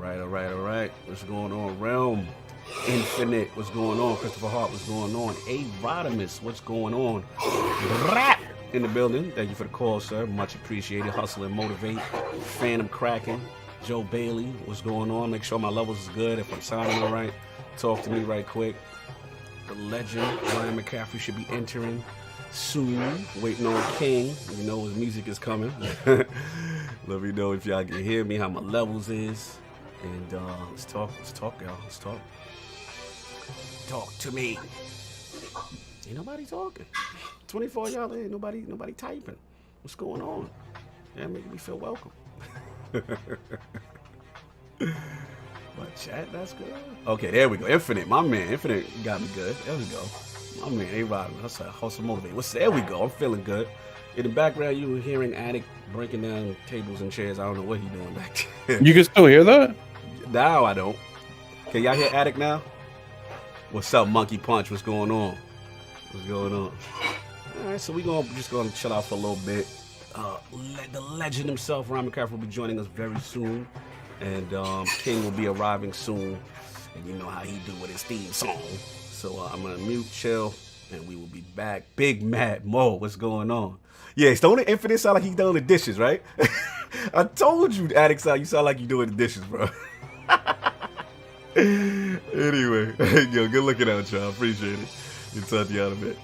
All right. What's going on, Realm? Infinite, what's going on? Christopher Hart, what's going on? A. Rodimus, what's going on? Rap in the building. Thank you for the call, sir. Much appreciated. Hustle and motivate. Phantom cracking. Joe Bailey, what's going on? Make sure my levels is good. If I'm sounding all right, talk to me right quick. The legend, Ryan McCaffrey, should be entering soon. Waiting on King. You know his music is coming. Let me know if y'all can hear me, how my levels is. And let's talk, y'all. Let's talk. Talk to me. Ain't nobody talking. 24 y'all, ain't nobody typing. What's going on? Yeah, making me feel welcome. But chat, that's good. Okay, there we go. Infinite, my man. Infinite got me good. There we go. My man, A-Rod. That's a hustle motivate. There we go. I'm feeling good. In the background, you were hearing Addict breaking down tables and chairs. I don't know what he's doing back there. You can still hear that? Now I don't. Can y'all hear Addict now? What's up, Monkey Punch? What's going on? What's going on? All right, so we're just gonna chill out for a little bit. The legend himself, RyanMccaffrey, will be joining us very soon, and King will be arriving soon. And you know how he do with his theme song. So I'm gonna mute, chill, and we will be back. Big Mad Mo, what's going on? Yeah, don't the Infinite sound like he's doing the dishes, right? I told you, Addict, you sound like you doing the dishes, bro. Anyway, yo, good looking out, y'all. Appreciate it. We'll talk to y'all in a bit.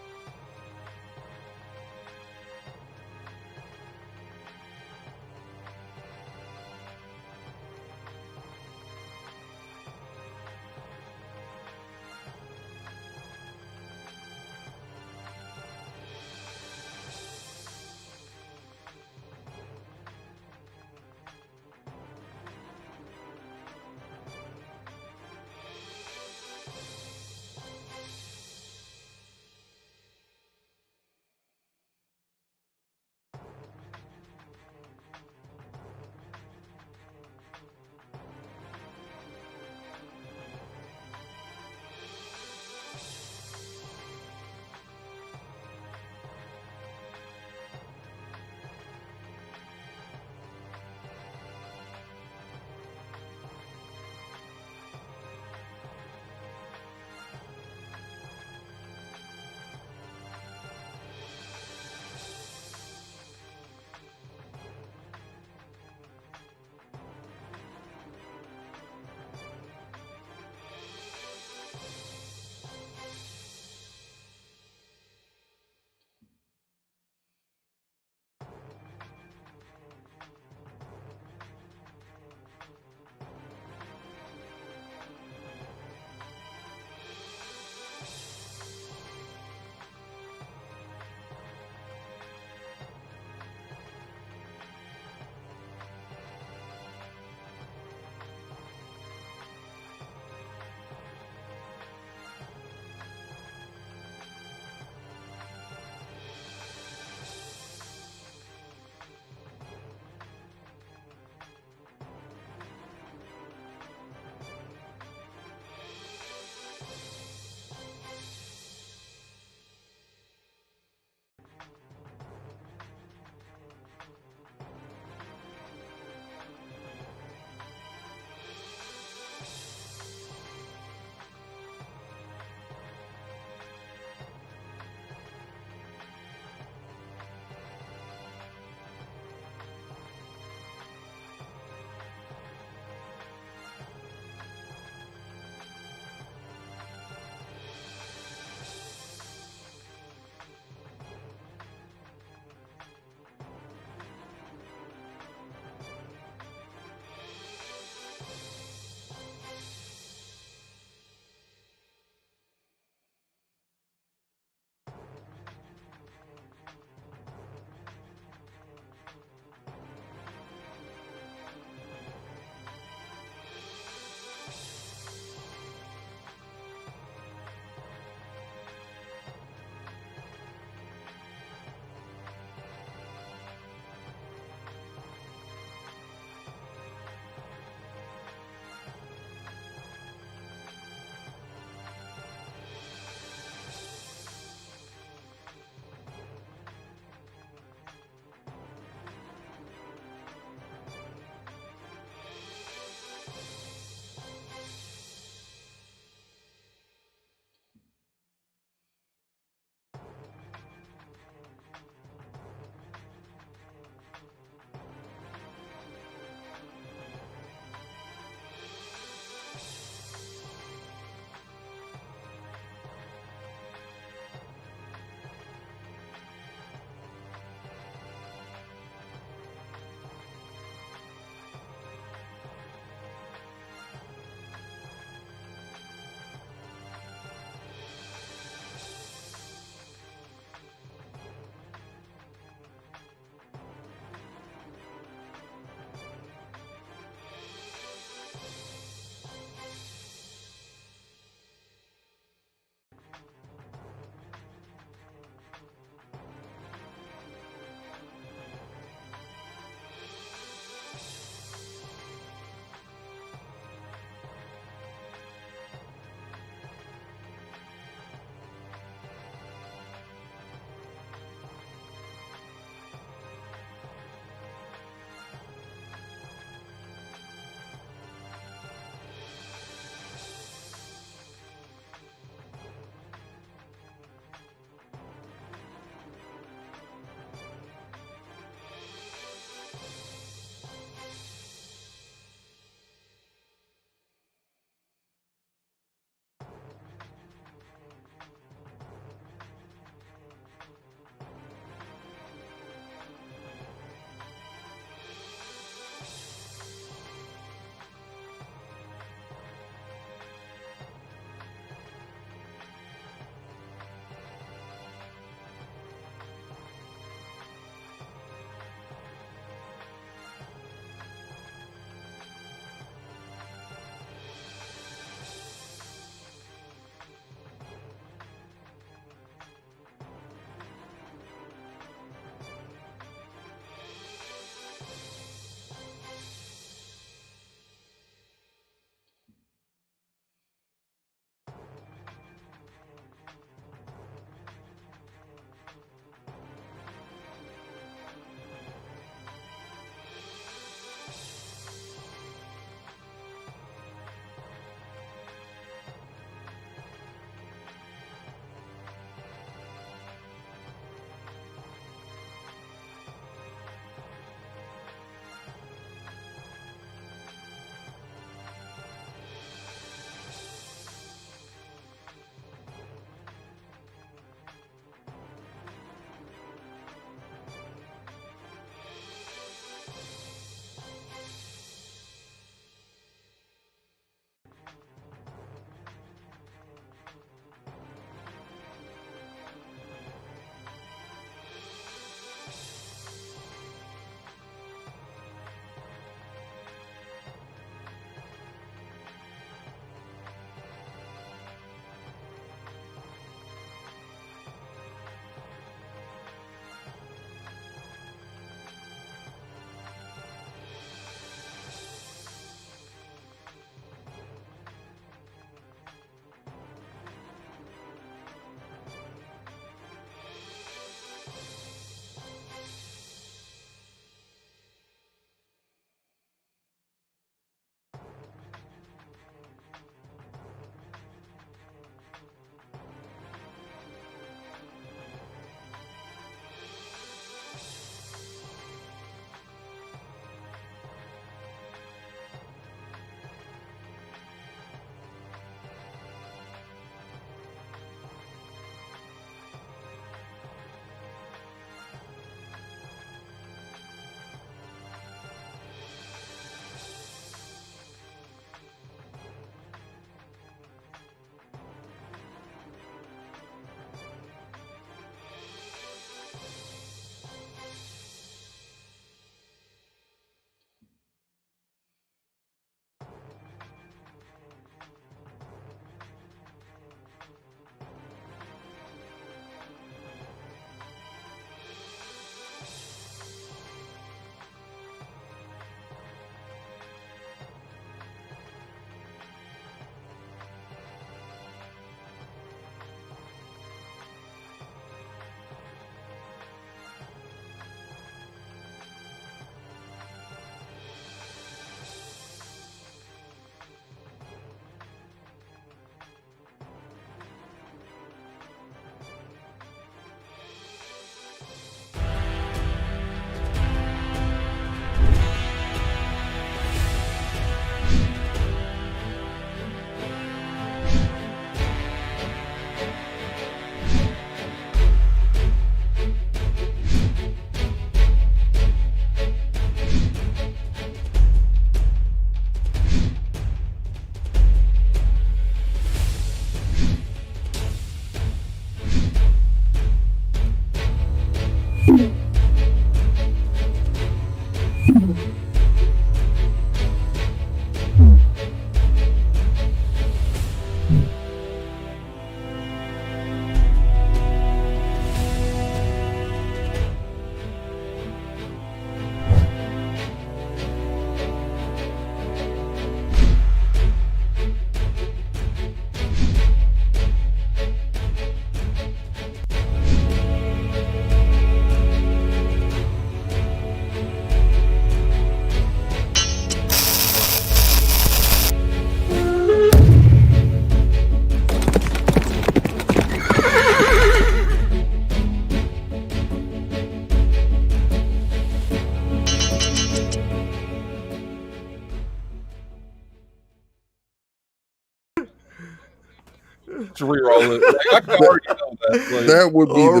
to reroll it. Like, I can already know that. Like, That would be the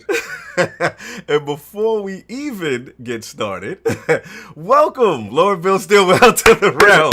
best. And before we even get started, welcome Lord Bill Stillwell to the realm.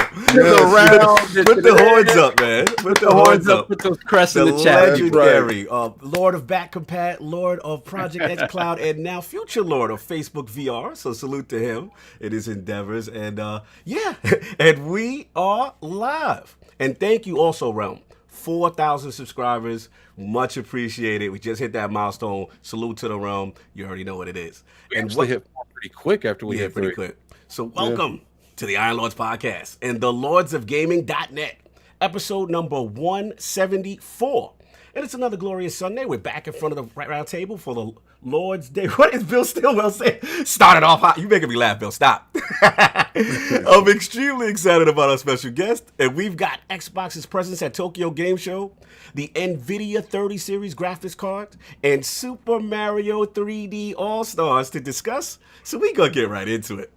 Put the horns up, man. Put the horns up. Put those crests in the chat. Legendary Lord of Back Compat, Lord of Project X Cloud, and now future Lord of Facebook VR. So salute to him in his endeavors. And and we are live. And thank you also, Realm. 4,000 subscribers, much appreciated. We just hit that milestone. Salute to the realm. You already know what it is. We actually hit 4 pretty quick after we hit 3. Pretty quick. So welcome to the Iron Lords podcast and the Lords of Gaming.net, episode number 174. And it's another glorious Sunday. We're back in front of the round table for the Lord's Day. What is Bill Stillwell saying? Started off hot. You making me laugh, Bill. Stop. I'm extremely excited about our special guest. And we've got Xbox's presence at Tokyo Game Show, the Nvidia 30 series graphics card, and Super Mario 3D AllStars to discuss. So we gonna get right into it.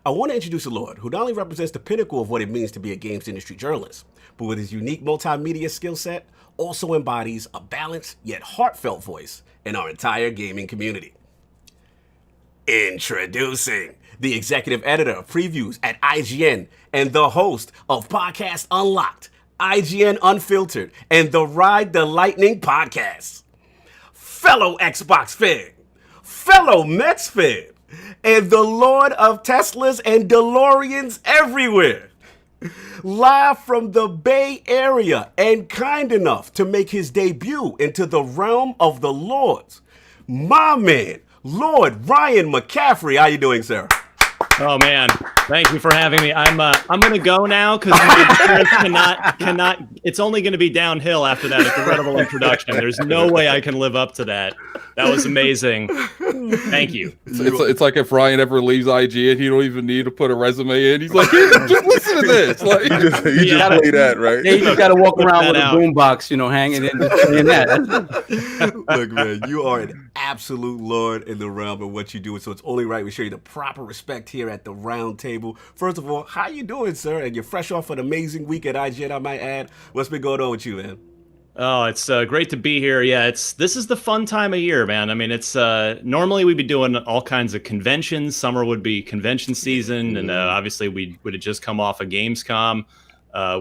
I want to introduce a Lord who not only represents the pinnacle of what it means to be a games industry journalist, but with his unique multimedia skill set, also embodies a balanced yet heartfelt voice in our entire gaming community. Introducing the executive editor of previews at IGN and the host of Podcast Unlocked, IGN Unfiltered, and the Ride the Lightning podcast. Fellow Xbox fan, fellow Mets fan, and the Lord of Teslas and DeLoreans everywhere. Live from the Bay Area and kind enough to make his debut into the realm of the Lords, my man, Lord Ryan McCaffrey. How you doing, sir? Oh man, thank you for having me. I'm gonna go now because my insurance cannot. It's only gonna be downhill after that incredible introduction. There's no way I can live up to that. That was amazing. Thank you. It's like if Ryan ever leaves IGN, he don't even need to put a resume in. He's like, just listen to this. Like, you just play that, right? Yeah, you just gotta walk around with a boombox, hanging in, just playing that. Look, man, you are an absolute Lord in the realm of what you do, so it's only right we show you the proper respect here at the round table. First of all, how you doing, sir? And you're fresh off an amazing week at IGN, I might add. What's been going on with you, man? Oh, it's great to be here. Yeah, this is the fun time of year, man. I mean, it's normally we'd be doing all kinds of conventions. Summer would be convention season, and obviously we would have just come off of Gamescom.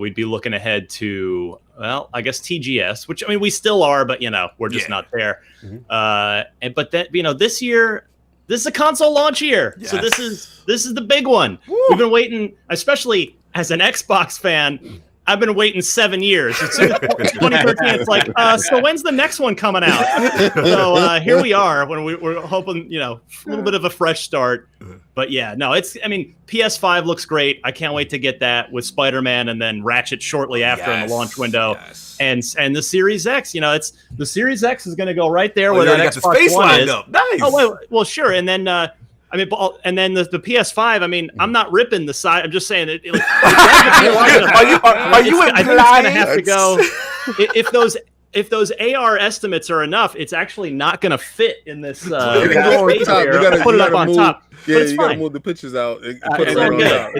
We'd be looking ahead to, well, I guess TGS, which I mean we still are, but we're just not there. But that this year, this is a console launch year, so this is the big one. Woo! We've been waiting, especially as an Xbox fan. I've been waiting 7 years. It's 2013. It's like, so when's the next one coming out? So here we are when we're hoping, a little bit of a fresh start. But yeah, no, PS5 looks great. I can't wait to get that with Spider-Man and then Ratchet shortly after in the launch window. Yes. And the Series X, it's the Series X is going to go right there where that Xbox One is. Up. Nice. Oh, well, sure. And then, and then the PS5. I'm not ripping the side. I'm just saying it. Are you implying? I think it's going to have to go. If those AR estimates are enough, it's actually not going to fit in this. Space here. Put it up on top. Yeah, you got to move the pictures out. And put it on top.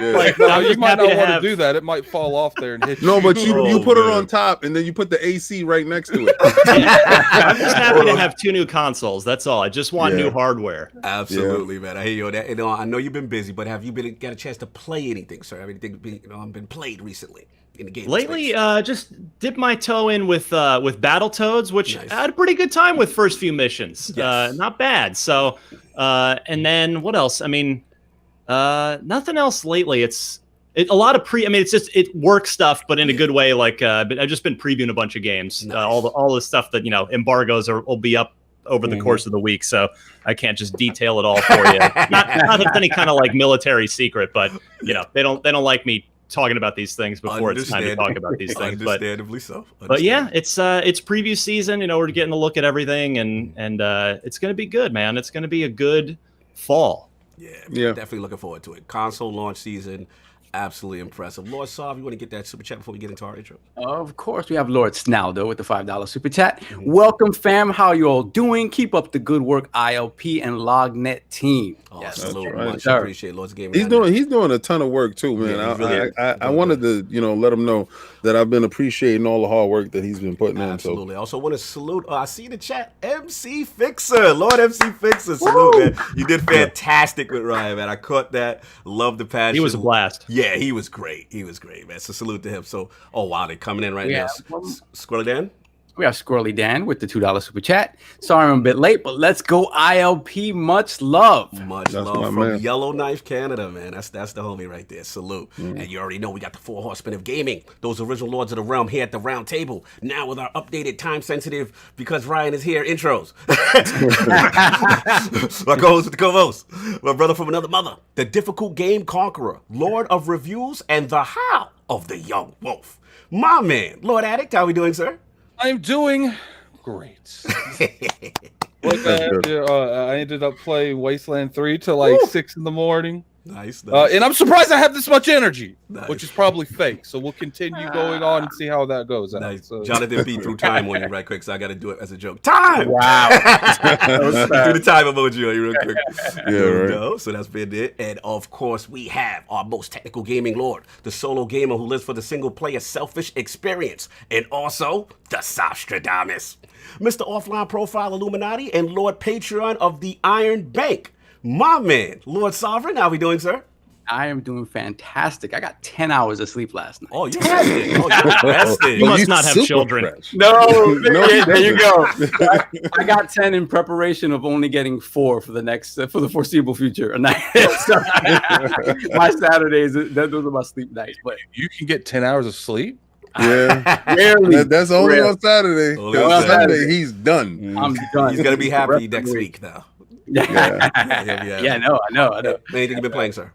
You might not want to do that. It might fall off there and hit you. No, but you put it on top, and then you put the AC right next to it. I'm just happy to have 2 new consoles. That's all. I just want new hardware. Absolutely, man. I hear you on that. I know you've been busy, but have you got a chance to play anything, sir? Anything been played recently? In the game lately, just dipped my toe in with Battletoads, which I had a pretty good time with first few missions. Yes. Not bad. So, and then what else? Nothing else lately. It's a lot of it's just work stuff, but in a good way. Like, but I've just been previewing a bunch of games. Nice. All the stuff that embargoes will be up over the course of the week, so I can't just detail it all for you. not that it's any kind of like military secret, but they don't like me talking about these things before it's time to talk about these things. Understandably so. But yeah, it's preview season. We're getting a look at everything, and it's going to be good, man. It's going to be a good fall. Yeah, definitely looking forward to it. Console launch season. Absolutely impressive. Lord Sav, you want to get that super chat before we get into our intro? Of course, we have Lord Snaldo with the $5 super chat. Welcome, fam. How you all doing? Keep up the good work, ILP and LOGNET team. Oh, Yes, salute. right. Much appreciate Lord's Gaming. He's doing a ton of work too, man. Yeah, he really I wanted to let him know that I've been appreciating all the hard work that he's been putting in. Absolutely. Also want to salute. I see the chat. MC Fixer, Lord MC Fixer. Salute, man. You did fantastic with Ryan, man. I caught that. Love the passion. He was a blast. Yeah, he was great. He was great, man. So salute to him. So, oh wow, they're coming in right now. Squirrely Dan. We have Squirrely Dan with the $2 super chat. Sorry I'm a bit late, but let's go ILP. Much love. Much love from Yellowknife, Canada, man. That's the homie right there. Salute. And you already know we got the 4 horsemen of gaming. Those original lords of the realm here at the round table. Now with our updated time sensitive, because Ryan is here, intros. My co-host with the co-host. My brother from another mother. The difficult game conqueror. Lord of reviews and the how of the young wolf. My man, Lord Addict, how we doing, sir? I'm doing great. Look, I ended up playing Wasteland 3 till like 6 in the morning. Nice. And I'm surprised I have this much energy, which is probably fake. So we'll continue going on and see how that goes. Nice. So. Jonathan beat through time on you right quick, so I got to do it as a joke. Time! Wow. Do the time emoji on you real quick. Right. So that's been it. And of course, we have our most technical gaming lord, the solo gamer who lives for the single player selfish experience, and also the Sostradamus, Mr. Offline Profile Illuminati and Lord Patreon of the Iron Bank. My man, Lord Sovereign, how we doing, sir? I am doing fantastic. I got 10 hours of sleep last night. Oh, you rested. Oh, you rested. You must not have children. Fresh. No, there you go. I got 10 in preparation of only getting 4 for the foreseeable future. So, my Saturdays, those are my sleep nights. But You can get 10 hours of sleep? Yeah. rarely. That's only on Saturday. Only On on Sunday, Saturday. he's done. I'm done. He's going to be The rest happy of the next week. week, though. Yeah, I know. Anything you've been playing, sir?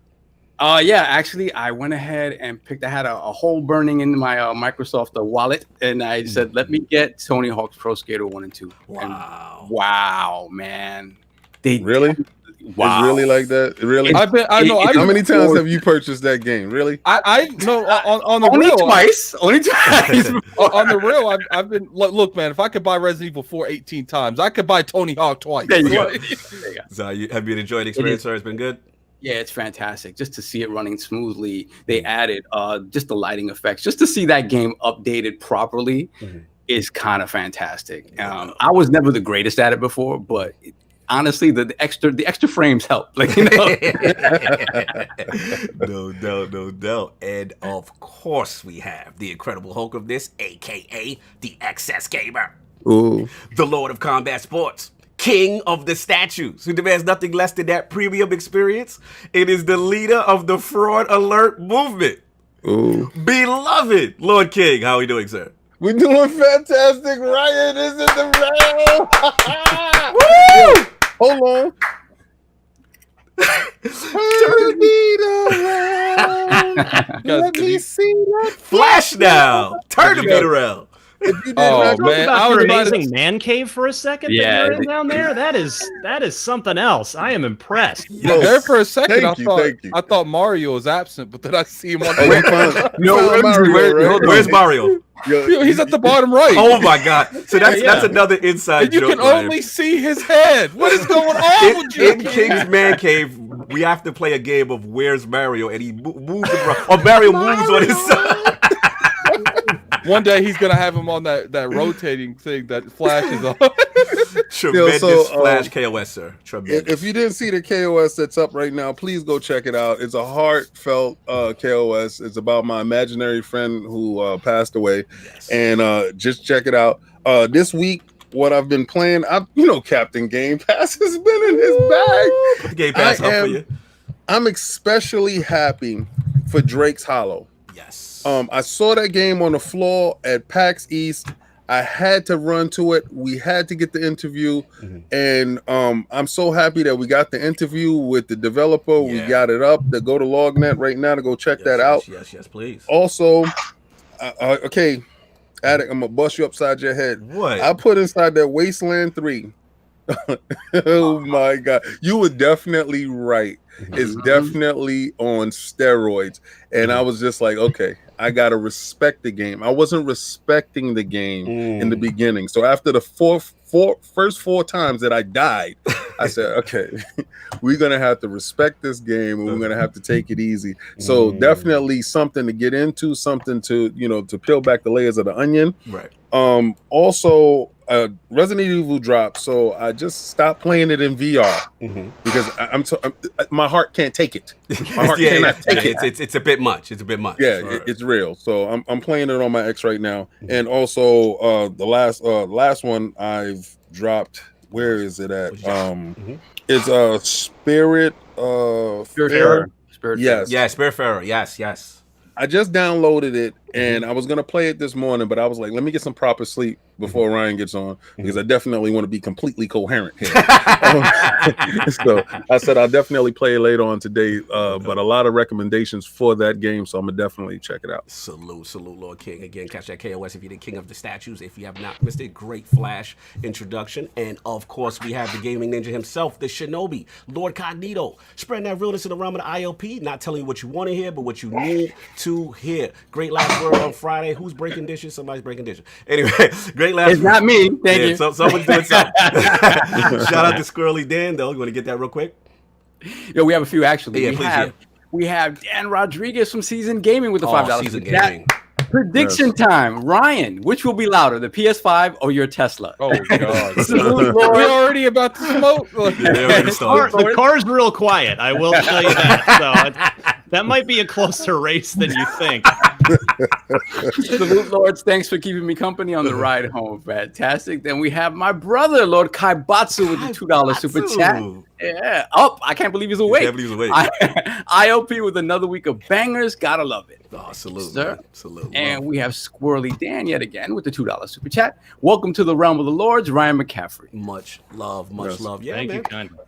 Yeah, actually, I went ahead and I had a hole burning in my Microsoft wallet, and I said, let me get Tony Hawk's Pro Skater 1 and 2. Wow. And wow, man. They Really? Wow. It's really like that? Really? How many times have you purchased that game? Really? I know on the only real. twice. Only twice. On the real, I've been look, man. If I could buy Resident Evil 4 18 times, I could buy Tony Hawk twice. There you go. So have you enjoyed the experience, sir? It's been good? Yeah, it's fantastic. Just to see it running smoothly. They added just the lighting effects. Just to see that game updated properly is kind of fantastic. I was never the greatest at it before, but honestly, the extra frames help. No doubt. And of course, we have the Incredible Hulk of this, aka the XS Gamer. Ooh. The Lord of Combat Sports, King of the Statues, who demands nothing less than that premium experience. It is the leader of the Fraud Alert movement. Ooh. Beloved Lord King, how are we doing, sir? We're doing fantastic. Ryan is in the round. Woo! Hold on. Turn me around. Let me see that Flash now. Turn the beat around. Oh Talk man, about I your was about amazing to, man cave for a second. Yeah. That you're in down there. That is something else. I am impressed. there for a second. Thank you. I thought Mario was absent, but then I see him on Oh, you the found Mario, right? Where's Mario? He's at the bottom right. Oh my God! So that's another inside And you joke. can only see his head. What is going on with you? In King's Man Cave, we have to play a game of Where's Mario, and he moves around. Or Mario moves on his side. One day he's gonna have him on that rotating thing that flashes on. Tremendous Flash KOS, sir. Tremendous. If you didn't see the KOS that's up right now, please go check it out. It's a heartfelt KOS. It's about my imaginary friend who passed away. Yes. And just check it out. This week, what I've been playing, Captain Game Pass has been in his bag. Put the Game Pass up for you. I'm especially happy for Drake's Hollow. Yes. I saw that game on the floor at PAX East. I had to run to it. We had to get the interview, and I'm so happy that we got the interview with the developer. Yeah. We got it up. To go to LOGNET right now to go check that out. Yes, please. Also, okay, Addict, I'm gonna bust you upside your head. What? I put inside that Wasteland 3 Oh my God. You were definitely right. It's definitely on steroids. And I was just like, okay, I got to respect the game. I wasn't respecting the game in the beginning. So after the first four times that I died, I said, okay, we're going to have to respect this game and we're going to have to take it easy. So definitely something to get into, something to, to peel back the layers of the onion. Right. Also, Resident Evil dropped, so I just stopped playing it in VR because my heart can't take it. My heart cannot take it. It's a bit much. It's a bit much. Yeah, it's real. So I'm playing it on my X right now, and also the last one I've dropped. Where is it at? It's Spirit. Spiritfarer. Yes. Yeah, Spiritfarer. Yes. I just downloaded it and I was gonna play it this morning, but I was like, let me get some proper sleep before Ryan gets on because I definitely want to be completely coherent here. So I said I'll definitely play it later on today. But a lot of recommendations for that game, so I'm gonna definitely check it out. Salute, Lord King. Again, catch that KOS if you're the king of the statues. If you have not missed it, great Flash introduction. And of course, we have the gaming ninja himself, the Shinobi, LordCognito, spreading that realness in the realm of the IOP, not telling you what you want to hear, but what you need to hear. Great last word on Friday. Who's breaking dishes? Somebody's breaking dishes. Anyway, great last It's not me. Thank you. Someone's doing something. Shout out to Squirrely Dan, though. You want to get that real quick? Yeah, we have a few actually. Yeah, we have Dan Rodriguez from Seasoned Gaming with the $5. Seasoned Gaming. Prediction time. Ryan, which will be louder, the PS5 or your Tesla? Oh, God. We're already about to smoke. The car's real quiet. I will tell you that. So that might be a closer race than you think. Salute, Lords. Thanks for keeping me company on the ride home. Fantastic. Then we have my brother, Lord Kaibatsu, with the $2 super chat. Yeah. I can't believe he's awake. IOP with another week of bangers. Gotta love it. Oh, salute, sir. Man. Salute. And we have Squirrely Dan yet again with the $2 super chat. Welcome to the realm of the Lords, Ryan McCaffrey. Much love. Yeah, Thank man. you, kind of.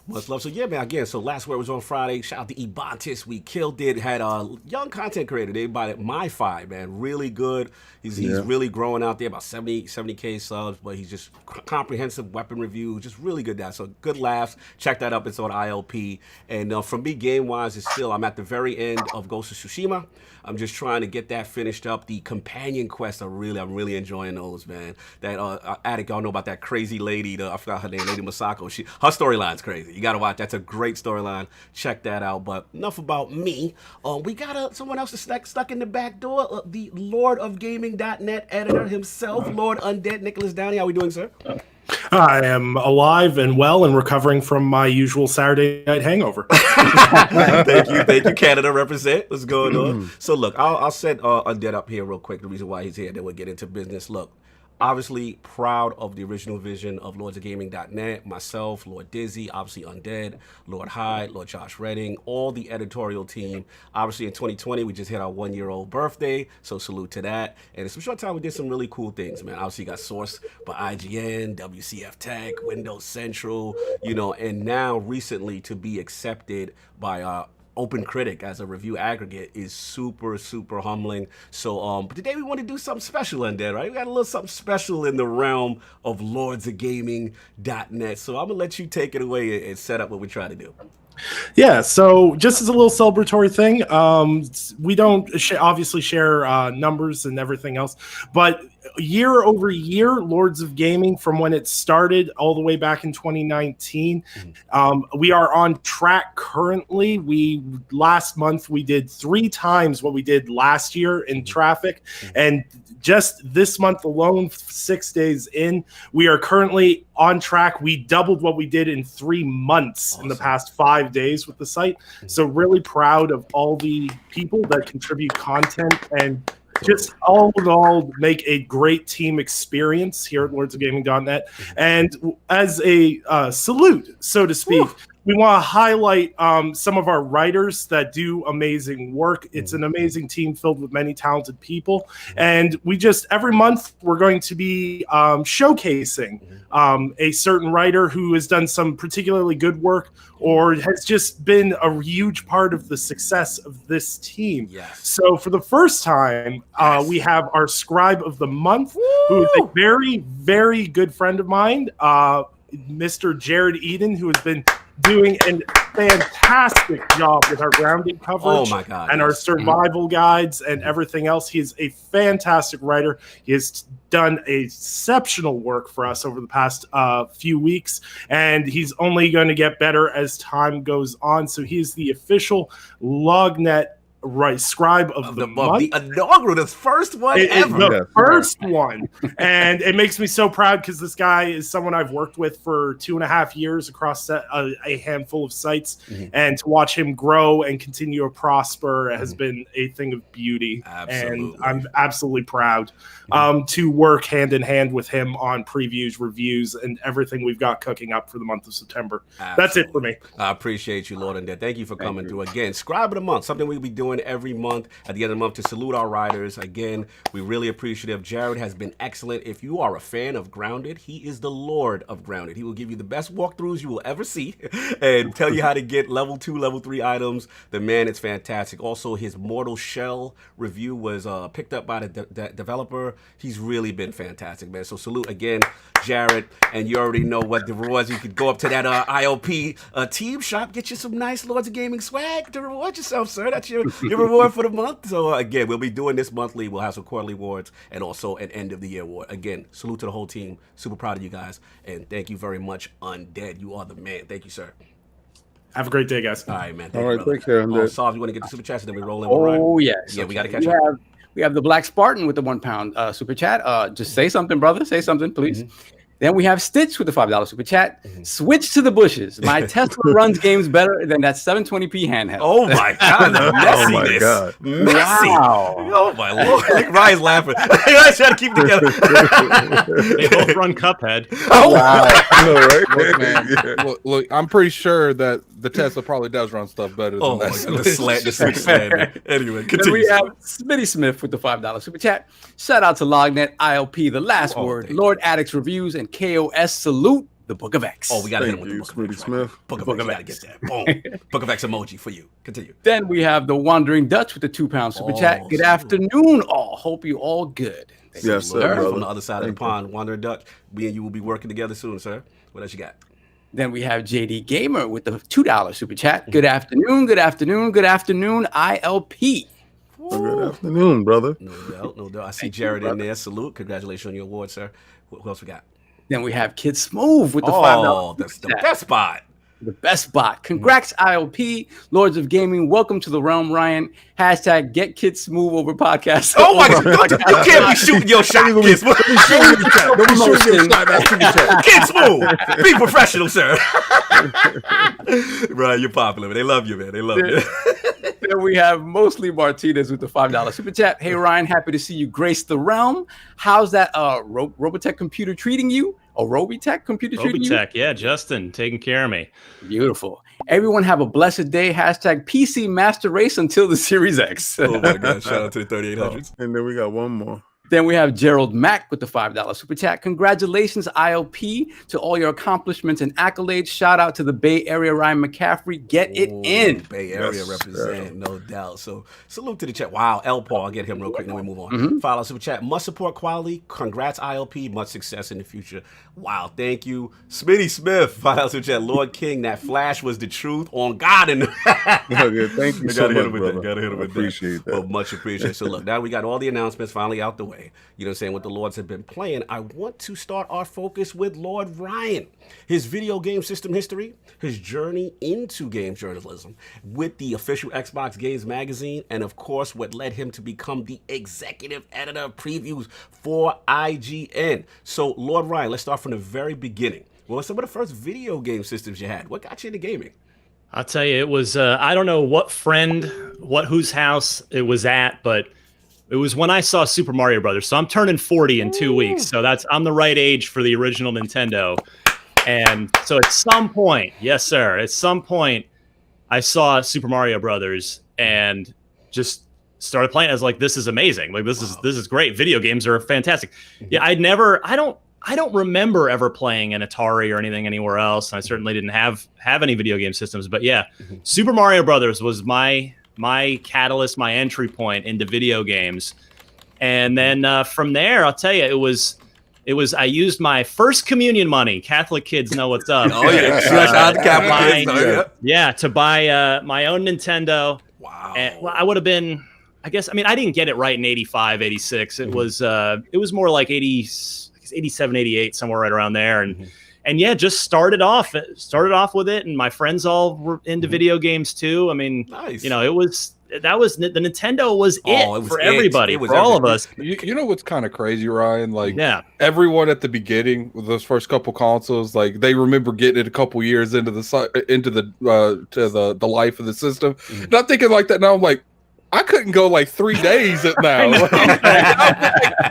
Much love. So yeah, man. Again, so last word was on Friday. Shout out to Ebantis. We killed it. Had a young content creator. They bought it. My5, man. Really good. He's really growing out there. About 70K subs, but he's just comprehensive weapon review. Just really good. So good laughs. Check that up. It's on ILP. And for me, game wise, it's still I'm at the very end of Ghost of Tsushima. I'm just trying to get that finished up. The companion quests I'm really enjoying those, man. That Attic, y'all know about that crazy lady. I forgot her name, Lady Masako. Her storyline's crazy. You gotta watch. That's a great storyline. Check that out. But enough about me. We got someone else stuck in the back door. The Lord of Gaming.net editor himself, Lord Undead, Nicholas Downey. How we doing, sir? I am alive and well and recovering from my usual Saturday night hangover. Thank you, Canada represent. What's going on? So look, I'll set Undead up here real quick. The reason why he's here, then we'll get into business. Look, obviously proud of the original vision of lordsofgaming.net, myself, Lord Dizzy, obviously Undead, Lord Hyde, Lord Josh Redding, all the editorial team. Obviously in 2020, we just hit our 1-year-old birthday, so salute to that. And in some short time, we did some really cool things, man. Obviously got sourced by IGN, WCF Tech, Windows Central, and now recently to be accepted by Open Critic as a review aggregate is super, super humbling. So, but today we want to do something special on that, right? We got a little something special in the realm of lordsofgaming.net. So I'm gonna let you take it away and set up what we try to do. Yeah, so just as a little celebratory thing, we don't obviously share numbers and everything else, but year over year, Lords of Gaming, from when it started all the way back in 2019, we are on track currently. Last month we did 3 times what we did last year in traffic, and just this month alone, 6 days in, we are currently on track. We doubled what we did in 3 months in the past 5 days with the site. So really proud of all the people that contribute content and just all in all make a great team experience here at lordsofgaming.net. And as a salute, so to speak, we want to highlight some of our writers that do amazing work. It's an amazing team filled with many talented people. And we just, every month, we're going to be showcasing a certain writer who has done some particularly good work or has just been a huge part of the success of this team. So for the first time, we have our Scribe of the Month, who is a very, very good friend of mine. Mr. Jared Eden, who has been doing a fantastic job with our grounded coverage Oh my God, and our survival guides and everything else. He is a fantastic writer. He has done exceptional work for us over the past few weeks, and he's only going to get better as time goes on. So he's the official LOGNET scribe of the month. The inaugural, the first one ever. The first one. And it makes me so proud because this guy is someone I've worked with for 2.5 years across a handful of sites. And to watch him grow and continue to prosper has been a thing of beauty. Absolutely. And I'm absolutely proud to work hand in hand with him on previews, reviews, and everything we've got cooking up for the month of September. Absolutely. That's it for me. I appreciate you, Lord Undead. Thank you for coming through again. Scribe of the month, something we'll be doing every month at the end of the month to salute our writers. Again, we really appreciative. Jared has been excellent. If you are a fan of Grounded, he is the Lord of Grounded. He will give you the best walkthroughs you will ever see and tell you how to get level 2, level 3 items. The man is fantastic. Also, his Mortal Shell review was picked up by the developer. He's really been fantastic, man. So salute again, Jared. And you already know what the rewards. You could go up to that IOP team shop, get you some nice Lords of Gaming swag to reward yourself, sir. That's your reward for the month. So again, we'll be doing this monthly. We'll have some quarterly awards and also an end of the year award. Again, salute to the whole team. Super proud of you guys. And thank you very much, Undead. You are the man. Thank you, sir. Have a great day, guys. All right, man. All right, take care, Undead. Saul, you want to get the super chats and then we roll in with Ryan? Oh, yes. Yeah, we got to catch up. We have the Black Spartan with the £1 super chat. Just say something, brother. Say something, please. Then we have Stitch with the $5 super chat. Switch to the bushes. My Tesla runs games better than that 720p handheld. Oh my God, the messiness. Oh my God. Messy. Wow. Oh my Lord. I think Ryan's laughing. I trying to keep it together. They both run Cuphead. Oh Wow. I know, right? Look, man. Yeah. Look, I'm pretty sure that the Tesla probably does run stuff better than Oh my that. God, the Switch slant. Anyway, Then continue. we have Smitty Smith with the $5 super chat. Shout out to LOGNET, ILP, The Last Word, thank you. Lord Addicts Reviews, and KOS Salute, the Book of X. Oh, we got to hit him Thank with you, the Book of Smitty X. Smith. Book of Book X, of you got to X. get that. Boom. Book of X emoji for you. Continue. Then we have the Wandering Dutch with the £2 super chat. Good salute. afternoon, all. Hope you all good. Thank you, Yes, sir, sir. brother. From the other side Thank of the pond, Wandering Dutch. Me and you will be working together soon, sir. What else you got? Then we have JD Gamer with the $2 super chat. Good afternoon, good afternoon, good afternoon, ILP. Good afternoon, brother. No doubt, no doubt. I see Jared in there. Salute. Congratulations on your award, sir. Who else we got? Then we have Kid Smooth with the $5 Oh, super that's the chat. best spot. The best bot. Congrats, ILP, Lords of Gaming. Welcome to the realm, Ryan. Hashtag get Kid Smooth over podcast. Oh my God! You can't be shooting your shot, Kid Smooth. Don't be shooting your shot, man. Shoot your shot. Kid Smooth. Be professional, sir. Right, you're popular. Man. They love you, man. They love you. Then we have Mostly Martinez with the $5 super chat. Hey, Ryan, happy to see you grace the realm. How's that Robotech computer treating you? A Robotech computer treating you? Robotech, yeah, Justin taking care of me. Beautiful. Everyone have a blessed day. Hashtag PC Master Race until the Series X. Oh my God! Shout out to the 3800s. And then we got one more. Then we have Gerald Mack with the $5 super chat. Congratulations, ILP, to all your accomplishments and accolades. Shout out to the Bay Area Ryan McCaffrey. Get it in. Bay Area Yes, represent, no doubt. So salute to the chat. Wow, L Paul, I'll get him real quick, then we move on. Mm-hmm. Follow super chat. Must support quality. Congrats, ILP. Much success in the future. Wow, thank you. Smitty Smith, follow super chat. Lord King, that flash was the truth on God. And Okay, thank you so gotta hit him much, with brother. that. Gotta hit him I with appreciate that. that. Well, much appreciated. So look, now we got all the announcements finally out the way. You know what I'm saying? What the Lords have been playing. I want to start our focus with Lord Ryan. His video game system history, his journey into games journalism with the official Xbox Games magazine, and of course, what led him to become the executive editor of previews for IGN. So, Lord Ryan, let's start from the very beginning. What were some of the first video game systems you had? What got you into gaming? I'll tell you, it was, I don't know what friend, whose house it was at, but it was when I saw Super Mario Brothers. So I'm turning 40 in 2 weeks. So I'm the right age for the original Nintendo. And so at some point, yes, sir, at some point, I saw Super Mario Brothers and just started playing. I was like, this is amazing. Like, this is great. Video games are fantastic. Yeah, I don't remember ever playing an Atari or anything anywhere else. I certainly didn't have any video game systems. But yeah, Super Mario Brothers was my catalyst, my entry point into video games. And then from there, I'll tell you, it was I used my first communion money. Catholic kids know what's up. Oh yeah, shout out to Catholic kids. Yeah, to buy my own Nintendo. Wow. And, well, I would have been, I guess, I mean, I didn't get it right in 85, 86. It was more like 87, 88, somewhere right around there. And yeah, just started off with it. And my friends all were into video games too. I mean, nice. You know, the Nintendo was it for everybody, for all of us. You know what's kind of crazy, Ryan? Like, yeah, everyone at the beginning with those first couple consoles, like they remember getting it a couple years into the life of the system. And I'm thinking like that now. I'm like, I couldn't go like 3 days at now. Like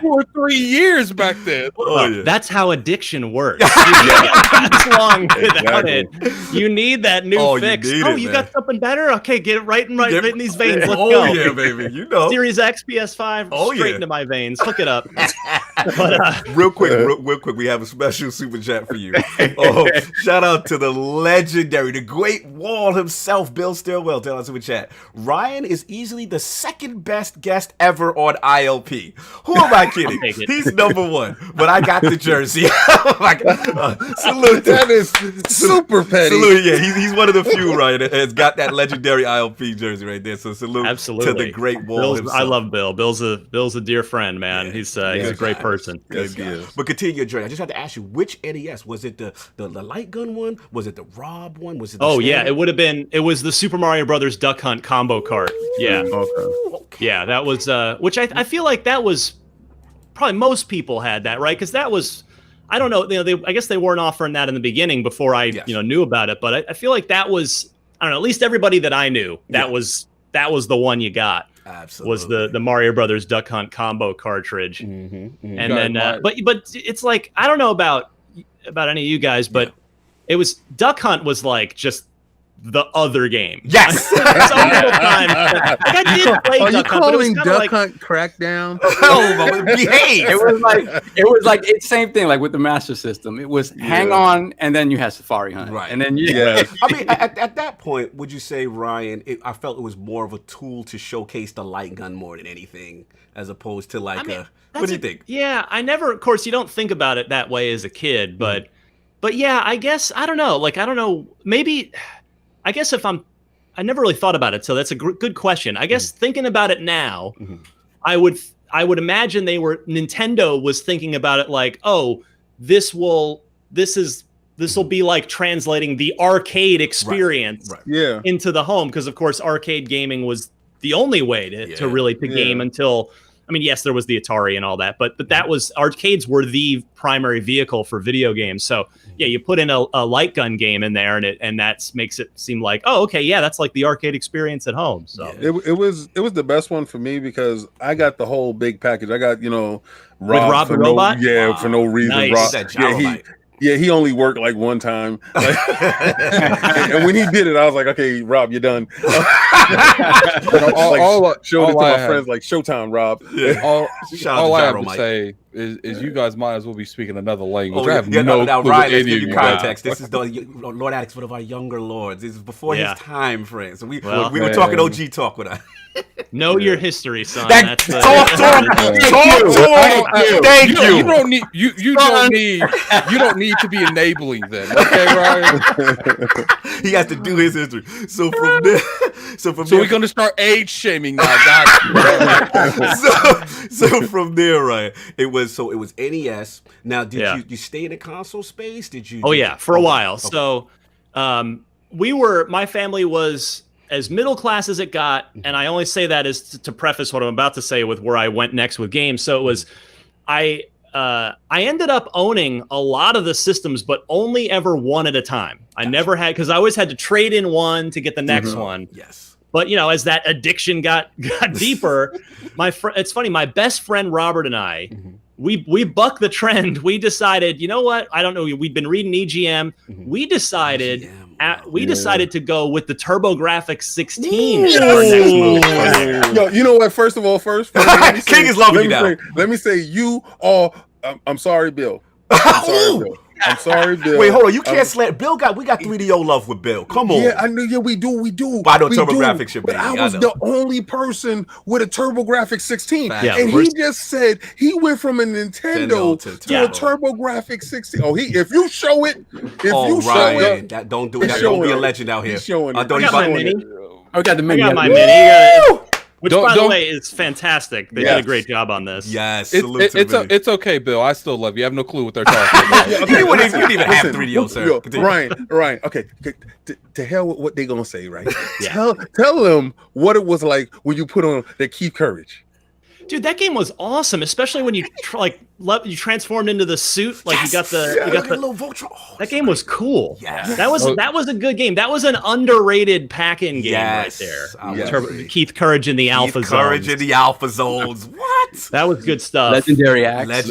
2 or 3 years back then. Oh, yeah. That's how addiction works. You can't last long without it. You need that new fix. You got something better? Okay, get it right in these veins. Let's go. Oh yeah, baby. You know. Series X, PS5, straight into my veins. Hook it up. But, real quick, we have a special super chat for you. Oh, shout out to the legendary, the Great Wall himself, Bill Stillwell. Tell us super chat. Ryan is easily the second best guest ever on ILP. Who am I kidding? He's number one, but I got the jersey. Oh my God. Salute. That is super petty. Salute. Yeah, he's one of the few, right, that has got that legendary ILP jersey right there. So salute to the Great Wall himself. I love Bill. Bill's a dear friend, man. Yeah, he's a great person. Yes, but continue your journey. I just had to ask you, which NES? Was it the light gun one? Was it the Rob one? Was it the it was the Super Mario Brothers Duck Hunt combo cart. Yeah. Okay. Yeah, that was which I feel like that was probably most people had that, right? Because that was, I don't know, I guess they weren't offering that in the beginning before I knew about it, but I feel like that was, I don't know, at least everybody that I knew, that was the one you got. Absolutely. Was the Mario Brothers Duck Hunt combo cartridge. And then but it's like, I don't know about any of you guys, but it was, Duck Hunt was like just the other game. Yes. I did play Are Duck you Hunt, calling Duck Hunt Crackdown? Oh, behave. It was like it's same thing like with the Master System. It was hang on, and then you had Safari Hunt, right? And then I mean, at that point, would you say, Ryan? I felt it was more of a tool to showcase the light gun more than anything, as opposed to like what do you think? Yeah, I never. Of course, you don't think about it that way as a kid, but yeah, I guess I don't know. Like I don't know. Maybe. I guess I never really thought about it, so that's a good question. I guess thinking about it now, I would imagine Nintendo was thinking about it like, oh, this will be like translating the arcade experience into the home, because of course arcade gaming was the only way to really game until. I mean, yes, there was the Atari and all that, but that was, arcades were the primary vehicle for video games. So yeah, you put in a light gun game in there, and that makes it seem like, oh, okay, yeah, that's like the arcade experience at home. So it was the best one for me because I got the whole big package. I got Rob the Robot. For no reason. Nice. Rob, he only worked like one time. And when he did it, I was like, okay, Rob, you're done. Showed it to my friends like, Showtime, Rob. Yeah. All I have to say is you guys might as well be speaking another language. I have no clue Ryan, let's any give of you you context. guys. This is the Lord Alex, one of our younger lords. This is before his time, friends. So we were talking OG talk with us. Know your history, son. Thank you. You don't need to be enabling them. Okay, Ryan. He has to do his history. So we're gonna start age shaming now. So from there, right? It was NES. Now, did you stay in the console space? Did you? Oh yeah, for a while. Okay. So, my family was as middle class as it got, and I only say that as to preface what I'm about to say with where I went next with games. So it was, I ended up owning a lot of the systems, but only ever one at a time. I never had, because I always had to trade in one to get the next one. Yes. But as that addiction got deeper, it's funny. My best friend Robert and I, we bucked the trend. We decided, you know what? I don't know. We'd been reading EGM. We decided. Decided to go with the TurboGrafx 16 as our next move. Yo, you know what? First of all, King is loving you now. Let me say, you all. I'm sorry, Bill. I'm sorry, Bill. I'm sorry, Bill. Wait, hold on. You can't slant. Bill we got 3DO love with Bill. Come on. Yeah, I know. Yeah, we do. But I know We TurboGrafx should be. But I was the only person with a TurboGrafx 16, Yeah, and he just said he went from a Nintendo to a Turbo. TurboGrafx 16. Oh, if you show it, That don't do it. That don't be a legend out here. He's showing I it. thought I he got my bought mini. it. I got the mini. I got my Woo! mini. Which, by the Don't- way, is fantastic. They did a great job on this. Yes. Salute to the mini. It's okay, Bill. I still love you. I have no clue what they're talking about. You didn't even have 3DO, sir. Yo, Continue. Ryan. Okay, to hell with what they gonna say, right? Tell them what it was like when you put on the Keith Courage. Dude, that game was awesome, especially when you you transformed into the suit. Like you got the little Voltron. that game was cool. Yes. That was a good game. That was an underrated pack-in game right there. Keith Courage in the Alpha Zones. Courage in the Alpha Zones. What? That was good stuff. Legendary Axe.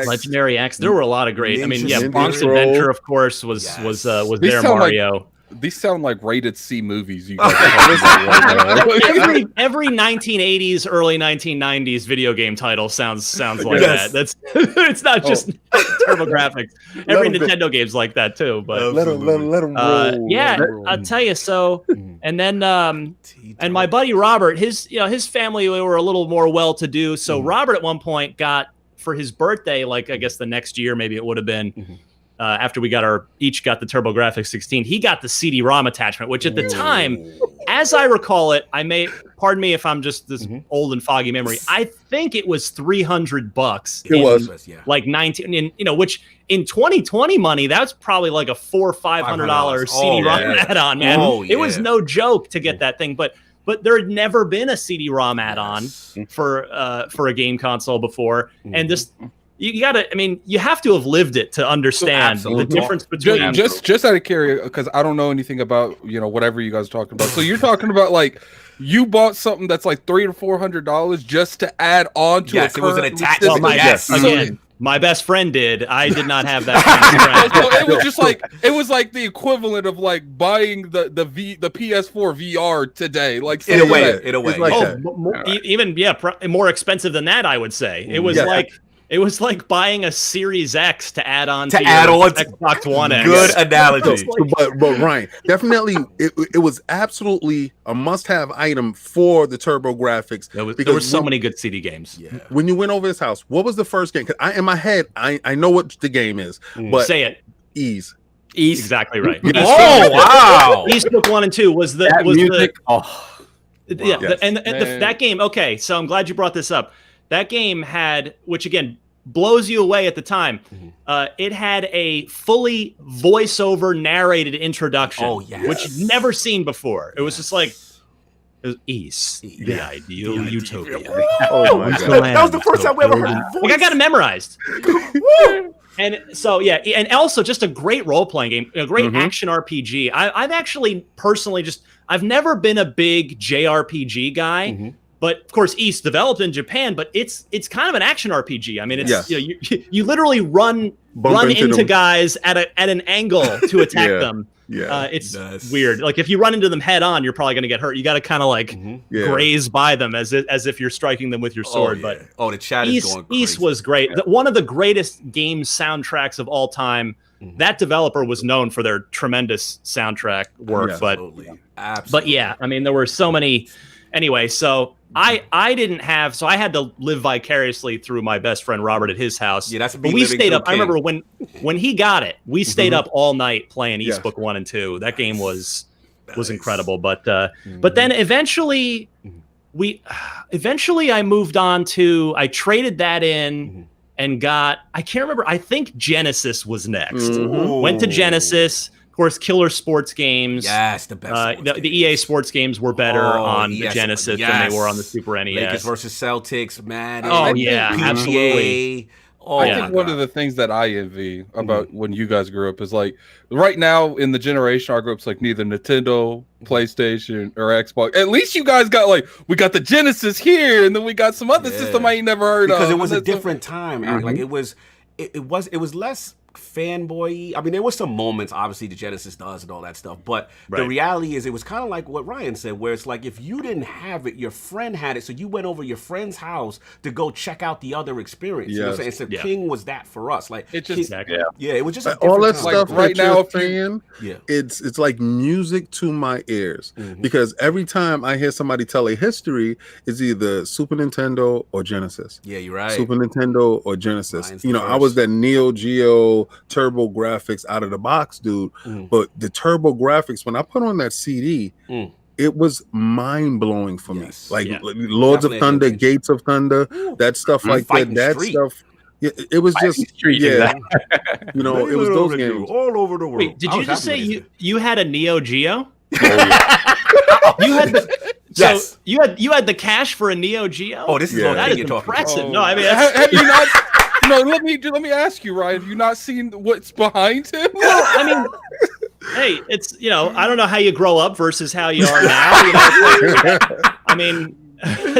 Legendary Axe. There were a lot of great. Ninja Bonk's Scroll. Adventure, of course, was These there. sound Mario. These sound like rated C movies. You guys are talking about right now. every 1980s, early 1990s video game title sounds like that. That's it's not just TurboGrafx. Every Nintendo game's like that too. But Let him roll. I'll tell you. So, and then and my buddy Robert, his family were a little more well-to-do. So Robert at one point got for his birthday, like I guess the next year, maybe it would have been. After we each got the TurboGrafx 16, he got the CD-ROM attachment, which at the time, as I recall it, pardon me if I'm just this old and foggy memory, I think it was $300. It was like 19, which in 2020 money, that's probably like a $400 or $500 CD-ROM add-on, man. It was no joke to get that thing, but there had never been a CD-ROM add-on for a game console before, and this. You have to have lived it to understand the difference between just out of curiosity, because I don't know anything about whatever you guys are talking about. So you're talking about like you bought something that's like $300 to $400 just to add on to it was an attachment. Again, my best friend did. I did not have that kind of friend. So it was like the equivalent of like buying the PS4 VR today. Like in a way. Like more expensive than that, I would say. It was It was like buying a Series X to add on to Xbox One X. Good analogy. But Ryan, definitely, it was absolutely a must-have item for the TurboGrafx. There were so many good CD games. Yeah. When you went over his house, what was the first game? Because in my head, I know what the game is, but say it. Ease. Exactly right. Oh wow! East Book 1 and 2 was the music. That game. Okay, so I'm glad you brought this up. That game had, which again blows you away at the time, it had a fully voiceover narrated introduction, which you'd never seen before. It was just like, it was East, the ideal utopia. Oh my God. That was the first time we ever heard voice. Like I got it memorized. And so, and also just a great role-playing game, a great action RPG. I've actually personally I've never been a big JRPG guy. But of course, East developed in Japan, but it's kind of an action RPG. I mean, it's you literally run into guys at an angle to attack them. It's weird. Like if you run into them head on, you're probably going to get hurt. You got to kind of like graze by them as if you're striking them with your sword. But the chat is going crazy. East was great. One of the greatest game soundtracks of all time. That developer was known for their tremendous soundtrack work. Absolutely. But yeah, I mean, there were so many. Anyway, so I didn't have, so I had to live vicariously through my best friend Robert at his house. Yeah, that's but we stayed up. I remember when he got it, we stayed up all night playing East Book 1 and 2. That game was incredible. But then eventually I moved on to, I traded that in and got, I can't remember, I think Genesis was next. Went to Genesis. Of course, killer sports games. Yes, the best. The EA sports games were better on the Genesis than they were on the Super NES. Lakers versus Celtics, man. PGA. Absolutely. I think one of the things that I envy about when you guys grew up is like right now in the generation our group's like neither Nintendo, PlayStation, or Xbox. At least you guys got we got the Genesis here, and then we got some other system I ain't never heard of. Because it was a different time. Like it was less fanboy. I mean, there were some moments, obviously, the Genesis does and all that stuff. But the reality is, it was kind of like what Ryan said, where it's like if you didn't have it, your friend had it, so you went over your friend's house to go check out the other experience. You know what I'm saying? So King was that for us. Like it just it was just a all that time. stuff right that now. You're saying, it's like music to my ears because every time I hear somebody tell a history, it's either Super Nintendo or Genesis. Yeah, you're right. Super Nintendo or Genesis. Ryan's you know, first. I was that Neo Geo Turbo Graphics out of the box dude, but the Turbo Graphics, when I put on that CD, it was mind blowing for me. Like Lords of Thunder, Gates of Thunder, that stuff like that. That stuff. Yeah, it was just you know, it was those games all over the world. Wait, did you just say you had a Neo Geo? You had the you had the cash for a Neo Geo? Oh, this is that is impressive. Oh. No, I mean have you not? No, let me ask you, Ryan. Have you not seen what's behind him? Well, I mean, hey, it's I don't know how you grow up versus how you are now. I mean, I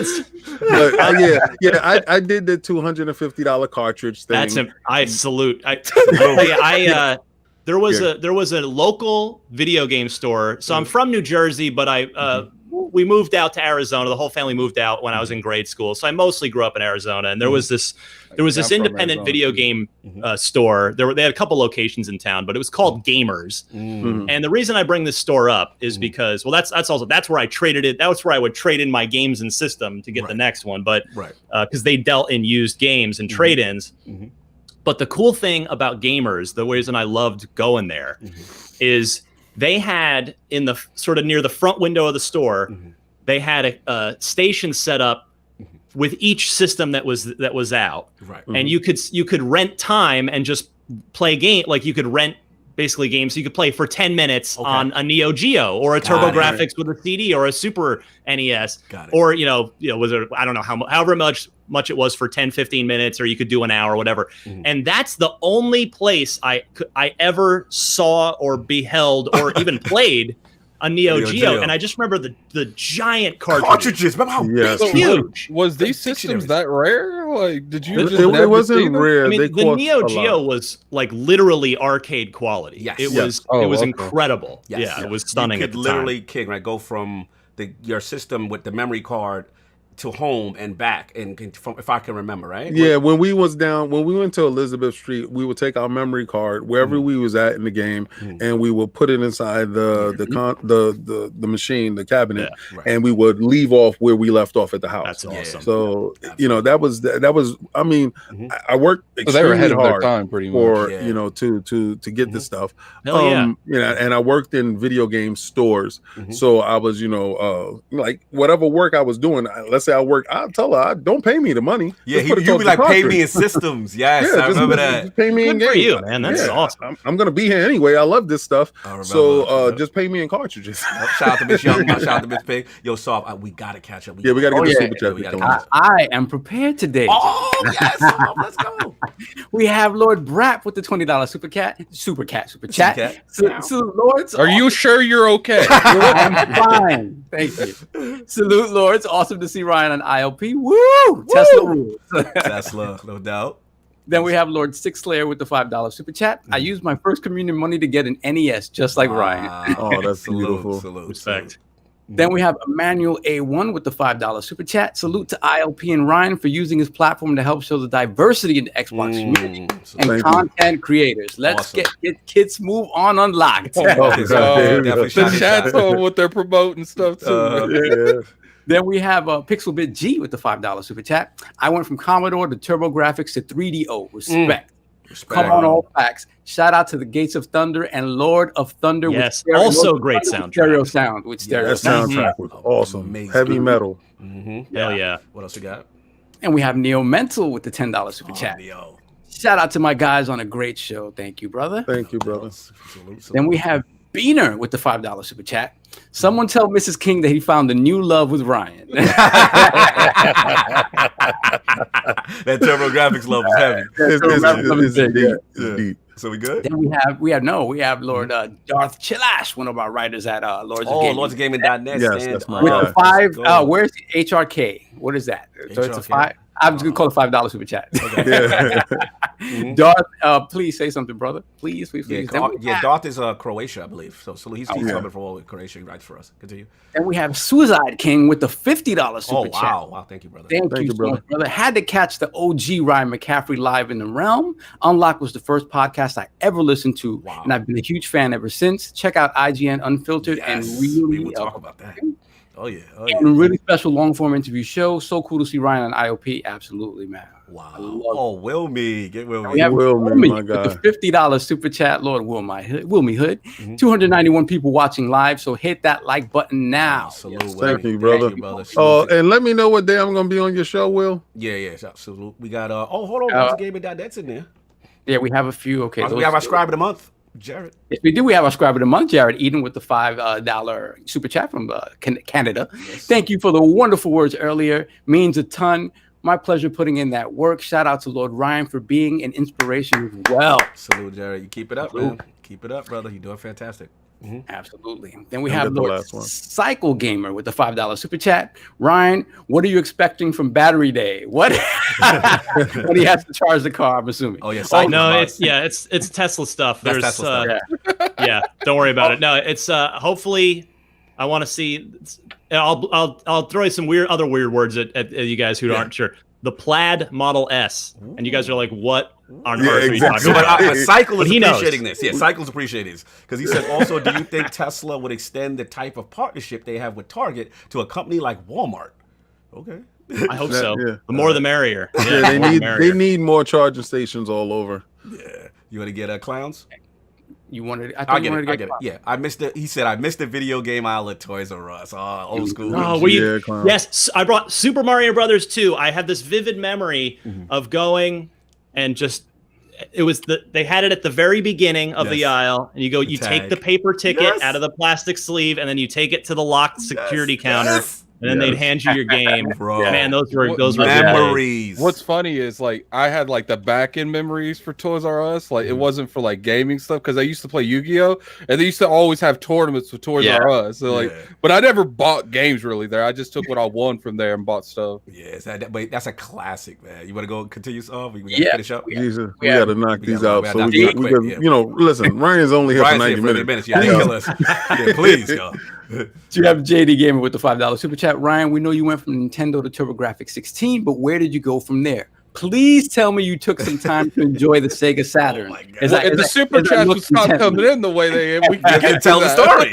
did the $250 cartridge thing. I salute. There was a local video game store. So I'm from New Jersey, but we moved out to Arizona. The whole family moved out when I was in grade school. So I mostly grew up in Arizona. And there was this independent video game store. They had a couple locations in town, but it was called Gamers. And the reason I bring this store up is because, well, that's where I traded it. That was where I would trade in my games and system to get the next one. But because they dealt in used games and trade-ins. But the cool thing about Gamers, the reason I loved going there, is they had in the sort of near the front window of the store, they had a station set up with each system that was out, and you could rent time and just play game. Like you could rent basically games so you could play for 10 minutes on a Neo Geo or a TurboGrafx with a CD or a Super NES, or was it, I don't know however much it was for 10-15 minutes, or you could do an hour or whatever. And that's the only place I ever saw or beheld or even played a Neo Geo. And I just remember the giant cartridges. Remember how big? Huge. Was these systems that rare? Like, did you? It wasn't rare. I mean, the Neo Geo was like literally arcade quality. Yes. It was incredible. Yes. Yeah, it was stunning. You at could the literally time. go from your system with the memory card to home and back, and if I can remember, right? Yeah, when we went to Elizabeth Street, we would take our memory card wherever we was at in the game, and we would put it inside the machine, the cabinet, and we would leave off where we left off at the house. That's awesome. So that was. I mean, I worked extremely hard time, pretty much. for to get this stuff. And I worked in video game stores, so I was like whatever work I was doing. Let's say I work, I'll tell her, don't pay me the money. Yeah, you be like, pay me in systems. Yes, I remember that. Just pay me in games. For you, man. That's awesome. I'm gonna be here anyway. I love this stuff. So just pay me in cartridges. Shout out to Miss Young. Shout out to Miss Pig. Yo, Soft, we gotta catch up. We gotta get the super chat. I am prepared today. Oh yes, let's go. We have Lord Brap with the $20 super chat. Salute Lords. Are you sure you're okay? I'm fine. Thank you. Salute Lords. Awesome to see Ryan on ILP. Woo! Tesla rules. Tesla, no doubt. Then we have Lord Six Slayer with the $5 super chat. I used my first communion money to get an NES, just like Ryan. Oh, that's beautiful. Respect. Then we have Emmanuel A1 with the $5 super chat. Salute to ILP and Ryan for using his platform to help show the diversity in the Xbox community and content creators. Let's get Kids Move on Unlocked. The chat's on what they're promoting stuff too. Then we have Pixelbit G with the $5 super chat. I went from Commodore to TurboGrafx to 3DO. Respect. Come on, all facts. Shout out to the Gates of Thunder and Lord of Thunder. Yes, also great soundtrack. Stereo sound with stereo sound. That soundtrack was awesome. Amazing. Heavy metal. Hell yeah. What else we got? And we have Neo Mental with the $10 super chat. Neo. Shout out to my guys on a great show. Thank you, brother. Thank you, brother. Then we have Beaner with the $5 super chat. Someone tell Mrs. King that he found a new love with Ryan. That TurboGrafx love is heavy. It's deep. So we good? Then we have Lord Darth Chilash, one of our writers at Lords of Gaming. LordsofGaming.net. Yes, that's my with guy. the 5. Where's the HRK? What is that? So it's a 5. I'm just gonna call it $5 super chat. Yeah. Darth, please say something, brother. Please. Darth is Croatia, I believe. So he's coming from all the Croatia. He writes for us. Continue. And we have Suicide King with the $50 super chat. Wow, thank you, brother. Thank you so much, brother. Had to catch the OG Ryan McCaffrey live in the realm. Unlocked was the first podcast I ever listened to, and I've been a huge fan ever since. Check out IGN Unfiltered and we will talk about that. Oh yeah. And a really special long form interview show. So cool to see Ryan on IOP. Absolutely, man. Wow. Oh, Wilmy. Get Wilmy. We have Wilmy, my God. With the $50 super chat, Lord Wilmy Hood. 291 people watching live, so hit that like button now. Salute, Thank you, brother. And let me know what day I'm going to be on your show, Will. Yeah, absolutely. We got, hold on. That's in there. Yeah, we have a few. Okay. We have our Scribe of the Month, Jared. Yes, we do. We have our Scribe of the Month, Jared Eden, with the $5 super chat from Canada. Yes. Thank you for the wonderful words earlier. Means a ton. My pleasure putting in that work. Shout out to Lord Ryan for being an inspiration as well. Salute, Jared. You keep it up, man. Keep it up, brother. You're doing fantastic. Absolutely. Then we have Lord Cycle Gamer with the $5 super chat. Ryan, what are you expecting from Battery Day? What? When he has to charge the car, I'm assuming. Oh yeah, it's Tesla stuff. There's Tesla stuff. Yeah, don't worry about it. No, it's hopefully I want to see. I'll throw you some other weird words at you guys who aren't sure. The Plaid Model S, and you guys are like, "What on earth are you talking about?" But Cycle is appreciating this. Yeah, Cycle's appreciating this because he said, "Also, do you think Tesla would extend the type of partnership they have with Target to a company like Walmart?" Okay, I hope so. Yeah. The more, the merrier. Yeah, they need more charging stations all over. Yeah, you want to get clowns? You wanted? I get it. Yeah, I missed it. He said I missed the video game aisle at Toys R Us. Old school. Oh, yes, I brought Super Mario Brothers 2. I have this vivid memory of going and just. It was they had it at the very beginning of the aisle, and you take the paper ticket out of the plastic sleeve, and then you take it to the locked security counter. And then they'd hand you your game. Bro. Man, those were memories. What's funny is like I had like the back end memories for Toys R Us. Like it wasn't for like gaming stuff because I used to play Yu-Gi-Oh! And they used to always have tournaments with Toys R Us. So but I never bought games really there. I just took what I won from there and bought stuff. Yeah, but that's a classic, man. You want to go continue some? We gotta finish up. We got to knock these out. So we listen. Ryan's only here for 90 minutes. Yeah, kill us. Please, y'all. You have JD Gamer with the $5 super chat. Ryan, we know you went from Nintendo to TurboGrafx 16, but where did you go from there? Please tell me you took some time to enjoy the Sega Saturn. If the super chats would stop coming in the way they we can tell the story.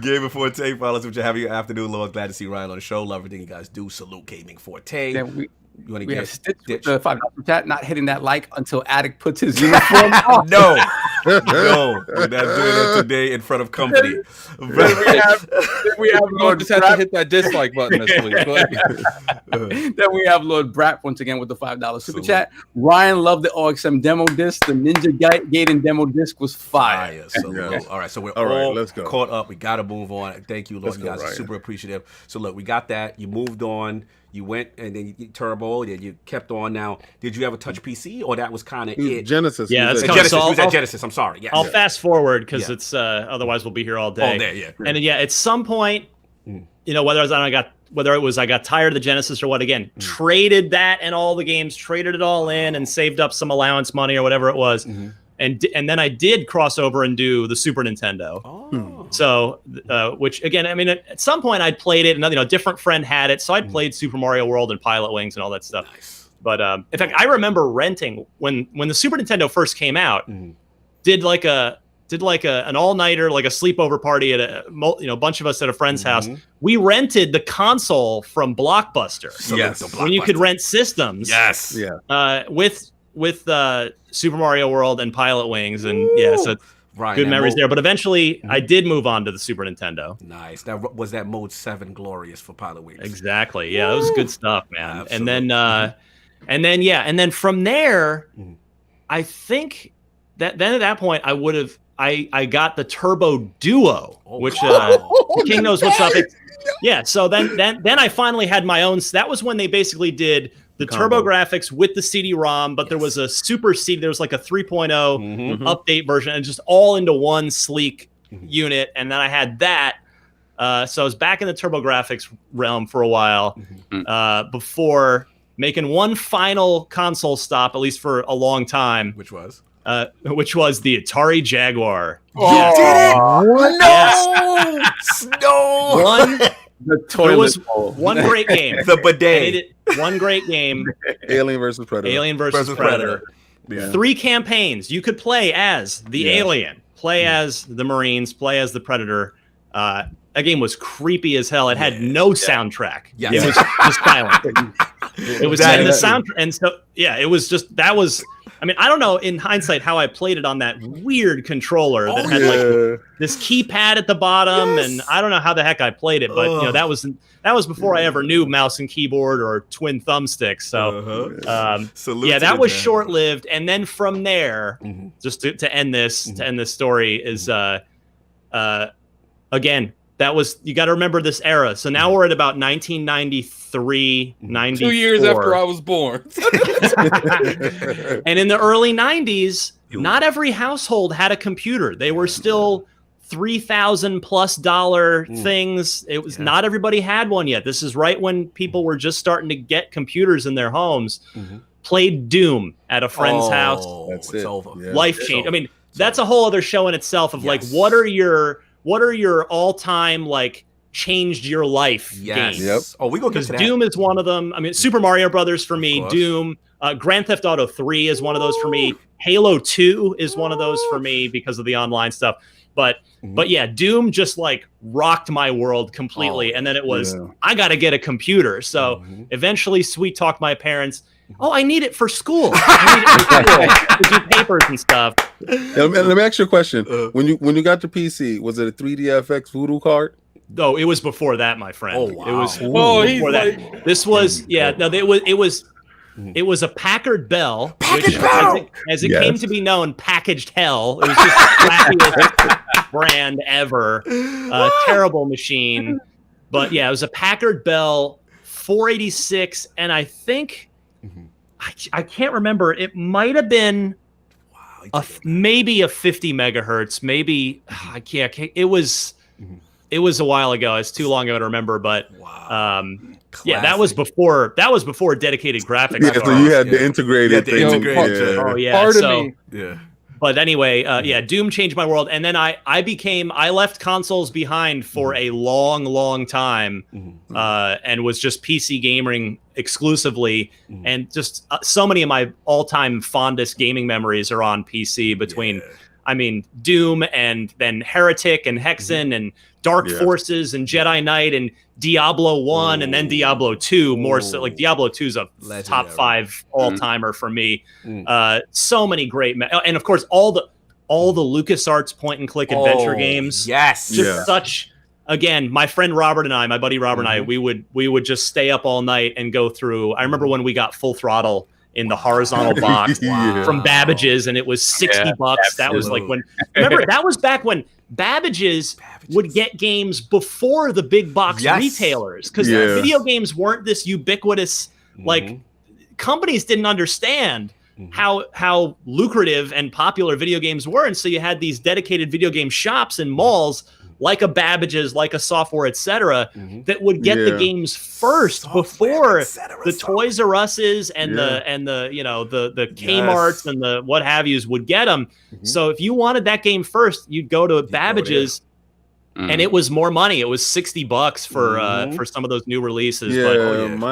Gamer Forte, follows which have your afternoon, Lord. Glad to see Ryan on the show. Love everything you guys do. Salute Gaming Forte. Yeah, we have Stitch with the $5 chat, not hitting that like until Attic puts his uniform on. No, we're not doing that today in front of company. we have Lord just have to hit that dislike button this week. Then we have Lord Brat once again with the $5 super chat. Ryan loved the OXM demo disc. The Ninja Gaiden demo disc was fire. All right, so we're all let's go. Caught up. We got to move on. Thank you, Lord. You guys are super appreciative. So look, we got that. You moved on. You went and then you turbo, and you kept on. Now, did you ever touch PC, or that was kind of it? Genesis. Yeah, that's Genesis. So Genesis. I'm sorry. Yeah, I'll fast forward because it's otherwise we'll be here all day. All day, yeah. And then, at some point, whether it was I got tired of the Genesis or what, again, traded that and all the games, traded it all in, and saved up some allowance money or whatever it was. And then I did cross over and do the Super Nintendo. So, which again, I mean, at some point I'd played it, and a different friend had it, so I'd played Super Mario World and Pilot Wings and all that stuff. Nice. But in fact, I remember renting when the Super Nintendo first came out. Did like an all-nighter, like a sleepover party at a bunch of us at a friend's house. We rented the console from Blockbuster. When you could rent systems. Yes. Yeah. With Super Mario World and Pilot Wings, and so Ryan, good memories there. But eventually, I did move on to the Super Nintendo. Nice. That was that mode 7 glorious for Pilot Wings. Exactly. Yeah, that was good stuff, man. Absolutely. And then from there, I think that then at that point I would have I got the Turbo Duo, which King knows what's up. So then I finally had my own. That was when they basically did the TurboGrafx with the CD-ROM, but there was a super CD. There was like a 3.0 update version, and just all into one sleek unit. And then I had that. So I was back in the TurboGrafx realm for a while before making one final console stop, at least for a long time, Which was? the Atari Jaguar. You did it? What? Yes. No. One. The There toilet was bowl. one great game. The bidet. One great game. Alien versus Predator. Alien versus Predator. Yeah. 3 campaigns. You could play as the alien, play as the Marines, play as the Predator. That game was creepy as hell. It had no soundtrack. Yes. It was just silent. It was That and the is- sound, and so it was just that was. I mean, I don't know in hindsight how I played it on that weird controller that had like this keypad at the bottom, and I don't know how the heck I played it, but you know that was before I ever knew mouse and keyboard or twin thumbsticks. So Salute yeah, to that the was Jaguar. short-lived, and then from there, just to end this story is again. That was, you got to remember this era. So now we're at about 1993, 94. 2 years after I was born. And in the early 90s, not every household had a computer. They were still $3,000+ things. It was not everybody had one yet. This is right when people were just starting to get computers in their homes. Played Doom at a friend's house. That's it's it. over. Yeah. Life change. I mean, that's a whole other show in itself of like, what are your all-time like changed your life Yes. games? Yep. Oh, we gonna get Because to that. Doom is one of them. I mean, Super Mario Brothers for me. course. Doom, Grand Theft Auto 3 is one of those for me. Halo 2 is one of those for me because of the online stuff. But yeah, Doom just like rocked my world completely. And then it was, I got to get a computer. So eventually sweet talked my parents. Oh, I need it for school. I need it for school to do papers and stuff. Let me ask you a question. When you got the PC, was it a 3DFX Voodoo card? No, it was before that, my friend. Oh, wow. It was Oh, he's before that. like, This was it was a Packard Bell, which as it came to be known, packaged hell. It was just the crappiest brand ever. Terrible machine. But yeah, it was a Packard Bell 486, and I think I can't remember. It might have been maybe a 50 megahertz. Maybe I can't. It was a while ago. It's too long ago to remember. But yeah, that was before dedicated graphics. Yeah, so you had the integrated thing. Oh yeah. Pardon me. Yeah. But anyway, yeah, Doom changed my world, and then I left consoles behind for a long time, and was just PC gaming exclusively, and just so many of my all-time fondest gaming memories are on PC between, I mean, Doom and then Heretic and Hexen and Dark Forces and Jedi Knight and Diablo 1 and then Diablo 2, more so like Diablo 2 is a top 5 all-timer for me. So many great and of course all the LucasArts point and click adventure games. Yes. Just such, again, my friend Robert and I, my buddy Robert and I, we would just stay up all night and go through. I remember when we got Full Throttle in the horizontal box from Babbage's, and it was $60. That was like when, remember, that was back when Babbage's would get games before the big box retailers, because video games weren't this ubiquitous. Like, companies didn't understand how lucrative and popular video games were, and so you had these dedicated video game shops and malls like a Babbage's, like a Software, etc., that would get the games first before the Toys R Us's and the you know the Kmart's and the what have yous would get them. So if you wanted that game first, you'd go to Babbage's. And it was more money. It was $60 for some of those new releases.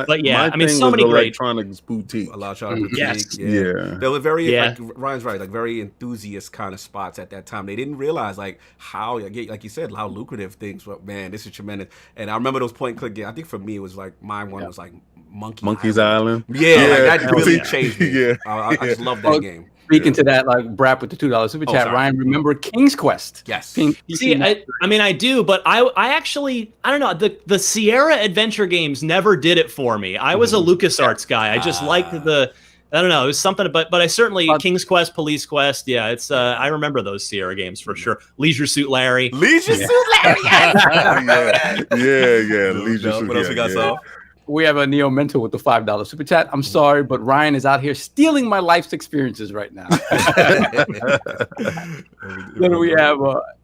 But yeah, I mean, so many great electronics boutique. A lot of boutique. Yes. They were very like Ryan's right, like very enthusiast kind of spots at that time. They didn't realize like how, like you said, how lucrative things were. Man, this is tremendous. And I remember those point and click games. I think for me it was like my one was like Monkey's Island. Yeah, like, that really changed me. I just love that game. Speaking to that, like Brap with the $2 super chat, Ryan, remember King's Quest? Yes. See, I mean, I do, but I actually, I don't know, the Sierra adventure games never did it for me. I was a LucasArts guy. I just liked I don't know, it was something, but I certainly, King's Quest, Police Quest, it's, I remember those Sierra games for sure. Leisure Suit Larry. Leisure Suit Larry, yeah, Leisure Suit. What else we got, Saul? We have a Neo Mental with the $5 super chat. I'm sorry, but Ryan is out here stealing my life's experiences right now. Then we have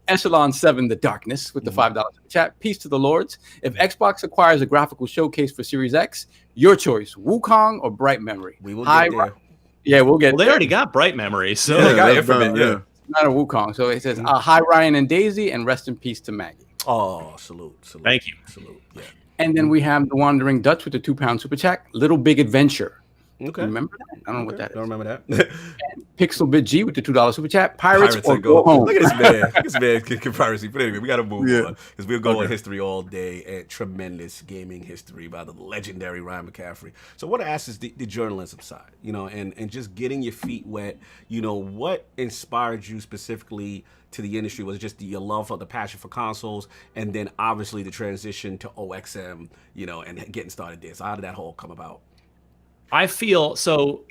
Echelon 7, The Darkness, with the $5 super chat. Peace to the Lords. If Xbox acquires a graphical showcase for Series X, your choice, Wukong or Bright Memory? We will get there. Yeah, we'll get Well, they there. already got Bright Memory, so Yeah, they got that's Infinite, done, yeah. Not a Wukong. So it says, hi, Ryan and Daisy, and rest in peace to Maggie. Oh, salute. Thank you. Salute. Yeah. And then we have the Wandering Dutch with the £2 super chat. Little Big Adventure. Okay. Remember that? I don't know what that is. Don't remember that. Pixel Bit G with the $2 super chat. Pirates or and go home. Look at this man. Look at this man kicking piracy. But anyway, we got to move Yeah. on because we'll go in history all day and tremendous gaming history by the legendary Ryan McCaffrey. So what I ask is the journalism side, and just getting your feet wet. What inspired you specifically to the industry? Was it just your love for the passion for consoles, and then obviously the transition to OXM, and getting started there. So how did that whole come about? I feel so.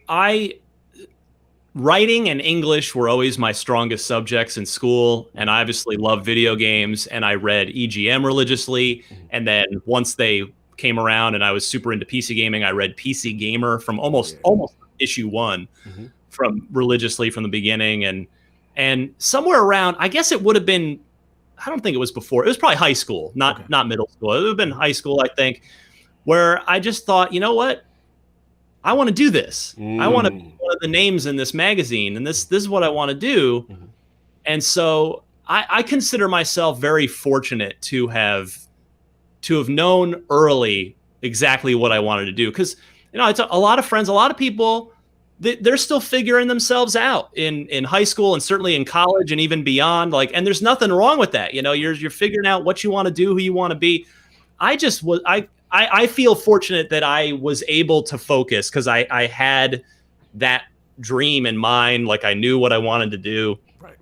Writing and English were always my strongest subjects in school, and I obviously love video games. And I read EGM religiously, and then once they came around, and I was super into PC gaming, I read PC Gamer from almost issue 1 from religiously from the beginning, and somewhere around, I guess it would have been, I don't think it was before. It was probably high school, not middle school. It would have been high school, I think, where I just thought, you know what? I want to do this. I want to be one of the names in this magazine, and this is what I want to do. And so I consider myself very fortunate to have known early exactly what I wanted to do. Because it's a lot of friends, a lot of people, they're still figuring themselves out in high school and certainly in college and even beyond. And there's nothing wrong with that. You're figuring out what you want to do, who you want to be. I feel fortunate that I was able to focus because I had that dream in mind. I knew what I wanted to do. Right.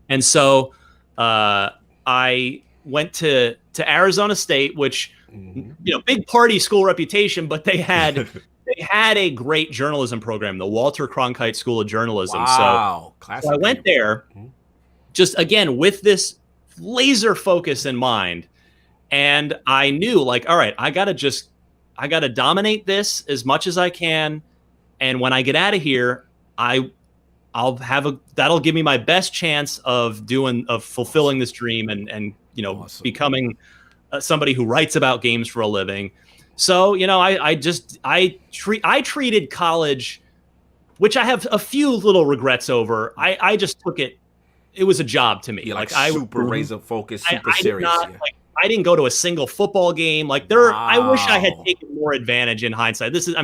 And so I went to Arizona State, which, big party school reputation, but they had a great journalism program, the Walter Cronkite School of Journalism. Wow. So I went there just, again, with this laser focus in mind. And I knew, all right, I got to dominate this as much as I can. And when I get out of here, that'll give me my best chance of fulfilling this dream and Awesome. becoming somebody who writes about games for a living. So, I treated college, which I have a few little regrets over. I just took it. It was a job to me. Yeah, super razor focused, super serious. I didn't go to a single football game. I wish I had taken more advantage in hindsight. This is,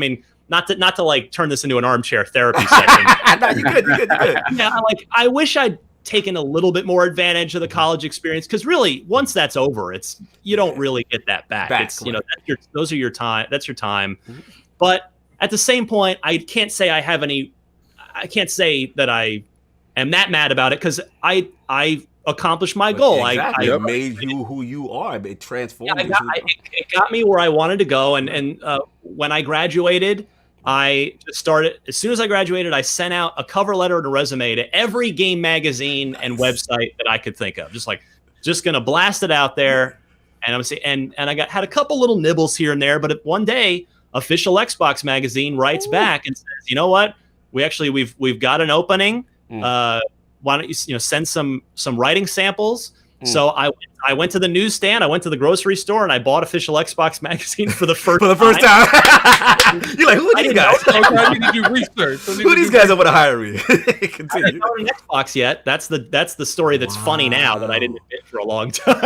not to turn this into an armchair therapy session. No, you good. Yeah, I wish I'd taken a little bit more advantage of the college experience, because really, once that's over, you don't really get that back. It's those are your time. That's your time. But at the same point, I can't say that I am that mad about it, because I accomplished my goal. Exactly. It made you who you are. It transformed you. It got me where I wanted to go. And when I graduated, I just started. As soon as I graduated, I sent out a cover letter and a resume to every game magazine and website that I could think of. Just gonna blast it out there. And I'm saying, and I had a couple little nibbles here and there. But one day, Official Xbox magazine writes back and says, "You know what? We've got an opening. Why don't you send some writing samples?" So I went to the newsstand, I went to the grocery store, and I bought Official Xbox magazine for the first time. You're like, who are these guys? I need to do research. Who are these guys that want to hire me? I Continue. haven't owned an Xbox yet. That's the story that's funny now that I didn't admit for a long time.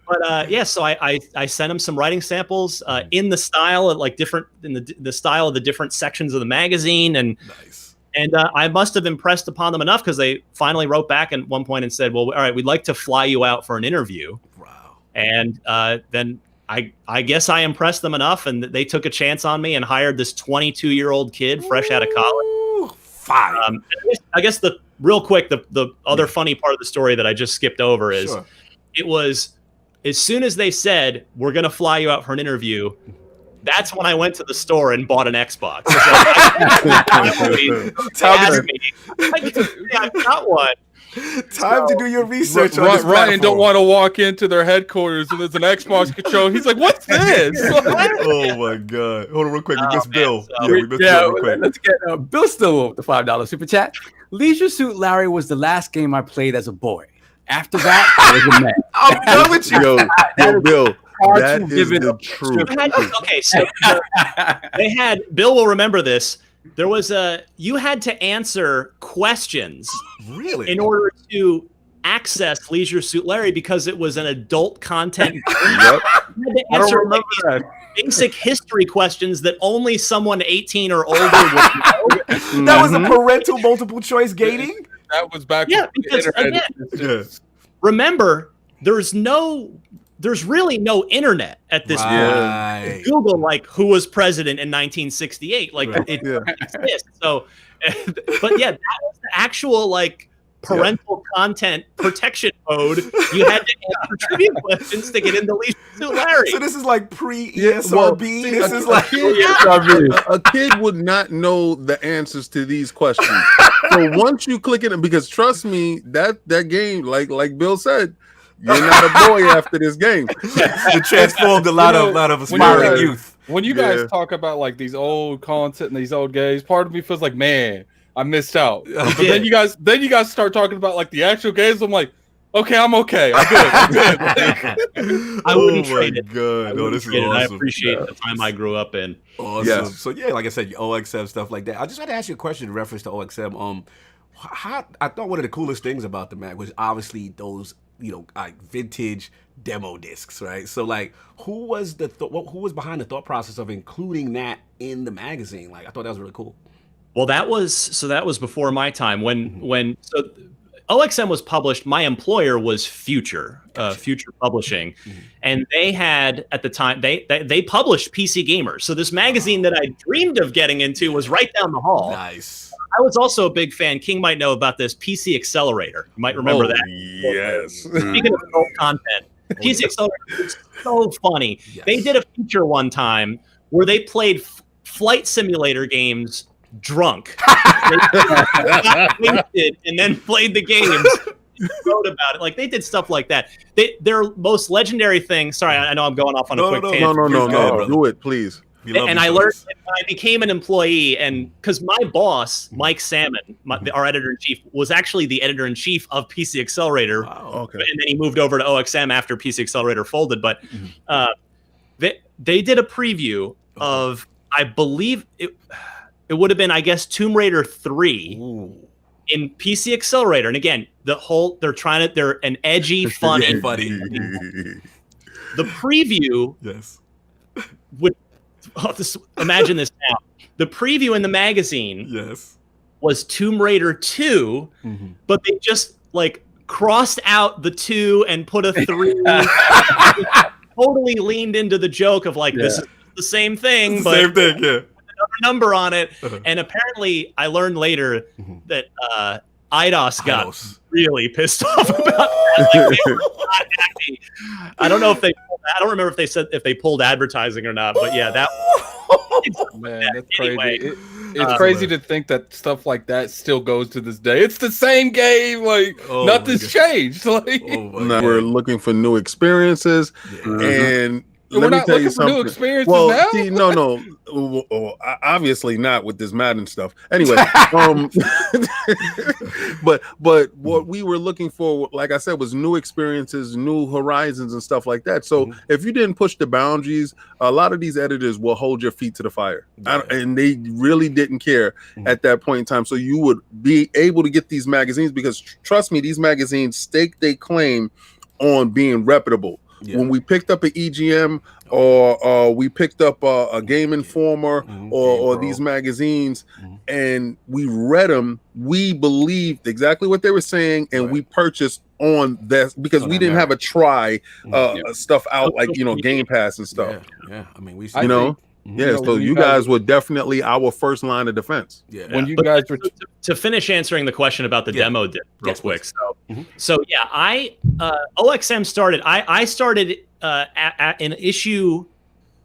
But yeah, so I sent him some writing samples in the style of the style of the different sections of the magazine, and Nice. And I must have impressed upon them enough, because they finally wrote back at one point and said, "Well, all right, we'd like to fly you out for an interview." Wow. And then I guess I impressed them enough, and they took a chance on me and hired this 22-year-old kid fresh out of college. Ooh, fire. I guess the other funny part of the story that I just skipped over is it was, as soon as they said, "We're going to fly you out for an interview," that's when I went to the store and bought an Xbox. I got one. Time to do your research on this Ryan don't platform. want to walk into their headquarters and there's an Xbox control. He's like, "What's this?" Oh my god! Hold on, real quick. We missed Bill. So, We missed Bill real quick. let's get Bill Stillwell with the $5 super chat. Leisure Suit Larry was the last game I played as a boy. After that, I was a man. I'm done with you. Yo, Bill, that to is give it the up. truth. Okay, so they had. Bill will remember this. There was you had to answer questions Really? in order to access Leisure Suit Larry because it was an adult content. Yep. You had to I don't answer remember that. basic history questions that only someone 18 or older would know. That was a parental multiple choice gating? That was back. Yeah, when the because, internet again, existed. Remember, there's really no internet at this point. Right. Google like who was president in 1968, like Right. it Yeah. doesn't exist. So, but yeah, that was the actual like parental content protection code. You had to answer trivia questions to get into Leisure Suit Larry. So this is like pre-ESRB. Yeah, well, this is a like kid would not know the answers to these questions. So once you click it, because trust me, that game, like Bill said, you're not a boy after this game. it transformed a lot of aspiring youth. When you guys talk about like these old content and these old games, part of me feels like, man, I missed out. But then you guys start talking about like the actual games. I'm like, okay, I'm okay. I'm good. I wouldn't trade it. God. No, this is I awesome. appreciate the time I grew up in. Awesome. Yes. So yeah, like I said, OXM stuff like that. I just had to ask you a question in reference to OXM. How I thought one of the coolest things about the Mac was obviously those like vintage demo discs, right? So like, who was behind the thought process of including that in the magazine? Like, I thought that was really cool. Well, that was before my time when OXM was published. My employer was Future Publishing, and they had at the time they published PC Gamer. So this magazine that I dreamed of getting into was right down the hall. Nice. I was also a big fan. King might know about this PC Accelerator. You might remember that. Yes. Speaking of adult content, PC Accelerator was so funny. Yes. They did a feature one time where they played flight simulator games drunk. They got wasted and then played the games. Wrote about it. Like they did stuff like that. Their most legendary thing. Sorry, I know I'm going off on a quick tangent. No. Do it, please. And I learned, I became an employee, and because my boss, Mike Salmon, our editor-in-chief, was actually the editor-in-chief of PC Accelerator. Wow. Okay. And then he moved over to OXM after PC Accelerator folded. But they did a preview of, I believe, it would have been, I guess, Tomb Raider 3 in PC Accelerator. And again, they're an edgy, funny. The preview Yes. would... imagine this now. The preview in the magazine was Tomb Raider 2, but they just like crossed out the 2 and put a 3. Totally leaned into the joke of like, this is the same thing, but same thing, another number on it. And apparently I learned later that IDOS got really pissed off about that. Like, they were not happy. I don't remember if they pulled advertising or not, but yeah, that Man, that's anyway, crazy. It's crazy to think that stuff like that still goes to this day. It's the same game, like nothing's changed. Like We're looking for new experiences, and we're not looking for new experiences now. See, no, obviously not with this Madden stuff. Anyway, but what we were looking for, like I said, was new experiences, new horizons, and stuff like that. So if you didn't push the boundaries, a lot of these editors will hold your feet to the fire, and they really didn't care at that point in time. So you would be able to get these magazines because, trust me, these magazines stake their claim on being reputable. Yeah. When we picked up an EGM or we picked up a Game Informer or these magazines and we read them, we believed exactly what they were saying, and we purchased on that because we didn't have a try stuff out like Game Pass and stuff. Yeah. I mean, so you guys were definitely our first line of defense. Yeah. When you guys were to finish answering the question about the demo disc real quick. So OXM started. I started in issue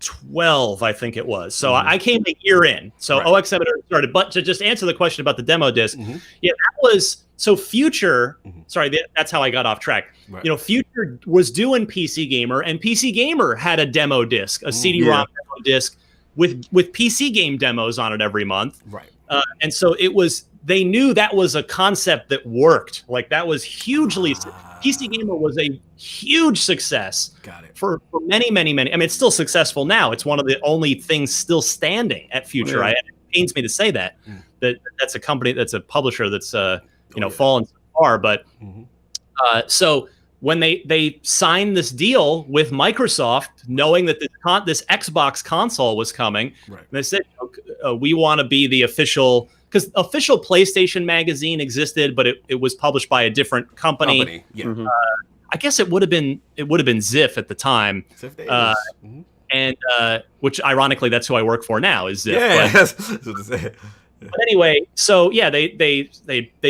12, I think it was. So I came a year in. So OXM had started. But to just answer the question about the demo disc, that was so Future, sorry, that's how I got off track. Right. You know, Future was doing PC Gamer, and PC Gamer had a demo disc, a CD-ROM demo disc with PC game demos on it every month. Right. And so they knew that was a concept that worked. Like that was hugely, PC Gamer was a huge success. Got it. For many, many, many. I mean, it's still successful now. It's one of the only things still standing at Future. It pains me to say that that's a company, that's a publisher that's fallen so far. But so when they signed this deal with Microsoft, knowing that this Xbox console was coming, they said, we want to be the official, because official PlayStation magazine existed, but it was published by a different company. I guess it would have been Ziff at the time. And which ironically, that's who I work for now, is Ziff. Yeah. But anyway, so yeah, they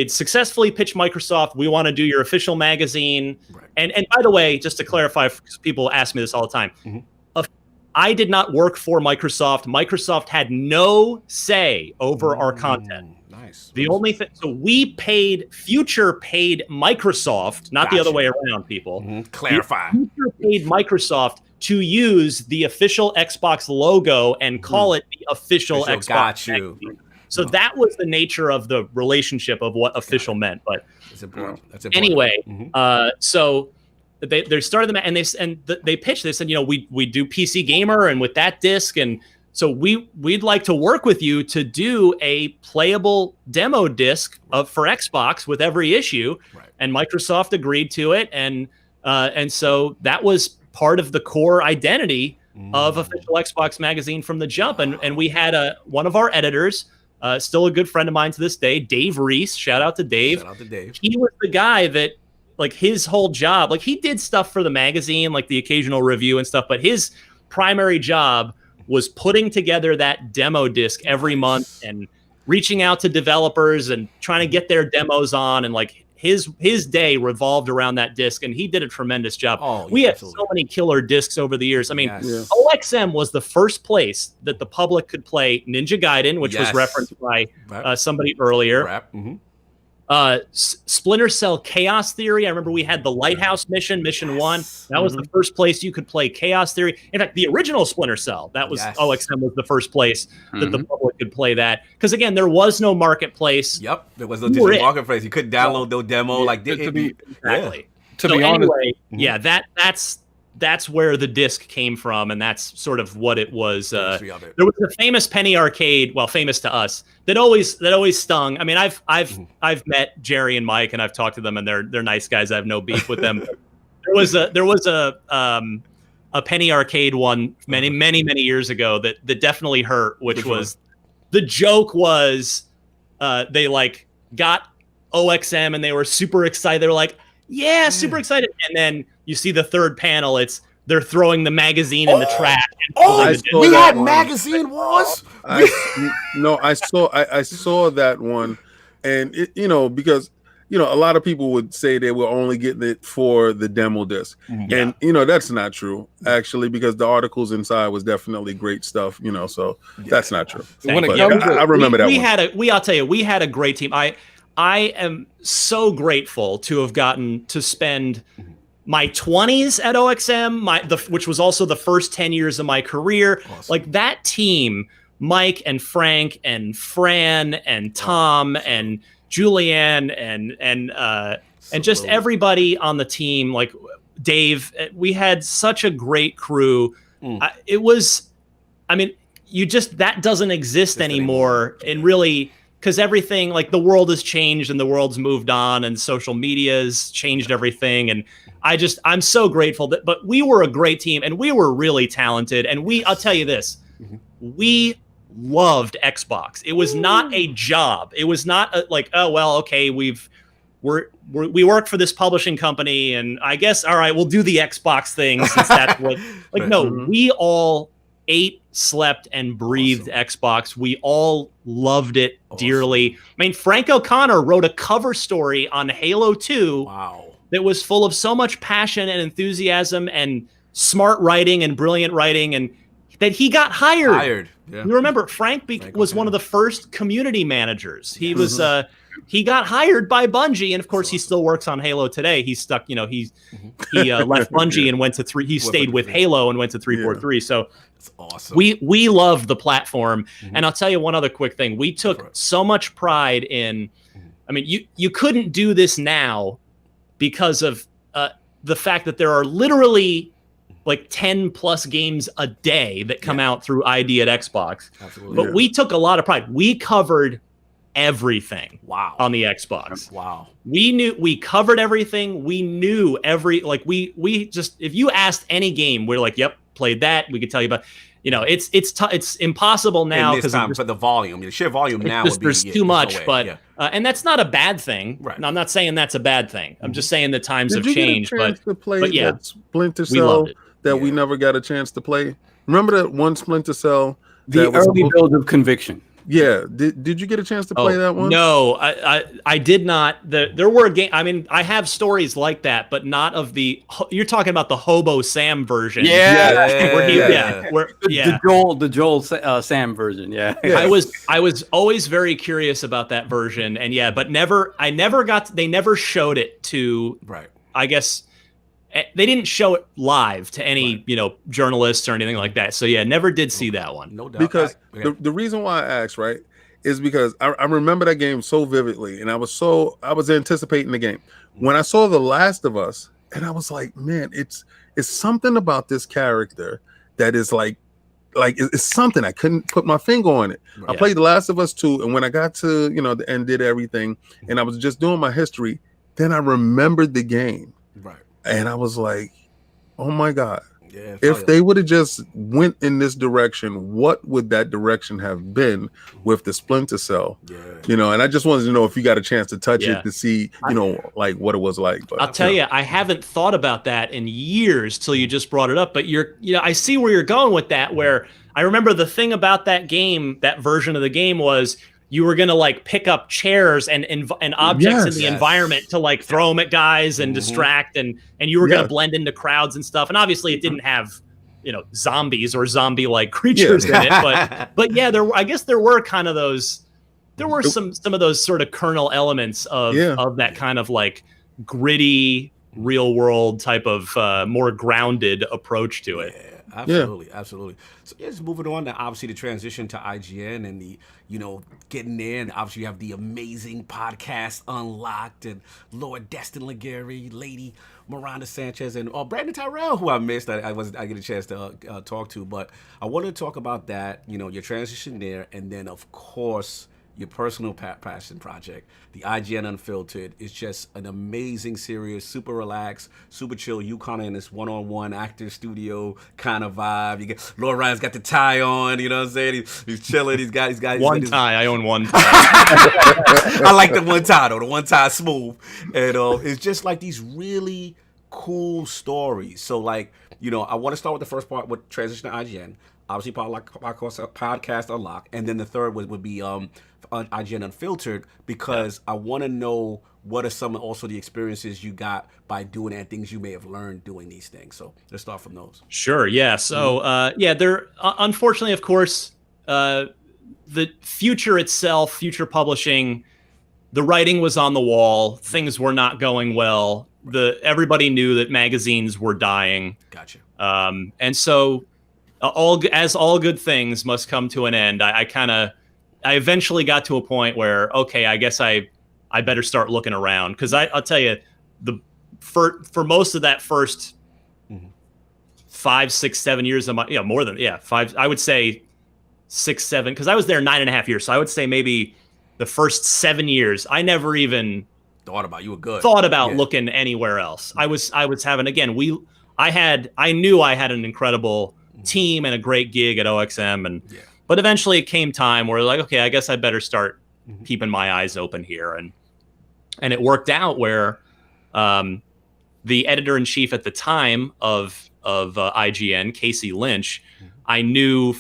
successfully pitched Microsoft, we want to do your official magazine. And by the way, just to clarify, because people ask me this all the time, I did not work for Microsoft. Microsoft had no say over our content. Nice. The only thing, so Future paid Microsoft, not the other way around, people. Clarify. Future paid Microsoft to use the official Xbox logo and call it the official Xbox. Got you. magazine. So that was the nature of the relationship of what official meant. But that's important. Anyway, so they started them, and they pitched this, and we do PC Gamer, and with that disc, and so we'd like to work with you to do a playable demo disc for Xbox with every issue, and Microsoft agreed to it, and so that was part of the core identity of official Xbox magazine from the jump, and we had one of our editors. Still a good friend of mine to this day, Dave Reese. Shout out to Dave. He was the guy that, like, his whole job, like, he did stuff for the magazine, like the occasional review and stuff, but his primary job was putting together that demo disc every month and reaching out to developers and trying to get their demos on, and like his day revolved around that disc, and he did a tremendous job. We had so many killer discs over the years. I mean, OXM was the first place that the public could play Ninja Gaiden, which was referenced by somebody earlier. Splinter Cell Chaos Theory. I remember we had the Lighthouse mission 1. That was the first place you could play Chaos Theory. In fact, the original Splinter Cell, that was OXM was the first place that the public could play that. Because again, there was no marketplace. There was no digital marketplace. You couldn't download no demo. To be honest, that's where the disc came from, and that's sort of what it was. There was a famous penny arcade, well, famous to us, that always stung. I mean, I've met Jerry and Mike, and I've talked to them, and they're nice guys. I have no beef with them. There was a penny arcade one many years ago that definitely hurt, which was the joke was they like got OXM and they were super excited. They were like, yeah, super excited. And then you see the third panel, they're throwing the magazine in the trash. We had magazine wars. I saw that one, and because a lot of people would say they were only getting it for the demo disc, and that's not true actually, because the articles inside was definitely great stuff. So that's not true. I remember that. I'll tell you, we had a great team. I am so grateful to have gotten to spend my 20s at OXM, which was also the first 10 years of my career. Awesome. Like that team, Mike and Frank and Fran and Tom and Julianne and just everybody on the team, like Dave. We had such a great crew. It was, I mean, that doesn't exist anymore. And really, because everything, like the world has changed and the world's moved on and social media has changed everything. And I'm so grateful but we were a great team and we were really talented. And I'll tell you this, we loved Xbox. It was not a job. It was not like, oh, well, okay, we work for this publishing company and I guess, all right, we'll do the Xbox thing since that's what, like, no, we all ate, slept, and breathed Xbox. We all loved it dearly. I mean, Frank O'Connor wrote a cover story on Halo 2 that was full of so much passion and enthusiasm and smart writing and brilliant writing, and that he got hired. Yeah. You remember, Frank was one of the first community managers. He was he got hired by Bungie, and of course he still works on Halo today. He's stuck, he left Bungie and went to he stayed with Halo and went to 343. So it's awesome. We love the platform. And I'll tell you one other quick thing. We took so much pride in, I mean, you couldn't do this now because of the fact that there are literally like 10 plus games a day that come out through ID at Xbox. Absolutely. But we took a lot of pride. We covered everything on the Xbox. Wow. We covered everything. We knew we just, if you asked any game, we're like, yep, played that. We could tell you about, it's impossible now because for the volume, the sheer volume now would be, there's too much, but and that's not a bad thing. Right. I'm not saying that's a bad thing. I'm just saying the times have changed. But yeah, Splinter Cell that we never got a chance to play. Remember that one Splinter Cell? The early build of Conviction. Yeah. Did you get a chance to play that one? No, I did not. There were games. I mean, I have stories like that, but not of the. You're talking about the Hobo Sam version. The Joel Sam version. Yeah. I was always very curious about that version, and but they never showed it to. Right. I guess they didn't show it live to any journalists or anything like that. So never did see that one. No doubt. Because the reason why I asked, right, is because I remember that game so vividly, and I was anticipating the game when I saw The Last of Us, and I was like, man, it's something about this character that is like it's something I couldn't put my finger on it. I played The Last of Us 2, and when I got to the end, did everything, and I was just doing my history, then I remembered the game. Right. And I was like, oh my God, if they would have just went in this direction, what would that direction have been with the Splinter Cell? And I just wanted to know if you got a chance to touch it to see, like what it was like. But I'll tell you, I haven't thought about that in years till you just brought it up. But I see where you're going with that, where I remember the thing about that game, that version of the game was, you were going to like pick up chairs and objects in the environment to like throw them at guys and distract. And you were going to blend into crowds and stuff. And obviously it didn't have, zombies or zombie like creatures in it. But I guess there were kind of those, there were some of those sort of kernel elements of that kind of like gritty real world type of more grounded approach to it. Absolutely. So just moving on to obviously the transition to IGN and the, getting there. And obviously you have the amazing podcast Unlocked and Lord Destin Legary, Lady Miranda Sanchez, and Brandon Tyrell, who I missed. I get a chance to talk to, but I wanted to talk about that, your transition there, and then of course your personal passion project, the IGN Unfiltered, is just an amazing series, super relaxed, super chill. You kind of in this one-on-one actor studio kind of vibe. You get Lord Ryan's got the tie on, you know what I'm saying? He's chilling. He's got one tie. I own one tie. I like the one tie though. The one tie smooth, and it's just like these really cool stories. So like, I want to start with the first part with transition to IGN. Obviously, podcast Unlocked, and then the third would be IGN Unfiltered, because I want to know what are some also the experiences you got by doing and things you may have learned doing these things. So let's start from those. Sure. Yeah. So there unfortunately, of course, the future itself, future publishing, the writing was on the wall. Things were not going well. Everybody knew that magazines were dying. Gotcha. And so. All good things must come to an end. I eventually got to a point where, okay, I guess I better start looking around, because I'll tell you, for most of that first 5, 6, 7 years of my more than 5, I would say 6, 7, because I was there 9.5 years, so I would say maybe the first 7 years I never even thought about looking anywhere else. I was having, again, I knew I had an incredible team and a great gig at OXM, but eventually it came time where like, okay, I guess I better start keeping my eyes open here, and it worked out where the editor-in-chief at the time of IGN, Casey Lynch, I knew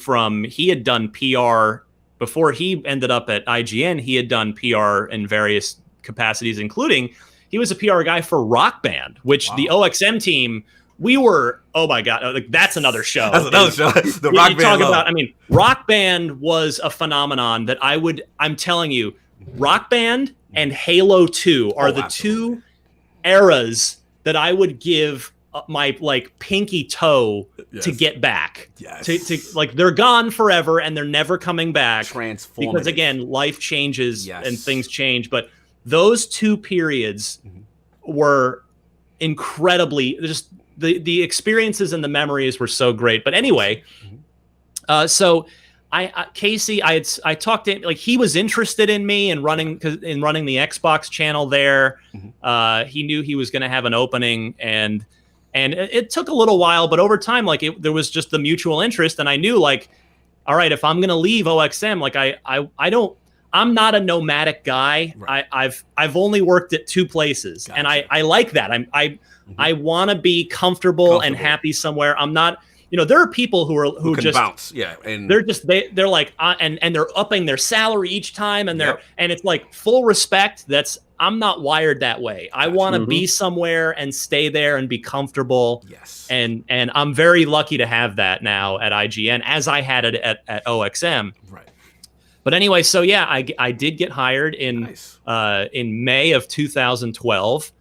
he had done PR before he ended up at IGN. He had done PR in various capacities, including he was a PR guy for Rock Band, which the OXM team. We were, oh my God, like that's another show. That's another show. The Rock Band. Rock Band was a phenomenon that I'm telling you, Rock Band and Halo 2 are the absolutely. two eras that I would give my like pinky toe to get back. Yes. To like they're gone forever and they're never coming back. Transformative. Because again, life changes and things change. But those two periods were incredibly just the experiences and the memories were so great. But anyway, so Casey, I talked to him, like he was interested in me and running the Xbox channel there. He knew he was going to have an opening, and it took a little while, but over time, like there was just the mutual interest, and I knew like, all right, if I'm going to leave OXM, like I'm not a nomadic guy. Right. I've only worked at two places, and I like that. I want to be comfortable and happy somewhere. I'm not. There are people who can just bounce, and they're like, and they're upping their salary each time, and and it's like full respect. I'm not wired that way. I want to be somewhere and stay there and be comfortable. Yes, and I'm very lucky to have that now at IGN, as I had it at OXM. Right. But anyway, so yeah, I did get hired in May of 2012.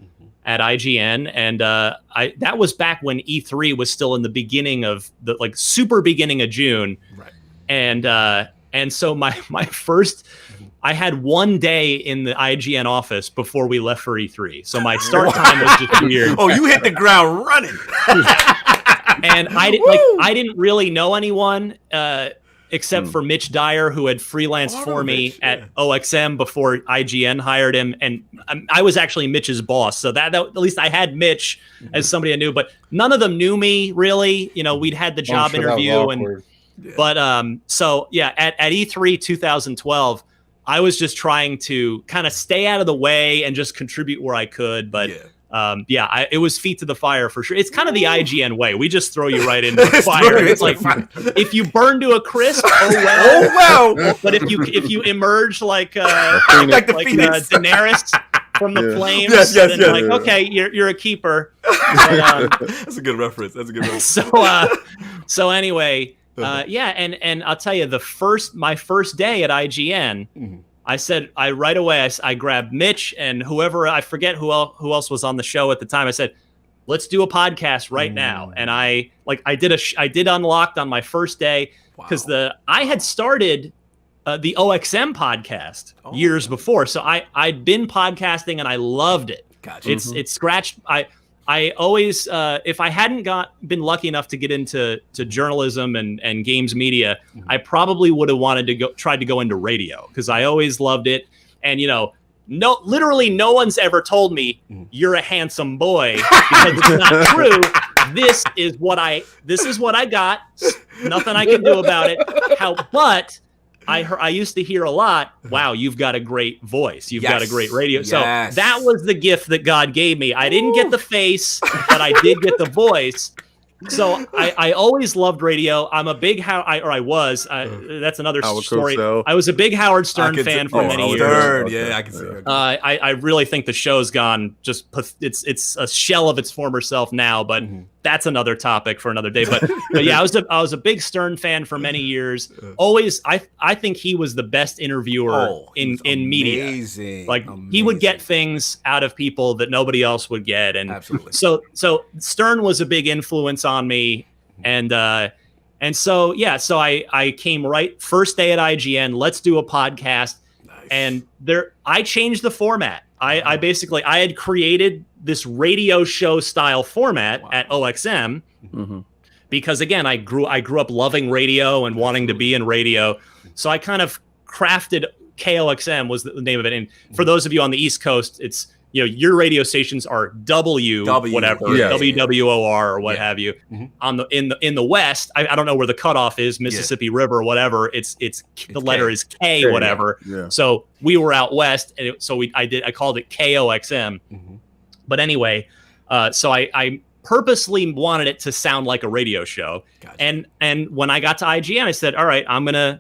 At IGN, and that was back when E3 was still in the beginning of the like super beginning of June, right? And so my first, I had one day in the IGN office before we left for E3, so my start time was just weird. Oh, you hit the ground running, and I didn't really know anyone. Except for Mitch Dyer, who had freelanced for me at OXM before IGN hired him, and I was actually Mitch's boss, so that at least I had Mitch as somebody I knew, but none of them knew me really. We'd had the job interview, so yeah, at E3 2012, I was just trying to kind of stay out of the way and just contribute where I could, but. It was feet to the fire for sure. It's kind of the IGN way. We just throw you right into the fire. It's like if you burn to a crisp, oh well. But if you emerge like Daenerys from the flames, then like okay, you're a keeper. But, that's a good reference. So anyway, and I'll tell you my first day at IGN. I said, right away, I grabbed Mitch and whoever, I forget who else was on the show at the time. I said, let's do a podcast right now. And I did Unlocked on my first day because I had started the OXM podcast years before. So I'd been podcasting and I loved it. Gotcha. It's scratched. I always, if I hadn't been lucky enough to get into journalism and games media, I probably would have wanted to tried to go into radio because I always loved it. And literally no one's ever told me you're a handsome boy because it's not true. This is what I got. Nothing I can do about it. But I used to hear a lot, wow, you've got a great voice. You've got a great radio. So that was the gift that God gave me. I didn't get the face, but I did get the voice. So I always loved radio. I'm a big I was. That's another story. I was a big Howard Stern fan for many years. Yeah, I can see it. I really think the show's gone just it's a shell of its former self now, but that's another topic for another day. But yeah, I was a big Stern fan for many years. Always, I think he was the best interviewer in media. Amazing. He would get things out of people that nobody else would get, and absolutely. So Stern was a big influence on me, and so I came right first day at IGN. Let's do a podcast, and I changed the format. I basically had created this radio show style format at OXM because again I grew up loving radio and wanting to be in radio, so I kind of crafted KOXM was the name of it. And for those of you on the East Coast, it's your radio stations are WWOR or what have you. On in the West, I don't know where the cutoff is, Mississippi River or whatever. It's the letter is K whatever. Yeah. So we were out west, and I called it KOXM. But anyway, so I purposely wanted it to sound like a radio show. Gotcha. And when I got to IGN, I said, all right, I'm gonna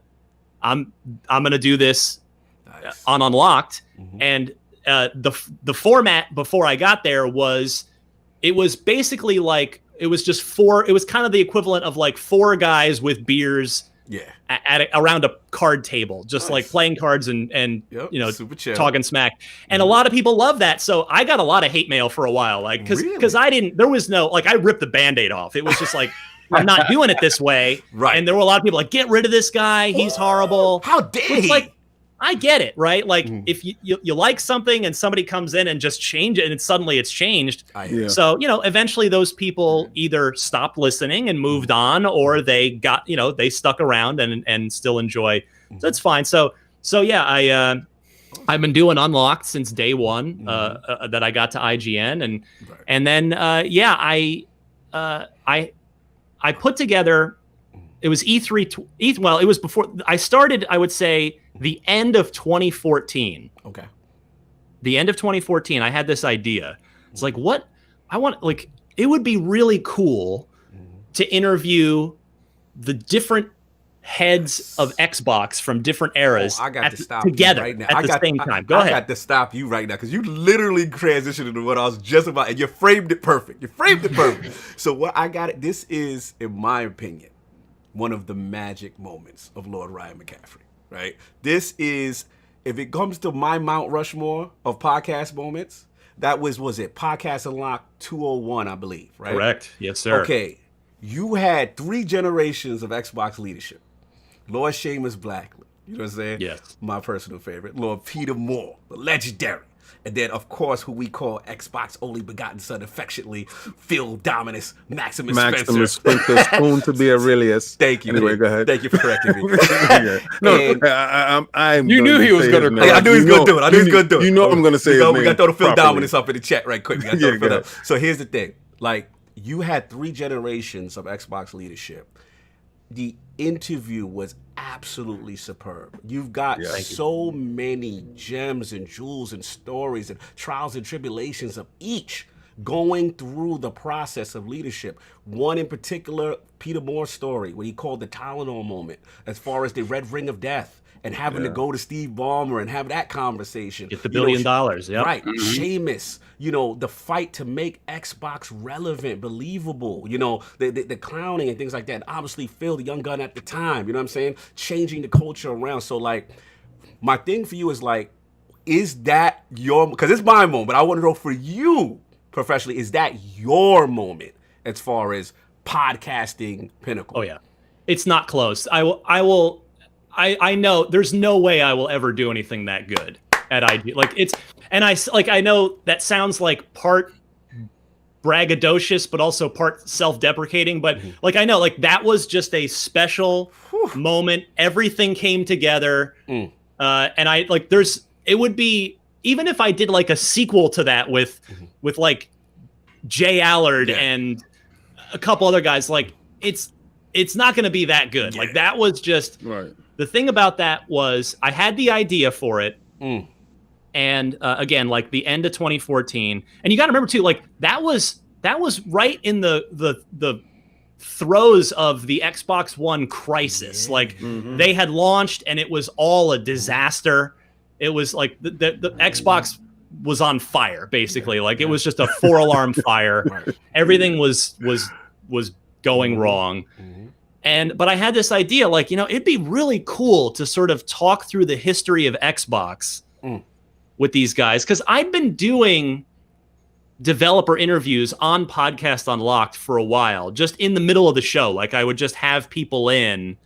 do this on Unlocked, and the format before I got there was basically like it was kind of the equivalent of like four guys with beers Yeah. around a card table, just like playing cards and Yep, you know, super chill. talking smack. And a lot of people love that. So I got a lot of hate mail for a while, like because there was no, like, I ripped the Band-Aid off. It was just like, I'm not doing it this way. Right. And there were a lot of people like, get rid of this guy. He's horrible. How dare he? Like, I get it, right? Like, if you like something and somebody comes in and just change it, and suddenly it's changed. So, you know, eventually those people either stopped listening and moved on, or they got, you know, they stuck around and still enjoy. So it's fine. So yeah, I've been doing Unlocked since day one that I got to IGN, and then yeah, I put together. It was E3. Well, it was before I started. I would say the end of 2014. Okay. The end of 2014, I had this idea. It's like, what I want, like, it would be really cool to interview the different heads of Xbox from different eras I got to stop together right now. at the same time. Go ahead. I got to stop you right now because you literally transitioned into what I was just about, and you framed it perfect. So what I got it. This is, in my opinion, one of the magic moments of Lord Ryan McCaffrey. Right. This is, if it comes to my Mount Rushmore of podcast moments, that was it Podcast Unlocked 201, I believe. Right. Correct. Yes, sir. Okay. You had 3 generations of Xbox leadership. Lord Seamus Blackley, you know what I'm saying? Yes. My personal favorite. Lord Peter Moore, the legendary. And then, of course, who we call Xbox only begotten son affectionately, Phil Dominus Maximus Spencer, soon to be Aurelius. Thank you. Anyway, go ahead. Thank you for correcting me. I'm You knew he was going to. I knew he was going to do it. I knew he was going to do it. You know I'm going to say his name. We got to throw the Phil properly. Dominus up in the chat right quick. We got to throw the Phil up. So here's the thing. Like, you had 3 generations of Xbox leadership. The interview was absolutely superb. You've got so many gems and jewels and stories and trials and tribulations of each going through the process of leadership. One in particular, Peter Moore's story, what he called the Tylenol moment, as far as the red ring of death and having to go to Steve Ballmer and have that conversation. Get the $1 billion. Yep. Right. Seamus, you know, the fight to make Xbox relevant, believable, you know, the clowning and things like that. And obviously, Phil, the young gun at the time, you know what I'm saying? Changing the culture around. So, like, my thing for you is, like, is that your, because it's my moment, but I want to know for you professionally, is that your moment as far as podcasting pinnacle? Oh, yeah. It's not close. I know there's no way I will ever do anything that good at IG. Like, it's, and I know that sounds like part braggadocious, but also part self-deprecating. But like, I know, like, that was just a special moment. Everything came together. And I, like, it would be, even if I did like a sequel to that with like Jay Allard and a couple other guys, like, it's not going to be that good. Like, that was just the thing about that was I had the idea for it. And again, like the end of 2014, and you got to remember too, like that was right in the throes of the Xbox One crisis. Like they had launched and it was all a disaster. It was like the Xbox was on fire, basically. Like it was just a 4-alarm fire. Everything was going wrong. But I had this idea, like, you know, it'd be really cool to sort of talk through the history of Xbox with these guys, because I'd been doing developer interviews on Podcast Unlocked for a while, just in the middle of the show. Like I would just have people in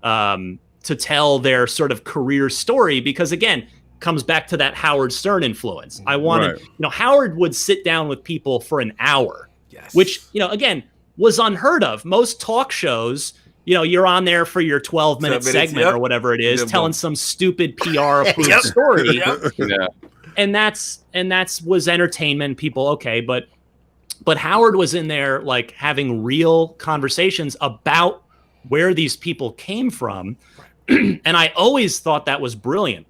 to tell their sort of career story, because again, comes back to that Howard Stern influence. I wanted, you know, Howard would sit down with people for an hour, which, you know, again, was unheard of. Most talk shows, you know, you're on there for your 12-minute segment or whatever it is, telling some stupid PR approved story. And that's was entertainment. People, okay, but Howard was in there like having real conversations about where these people came from. And I always thought that was brilliant.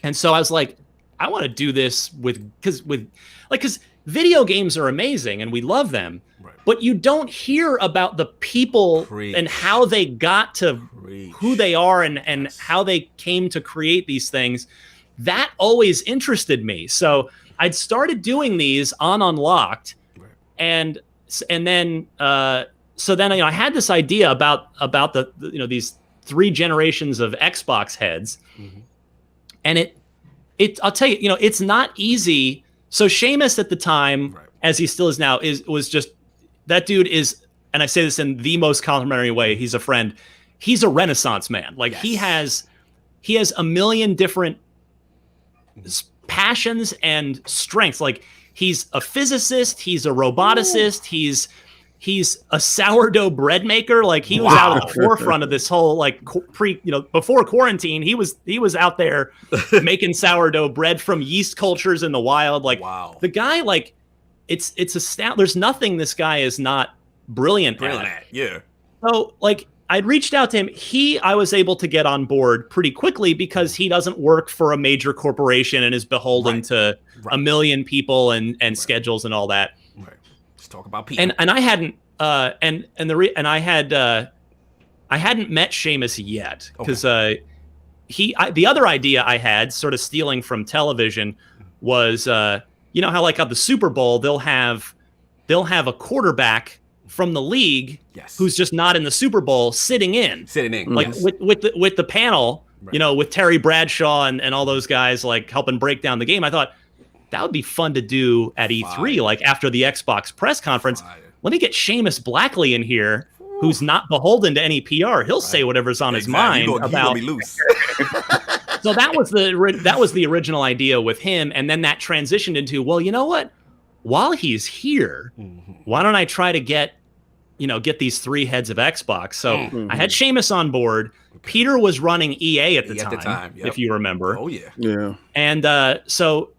And so I was like, I want to do this because video games are amazing and we love them. But you don't hear about the people and how they got to who they are and how they came to create these things. That always interested me. So I'd started doing these on Unlocked, and then you know, I had this idea about the you know, these 3 generations of Xbox heads. And I'll tell you, you know, it's not easy. So Seamus at the time, as he still is now, was just, that dude is, and I say this in the most complimentary way, he's a friend. He's a Renaissance man. Like he has a million different passions and strengths. Like he's a physicist, he's a roboticist, he's a sourdough bread maker. Like he was out at the forefront of this whole like before quarantine, he was out there making sourdough bread from yeast cultures in the wild. Like the guy, like it's astounding. There's nothing this guy is not brilliant at. Yeah. So like I'd reached out to him. I was able to get on board pretty quickly because he doesn't work for a major corporation and is beholden to a million people and schedules and all that. Right. Let's talk about people. And I hadn't I hadn't met Seamus yet because the other idea I had, sort of stealing from television, was you know how like at the Super Bowl they'll have a quarterback from the league who's just not in the Super Bowl sitting in like with the panel, you know, with Terry Bradshaw and all those guys like helping break down the game. I thought that would be fun to do at E3, like after the Xbox press conference. Let me get Seamus Blackley in here, who's not beholden to any PR. He'll say whatever's on his mind about. Be loose. So that was the original idea with him, and then that transitioned into, well, you know what? While he's here, why don't I try to get these 3 heads of Xbox? So I had Seamus on board. Peter was running EA at the time, if you remember. Oh yeah, yeah. And so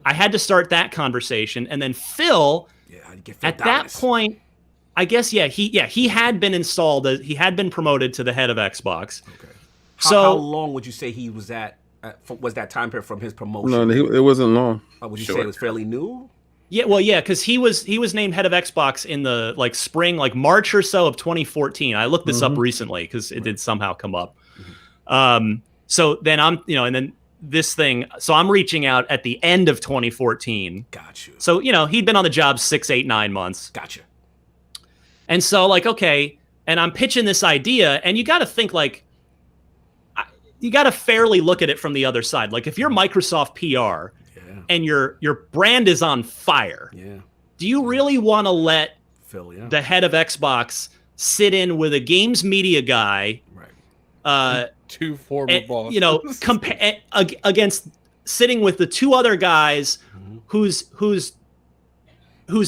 I had to start that conversation, and then Phil. At that point, I guess he had been installed. He had been promoted to the head of Xbox. Okay. How long would you say he was at? Was that time period from his promotion? No, it wasn't long. Would you say it was fairly new? Yeah, well, yeah, because he was named head of Xbox in the like spring, like March or so of 2014. I looked this up recently because it did somehow come up. So then and then this thing. So I'm reaching out at the end of 2014. Gotcha. So he'd been on the job 6, 8, 9 months. Gotcha. And so like, okay, and I'm pitching this idea, and you got to think like, you got to fairly look at it from the other side. Like if you're Microsoft PR and your brand is on fire, do you really want to let Phil, the head of Xbox sit in with a games media guy, two former bosses, against sitting with the 2 other guys whose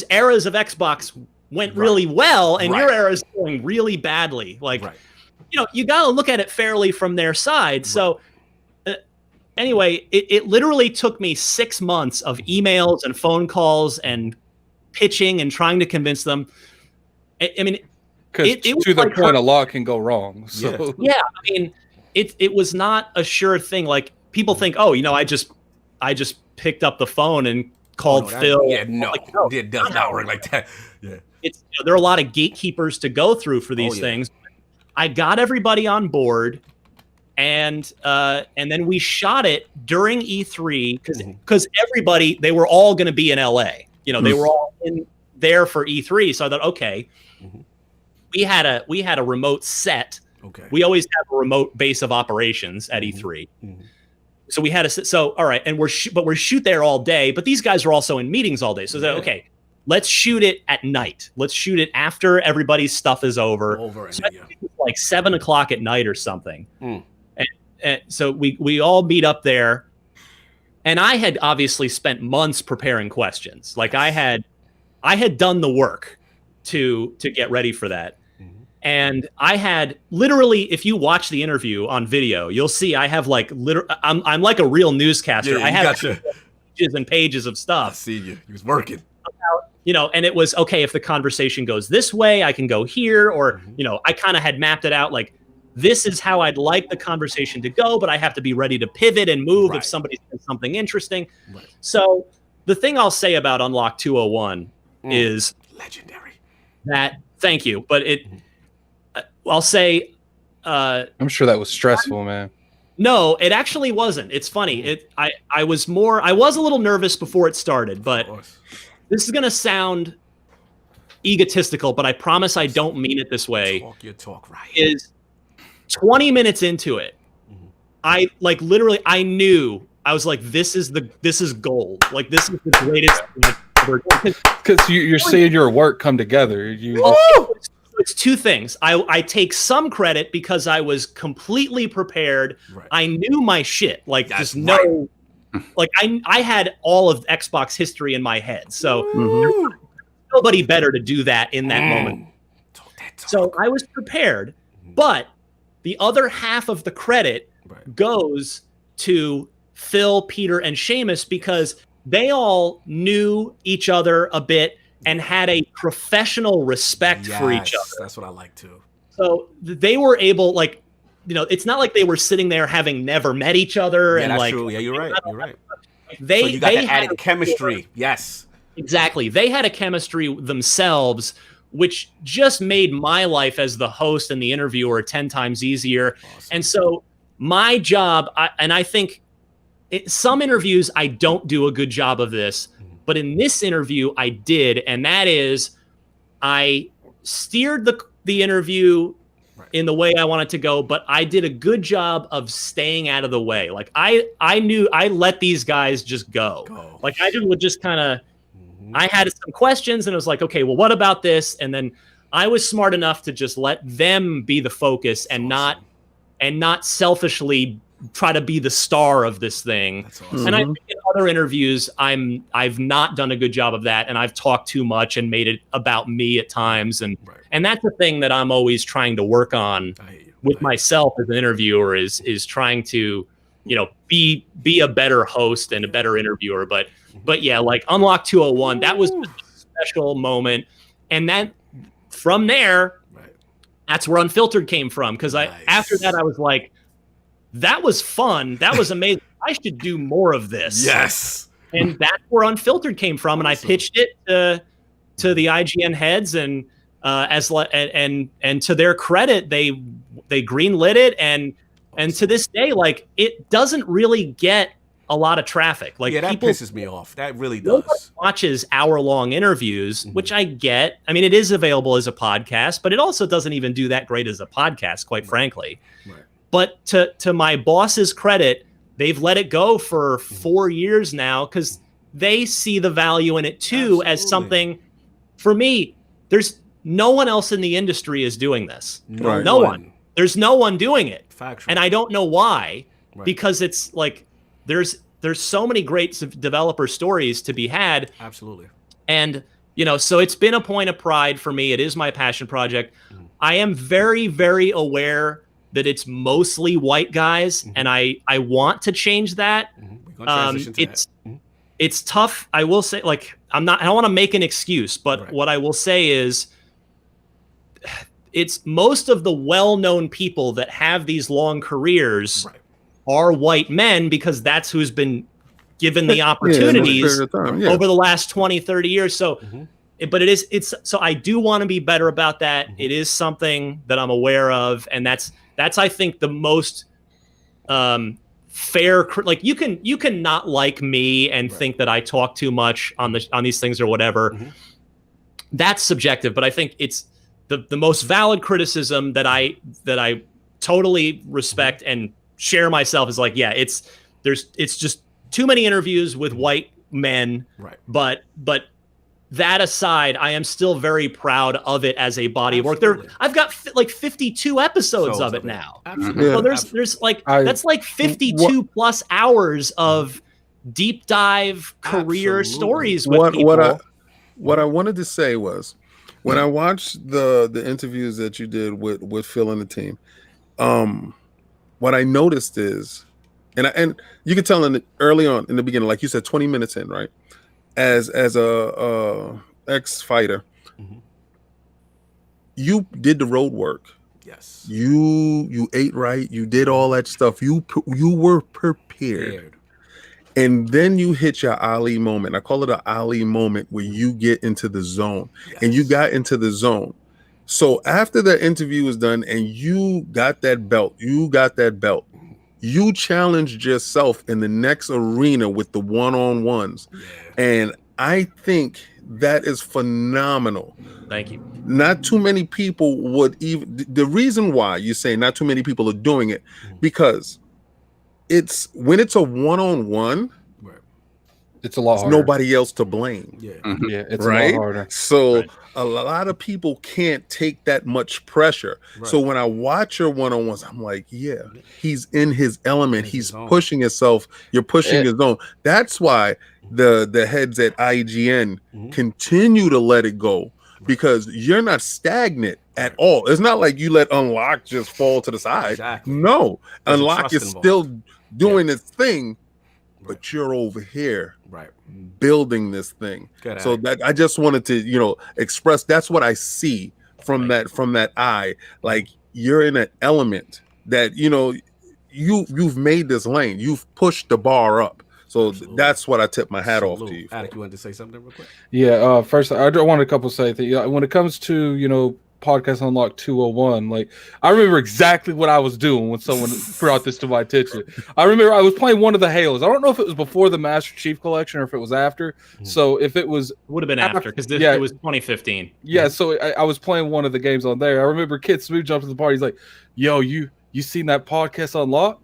eras of Xbox went really well, and your era is going really badly. Like, you got to look at it fairly from their side. So anyway, it literally took me 6 months of emails and phone calls and pitching and trying to convince them. I mean, because to the point, a lot can go wrong. So yeah, I mean, it was not a sure thing. Like people think, oh, I just picked up the phone and called Phil. It does not work like that. Yeah, it's there are a lot of gatekeepers to go through for these things. I got everybody on board, and then we shot it during E3 because everybody, they were all going to be in LA. They were all in there for E3. So I thought, okay, we had a remote set. Okay, we always have a remote base of operations at E3. So we had all right, and we're shoot there all day. But these guys are also in meetings all day. So okay, let's shoot it at night. Let's shoot it after everybody's stuff is over. So I think it was like 7:00 at night or something. And so we all meet up there. And I had obviously spent months preparing questions. Like I had done the work to get ready for that. And I had literally, if you watch the interview on video, you'll see I have like I'm like a real newscaster. I have pages and pages of stuff. I see you. He was working. And it was okay if the conversation goes this way, I can go here, or I kind of had mapped it out like this is how I'd like the conversation to go, but I have to be ready to pivot and move if somebody says something interesting. So the thing I'll say about Unlocked 201 is legendary. Thank you, but I'll say I'm sure that was stressful, man. No, it actually wasn't. It's funny. I was a little nervous before it started, but this is going to sound egotistical, but I promise I don't mean it this way. Talk your talk, right? Is 20 minutes into it, I like literally I knew I was like, this is gold. Like this is the greatest thing I've ever done. Because you're seeing your work come together. It's two things. I take some credit because I was completely prepared. Right. I knew my shit. Like That's just no, like I had all of Xbox history in my head. So nobody better to do that in that moment. So I was prepared, but the other half of the credit goes to Phil, Peter, and Seamus because they all knew each other a bit and had a professional respect for each other. That's what I like too. So they were able, like, it's not like they were sitting there having never met each other. Yeah, and that's like, true. Yeah, you're right. You're right. They, so you got they that added chemistry. Yes. Exactly. They had a chemistry themselves, which just made my life as the host and the interviewer 10 times easier. Awesome. And so my job, I think some interviews, I don't do a good job of this, but in this interview I did. And that is I steered the interview in the way I wanted to go, but I did a good job of staying out of the way. Like I knew I let these guys just go. Like I would just kind of, I had some questions and it was like, okay, well, what about this? And then I was smart enough to just let them be the focus and not selfishly try to be the star of this thing. That's awesome. And I think in other interviews, I've not done a good job of that, and I've talked too much and made it about me at times, and that's the thing that I'm always trying to work on with myself as an interviewer is trying to, be a better host and a better interviewer. But yeah, like Unlocked 201, that was a special moment, and that from there, that's where Unfiltered came from. Because after that, I was like, that was fun. That was amazing. I should do more of this. Yes. And that's where Unfiltered came from. And I pitched it to the IGN heads, and and to their credit, they greenlit it, and to this day, like, it doesn't really get a lot of traffic. Like, that pisses me off. That really does. Watches hour-long interviews, which I get. I mean, it is available as a podcast, but it also doesn't even do that great as a podcast, quite frankly. Right. But to my boss's credit, they've let it go for 4 years now because they see the value in it too. Absolutely. As something. For me, there's no one else in the industry is doing this. No one. There's no one doing it. Factual. And I don't know why, because it's like there's so many great developer stories to be had. Absolutely. And so it's been a point of pride for me. It is my passion project. I am very, very aware that it's mostly white guys, and I want to change that. It's tough. I will say, like, I don't want to make an excuse, but what I will say is it's most of the well-known people that have these long careers are white men, because that's who's been given the opportunities over the last 20, 30 years. So, but so I do want to be better about that. It is something that I'm aware of. And that's, I think, the most fair. Like, you can not like me and think that I talk too much on these things or whatever. That's subjective, but I think it's the most valid criticism that I totally respect and share myself is like, yeah, it's just too many interviews with white men. But that aside, I am still very proud of it as a body of work. I've got like 52 episodes of it now. Absolutely. So there's like that's like 52 plus hours of deep dive career stories with people. What I wanted to say was, when I watched the interviews that you did with Phil and the team, what I noticed is, and you could tell early on in the beginning, like you said, 20 minutes in, right? As a ex-fighter, you did the road work. Yes. You ate right. You did all that stuff. You were prepared. And then you hit your Ali moment. I call it an Ali moment, where you get into the zone. And you got into the zone. So after the interview was done and you got that belt, you challenged yourself in the next arena with the one-on-ones. And I think That is phenomenal. Thank you. Not too many people would even. The reason why you say not too many people are doing it, because it's when it's a one-on-one, it's a lot harder. Nobody else to blame. Yeah. Yeah, it's right. a lot harder. So Right. a lot of people can't take that much pressure. Right. So when I watch your one-on-ones, I'm like, yeah, he's in his element. He's zone. pushing himself. You're pushing his own. That's why the heads at IGN continue to let it go, because you're not stagnant at all. It's not like you let Unlock just fall to the side. Exactly. No, There's a Unlock trust is involved. still doing its thing, but you're over here Right. building this thing. Good So eye. that I just wanted to, express that's what I see from that eye. Like, you're in an element that you've made this lane. You've pushed the bar up. So that's what I tip my hat off to you. Attic, you wanted to say something real quick? Yeah, first I want a couple say things. When it comes to Podcast Unlocked 201, like I remember exactly what I was doing when someone brought this to my attention. I remember I was playing one of the Halos. I don't know if it was before the Master Chief Collection or if it was after. So if it was, Would have been after, because it was 2015. Yeah, so I was playing one of the games on there. I remember Kid Smooth jumped to the party. He's like, "Yo, you seen that Podcast Unlocked?"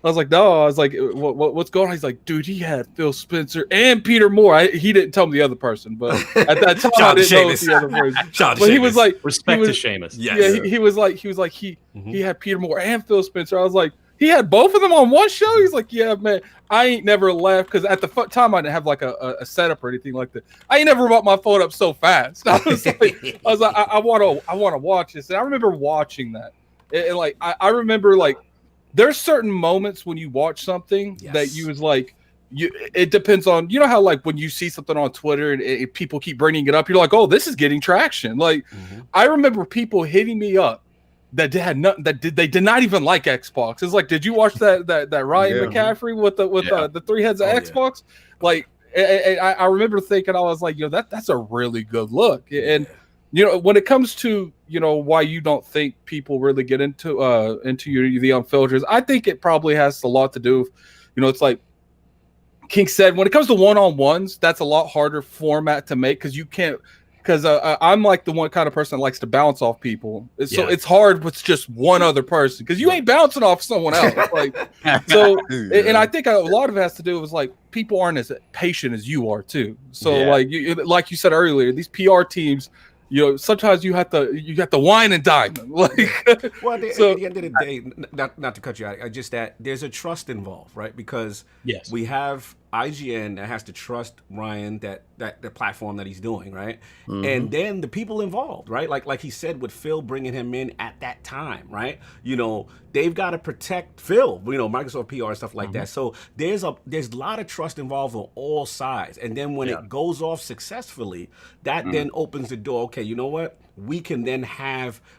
I was like, "No." I was like, "What's going on?" He's like, "Dude, he had Phil Spencer and Peter Moore." He didn't tell me the other person, but at that time I didn't know it was the other person. But he was like, Respect to Seamus. Yes. yeah, he was like, he had Peter Moore and Phil Spencer. I was like, he had both of them on one show. He's like, yeah, man, I ain't never left, because at the time I didn't have like a setup or anything like that. I ain't never brought my phone up so fast. I was like, I want to watch this, and I remember watching that. And like, I remember like, there's certain moments when you watch something that you was like, it depends on, how like when you see something on Twitter and people keep bringing it up, you're like, oh, this is getting traction. Like, I remember people hitting me up that they did not even like Xbox. It's like, did you watch that Ryan McCaffrey with the three heads of Xbox? Like, I remember thinking, I was like, that's a really good look. And when it comes to why you don't think people really get into the unfiltered, I think it probably has a lot to do with, it's like King said, when it comes to one-on-ones, that's a lot harder format to make, because you can't, because I'm like the one kind of person that likes to bounce off people. So it's hard with just one other person, because you ain't bouncing off someone else. Like, so, and I think a lot of it has to do with like people aren't as patient as you are too. So like you said earlier, these PR teams, sometimes you have to wine and dine them. Like, well, at the end of the day, not to cut you out, just that there's a trust involved, right? Because we have IGN that has to trust Ryan, that the platform that he's doing, right? And then the people involved, right? Like he said, with Phil bringing him in at that time, right? They've got to protect Phil, Microsoft PR and stuff like that. So there's a lot of trust involved on all sides. And then when it goes off successfully, that then opens the door. Okay, you know what? We can then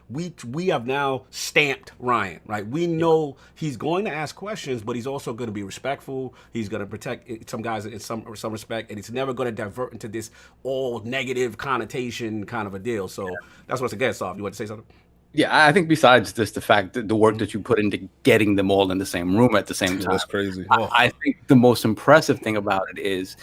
we have now stamped Ryan, right? We know he's going to ask questions, but he's also going to be respectful. He's going to protect some guys in some respect, and it's never going to divert into this all negative connotation kind of a deal. So that's what's against off. You want to say something? Yeah, I think besides just the fact that the work that you put into getting them all in the same room at the same time, That's crazy. I think the most impressive thing about it is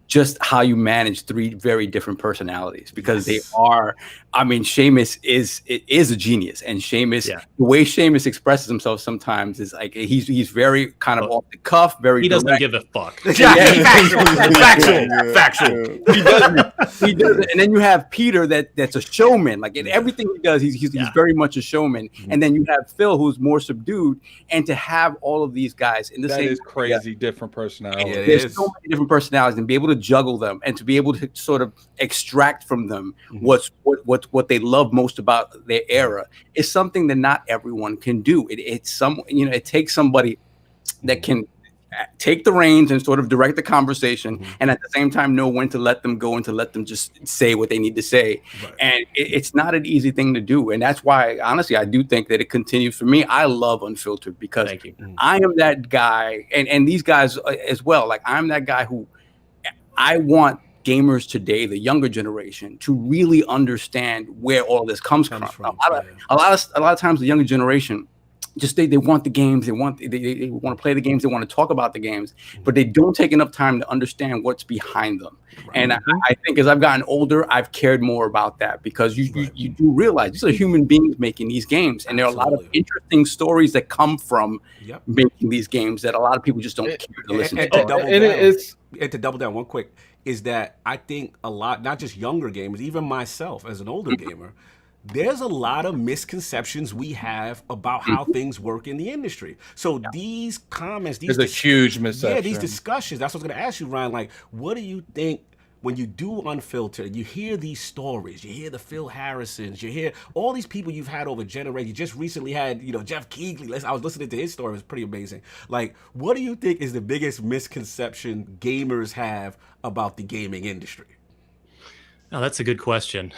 just how you manage three very different personalities, because they are, Seamus is a genius, and Seamus, the way Seamus expresses himself sometimes is like, he's very kind of off the cuff, he doesn't give a fuck. Factual. He doesn't. And then you have Peter that's a showman. Like, in everything he does, he's very much a showman. And then you have Phil, who's more subdued. And to have all of these guys in the same, that is crazy different personalities. There's so many different personalities, and be able to juggle them and to be able to sort of extract from them what they love most about their era is something that not everyone can do. It takes somebody that can take the reins and sort of direct the conversation, and at the same time know when to let them go and to let them just say what they need to say. And it's not an easy thing to do, and that's why, honestly, I do think that it continues. For me, I love Unfiltered, because I am that guy, and these guys as well. Like, I'm that guy who I want gamers today, the younger generation, to really understand where all this comes from. A lot of times, the younger generation just they want the games, they want to play the games, they want to talk about the games, but they don't take enough time to understand what's behind them. Right. And I think as I've gotten older, I've cared more about that, because you do realize these are human beings making these games, and there are a lot of interesting stories that come from making these games that a lot of people just don't care to listen to. And to double down one quick is that I think a lot, not just younger gamers, even myself as an older gamer, there's a lot of misconceptions we have about how things work in the industry. So these comments, there's a huge misconception. Yeah, these discussions. That's what I was going to ask you, Ryan. Like, what do you think when you do Unfiltered? You hear these stories. You hear the Phil Harrisons. You hear all these people you've had over generations. You just recently had, Jeff Keighley. I was listening to his story. It was pretty amazing. Like, what do you think is the biggest misconception gamers have about the gaming industry? Oh, that's a good question.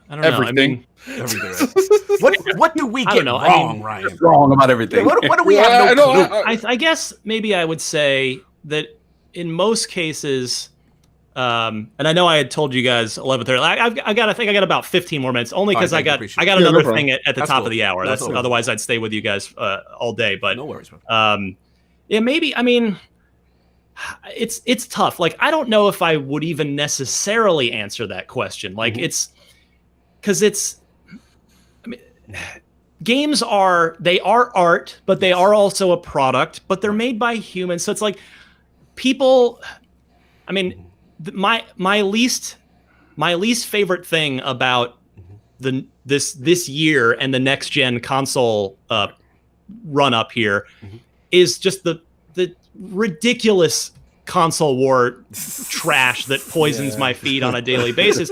I don't everything. know. I mean, everything. What do we get wrong, Ryan? Wrong about everything. What do we have no clue? I guess maybe I would say that in most cases, and I know I had told you guys 11:30. I got about 15 more minutes, only because I got another thing at the top of the hour. That's otherwise I'd stay with you guys all day. But no worries, bro. Yeah, maybe. I mean, it's tough. Like, I don't know if I would even necessarily answer that question. Like, it's. Because games are art, but they are also a product, but they're made by humans. So it's like people, I mean, my least favorite thing about this year and the next gen console run up here is just the ridiculous console war trash that poisons my feed on a daily basis.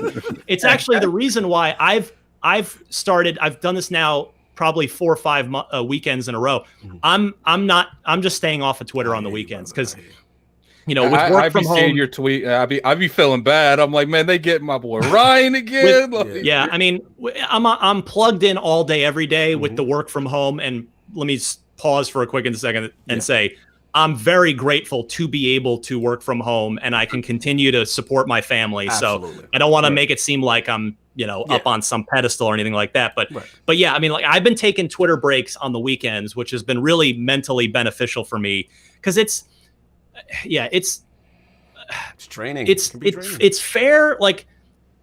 It's actually the reason why I've done this now probably 4 or 5 weekends in a row. I'm just staying off of Twitter on the weekends, because with work from home. Seeing your tweet, I'd be feeling bad. I'm like, man, they get my boy Ryan again. Yeah, I mean, I'm plugged in all day, every day with the work from home. And let me pause for a quick second and say, I'm very grateful to be able to work from home, and I can continue to support my family. Absolutely. So I don't want to make it seem like I'm, up on some pedestal or anything like that. But yeah, I mean, like, I've been taking Twitter breaks on the weekends, which has been really mentally beneficial for me, because it's training. It's fair. Like,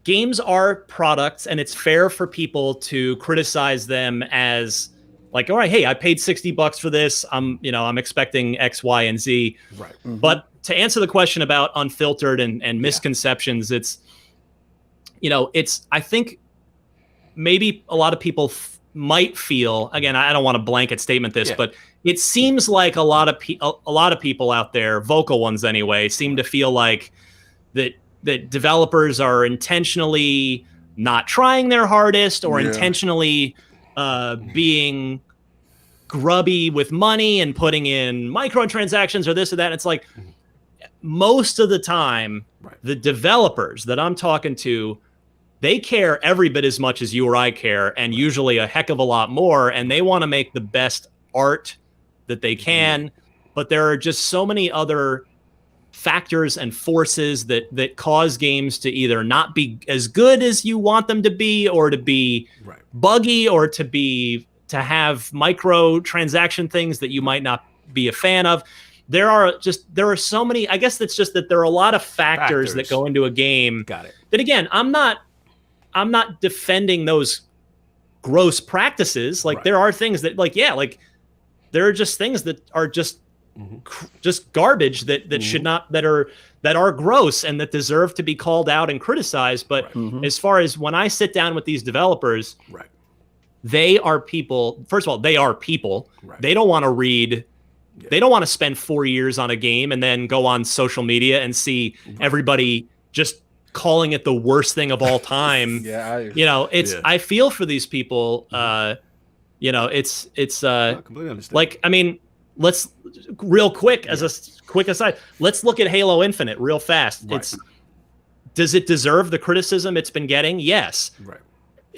games are products, and it's fair for people to criticize them as, like, all right, hey, I paid $60 for this. I'm expecting X, Y, and Z. Right. But to answer the question about Unfiltered and misconceptions, it's I think maybe a lot of people might feel, again, I don't want to blanket statement this, but it seems like a lot of people out there, vocal ones anyway, seem to feel like that developers are intentionally not trying their hardest, or intentionally being grubby with money and putting in microtransactions or this or that. It's like, most of the time, the developers that I'm talking to, they care every bit as much as you or I care, and usually a heck of a lot more, and they want to make the best art that they can. But there are just so many other factors and forces that cause games to either not be as good as you want them to be, or to be buggy, or to have micro transaction things that you might not be a fan of. There are so many. I guess that's just that there are a lot of factors that go into a game. Got it. That, again, I'm not defending those gross practices. Like, there are things that, there are just things that are just garbage that should not, that are gross and that deserve to be called out and criticized. But as far as when I sit down with these developers, they are people. First of all, they are people. They don't want to read. They don't want to spend 4 years on a game and then go on social media and see everybody just calling it the worst thing of all time. I feel for these people. It's completely understand. Like, I mean, let's real quick as a quick aside, let's look at Halo Infinite real fast. Does it deserve the criticism it's been getting? Yes.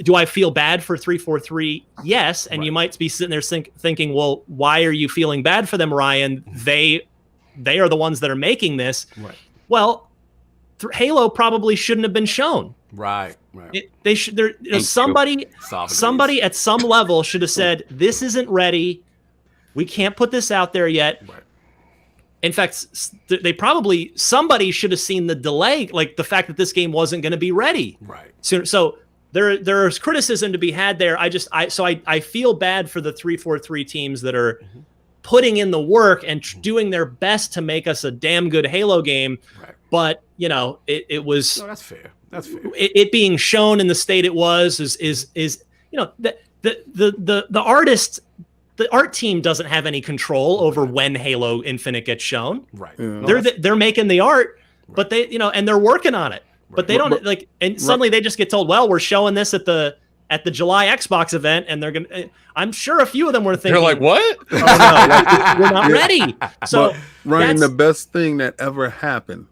Do I feel bad for 343? Yes. And you might be sitting there thinking, well, why are you feeling bad for them, Ryan? They are the ones that are making this. Well, Halo probably shouldn't have been shown. Somebody at some level should have said, this isn't ready. we can't put this out there yet. Right. In fact, somebody should have seen the delay, like the fact that this game wasn't going to be ready. Right. So there's criticism to be had there. I feel bad for the 343 teams that are putting in the work and doing their best to make us a damn good Halo game. Right. But it was. No, that's fair. That's fair. It being shown in the state it was is the artist. The art team doesn't have any control over when Halo Infinite gets shown. Right. Yeah. They're making the art, but they and they're working on it. Right. But they don't and suddenly they just get told, well, we're showing this at the July Xbox event, and they're gonna. I'm sure a few of them were thinking, they're like, what? Oh no, we're not ready. So but, Ryan, the best thing that ever happened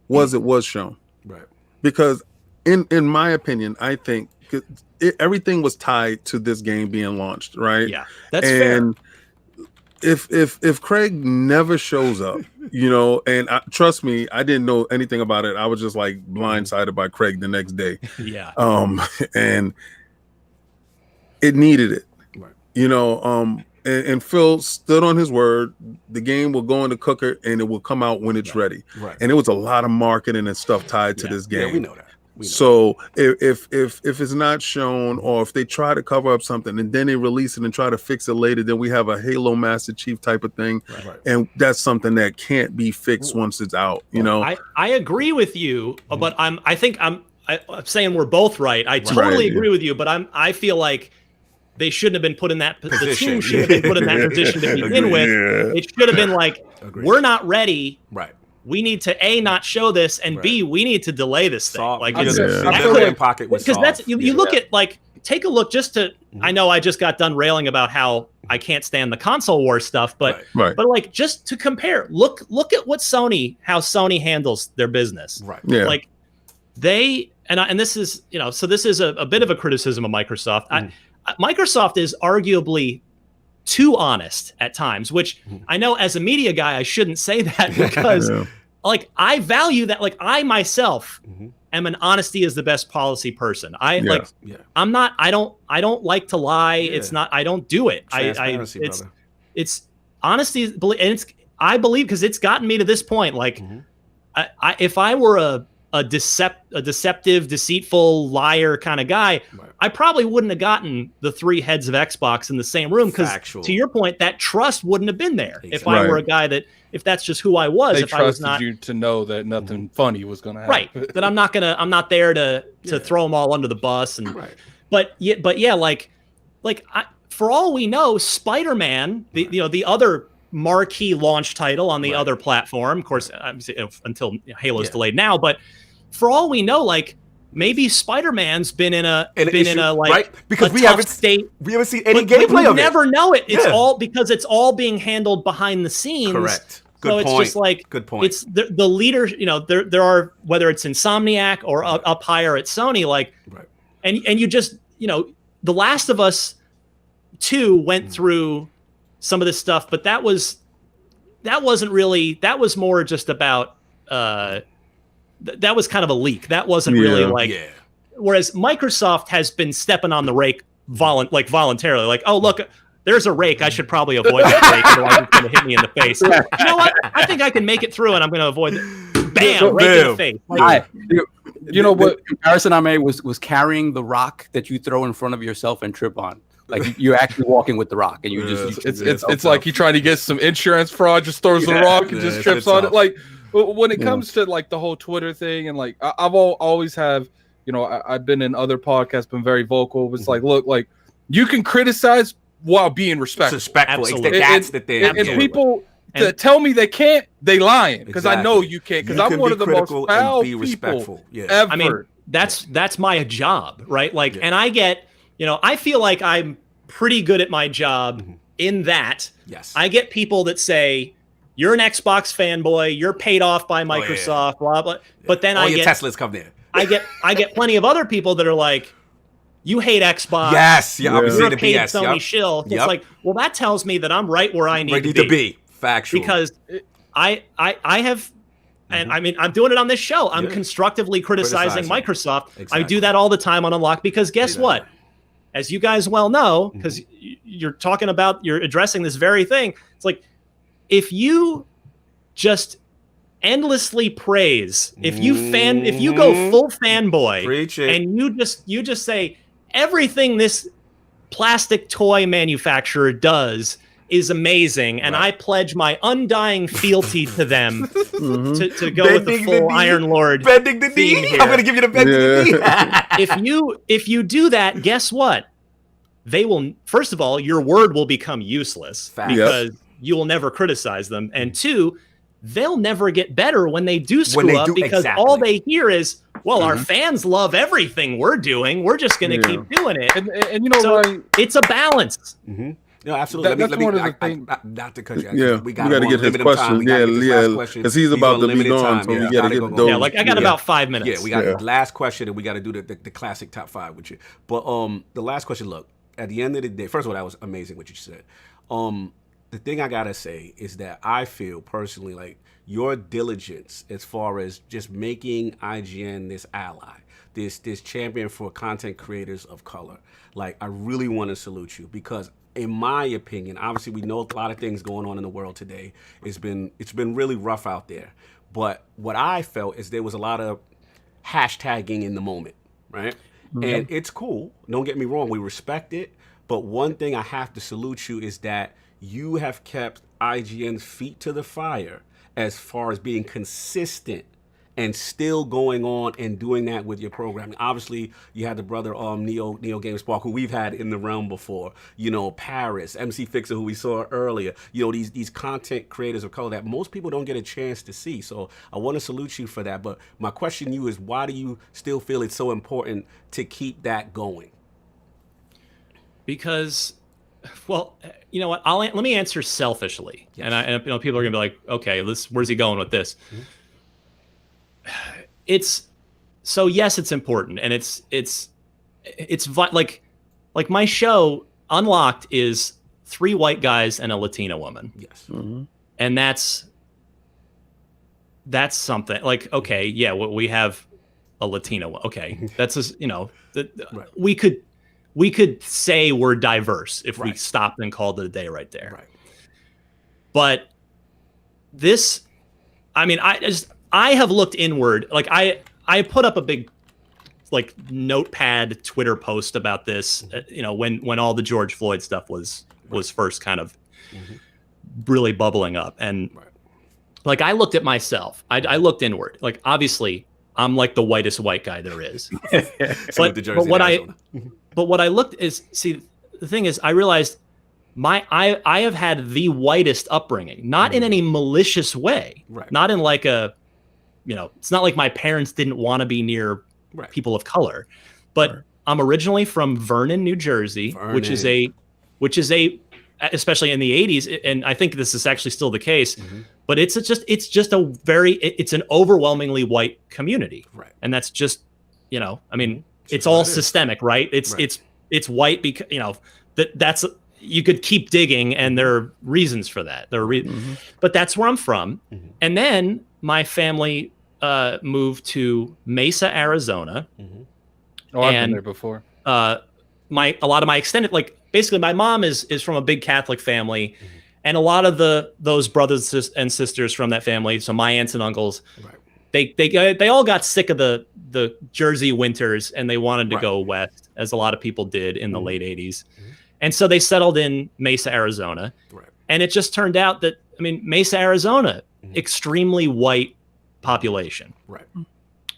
was it was shown. Right. Because in my opinion, I think everything was tied to this game being launched, right? Yeah, that's fair. And if Craig never shows up, and trust me, I didn't know anything about it. I was just like blindsided by Craig the next day. Yeah. And it needed it, right? And Phil stood on his word. The game will go in the cooker and it will come out when it's ready. Right. And it was a lot of marketing and stuff tied to this game. Yeah, we know that. So if it's not shown, or if they try to cover up something and then they release it and try to fix it later, then we have a Halo Master Chief type of thing, right. And that's something that can't be fixed once it's out. I agree with you, but I'm saying we're both right. I totally agree with you, but I feel like they shouldn't have been put in that position. The team should have been put in that position to begin with. It should have been like, we're not ready. Right. We need to A, not show this, and B, we need to delay this thing. Because that's you look at take a look just to. I know I just got done railing about how I can't stand the console war stuff, but just to compare, look at what how Sony handles their business. Right. Yeah. Like they and this is so this is a bit of a criticism of Microsoft. Microsoft is arguably too honest at times, which I know as a media guy I shouldn't say that because I value that. Like I myself am an honesty is the best policy person. I'm not. I don't like to lie. Yeah. It's not. I don't do it. It's honesty, and I believe because it's gotten me to this point. Like if I were a deceptive, deceitful, liar kind of guy, I probably wouldn't have gotten the three heads of Xbox in the same room because, to your point, that trust wouldn't have been there if I were a guy if that's just who I was. If I was not, you to know that nothing funny was going to happen, right? That I'm not there to throw them all under the bus, and but for all we know, Spider-Man, the other marquee launch title on the other platform, of course, until Halo's delayed now, but for all we know, maybe Spider-Man's been in a because we haven't seen any gameplay of it. We never know it. It's all because it's all being handled behind the scenes. Correct. It's just good point. It's the leaders. There are, whether it's Insomniac or up higher at Sony, and you just The Last of Us 2 went through some of this stuff, but that wasn't really. That was more just about. That was kind of a leak. That wasn't really Whereas Microsoft has been stepping on the rake voluntarily. Oh, look, there's a rake. I should probably avoid that rake. Otherwise it's going to hit me in the face. You know what? I think I can make it through, and I'm going to avoid it. Bam! Rake in the face. What comparison I made was carrying the rock that you throw in front of yourself and trip on. Like you're actually walking with the rock, and it's like you trying to get some insurance fraud. Just throws the rock and just trips on it. When it comes to the whole Twitter thing, and I've always have, I've been in other podcasts, been very vocal. It's look, you can criticize while being respectful. That's the thing. And people that tell me they can't, they lying because I know you can't. Because I'm one of the most foul people ever. I mean, that's my job, right? And I get, I feel like I'm pretty good at my job in that. Yes, I get people that say, you're an Xbox fanboy. You're paid off by Microsoft, blah blah. But then all your Teslas come there. I get plenty of other people that are like, you hate Xbox. Yes, you're a paid Sony shill. It's well, that tells me that I'm right where I need to be. Factual. Because I have, and I mean, I'm doing it on this show. I'm constructively criticizing Microsoft. Exactly. I do that all the time on Unlocked because guess what? As you guys well know, because you're addressing this very thing. It's like, if you just endlessly praise, if you go full fanboy and you just say everything this plastic toy manufacturer does is amazing, and I pledge my undying fealty to them to go with the full Iron Lord bending the theme knee. here. I'm gonna give you the bending the knee. if you do that, guess what? They will, first of all, your word will become useless because you will never criticize them, and two, they'll never get better when they do screw up because all they hear is, well, our fans love everything we're doing. We're just going to keep doing it. And you know, so Ryan, it's a balance. No, absolutely. That's one of the things. Not to cut you. Yeah, we got to get his question. Because he's about to be gone, so we got to get those. Yeah, like I got about 5 minutes. Yeah, we got the last question, and we got to do the classic top 5 with you. But the last question, look, at the end of the day, first of all, that was amazing what you said. The thing I gotta say is that I feel personally like your diligence as far as just making IGN this ally, this champion for content creators of color. Like, I really want to salute you because, in my opinion, obviously we know a lot of things going on in the world today. It's been really rough out there. But what I felt is there was a lot of hashtagging in the moment, right? And it's cool. Don't get me wrong. We respect it. But one thing I have to salute you is that you have kept IGN's feet to the fire as far as being consistent and still going on and doing that with your programming. Obviously, you had the brother Neo GameSpark, who we've had in the realm before. You know, Paris, MC Fixer, who we saw earlier. You know, these content creators of color that most people don't get a chance to see. So I want to salute you for that. But my question to you is, why do you still feel it's so important to keep that going? Because, well, you know what? Let me answer selfishly, and you know, people are gonna be like, okay, where's he going with this? It's so yes, it's important, and it's like my show Unlocked is 3 white guys and a Latina woman. Yes, and that's something. Like, okay, yeah, we have a Latina one. Okay, that's just, you know, we could say we're diverse if we stopped and called it a day right there. Right. But this, I mean, I have looked inward. Like I put up a big like notepad Twitter post about this, you know, when all the George Floyd stuff was first kind of really bubbling up. And like, I looked at myself, I looked inward. Like, obviously I'm like the whitest white guy there is. But what I looked is, see, the thing is, I realized I have had the whitest upbringing, not in any malicious way, not in like a, you know, it's not like my parents didn't want to be near people of color, but I'm originally from Vernon, New Jersey, which is a, especially in the 80s, and I think this is actually still the case, but it's an overwhelmingly white community, and that's just, you know, I mean, it's all systemic, right? It's white because, you know, that's, you could keep digging and there are reasons for that. But that's where I'm from. And then my family moved to Mesa, Arizona. Oh, I've been there before. A lot of my extended, like, basically my mom is from a big Catholic family, and a lot of those brothers and sisters from that family, so my aunts and uncles, they all got sick of the Jersey winters and they wanted to go west, as a lot of people did in the late 80s. And so they settled in Mesa, Arizona. And it just turned out that, I mean, Mesa, Arizona, extremely white population.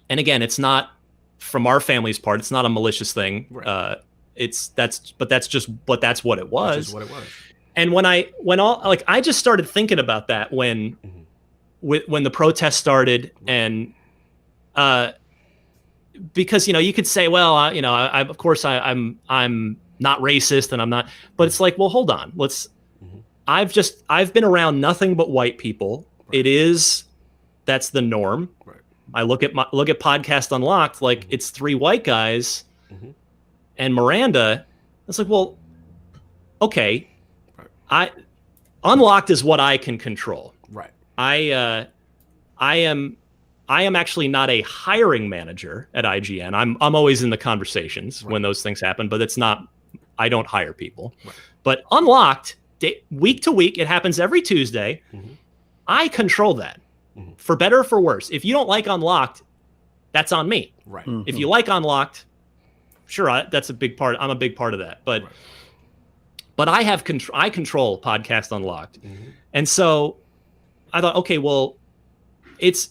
And again, it's not, from our family's part, it's not a malicious thing. That's what it was. And I just started thinking about that when the protests started, and because, you know, you could say, well, you know, of course I'm not racist and I'm not, but it's like, well, hold on, I've been around nothing but white people. That's the norm. I look at Podcast Unlocked, like it's 3 white guys and Miranda. It's like, well, okay, Unlocked is what I can control. I am actually not a hiring manager at IGN. I'm always in the conversations when those things happen, but it's not I don't hire people. Right. But Unlocked, week to week, it happens every Tuesday. Mm-hmm. I control that, for better or for worse. If you don't like Unlocked, that's on me. Right. Mm-hmm. If you like Unlocked, sure, that's a big part. I'm a big part of that. But but I have I control Podcast Unlocked, and so I thought, okay, well, it's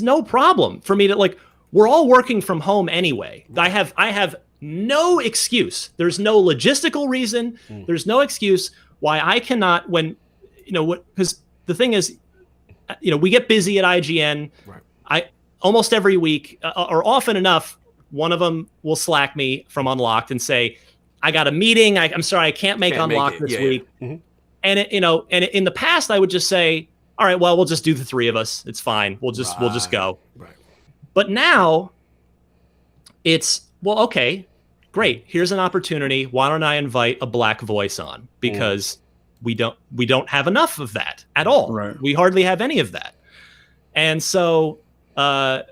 no problem for me to, like, we're all working from home anyway. I have no excuse. There's no logistical reason. There's no excuse why I cannot, when, because the thing is, we get busy at IGN. Right. I almost every week, or often enough, one of them will Slack me from Unlocked and say, I got a meeting. I'm sorry, I can't make Unlocked this week. Mm-hmm. And in the past, I would just say, all right, well, we'll just do the three of us. It's fine. We'll just go. Right. But now it's, well, okay, great. Here's an opportunity. Why don't I invite a black voice on? Because we don't have enough of that at all. Right. We hardly have any of that. And so, that's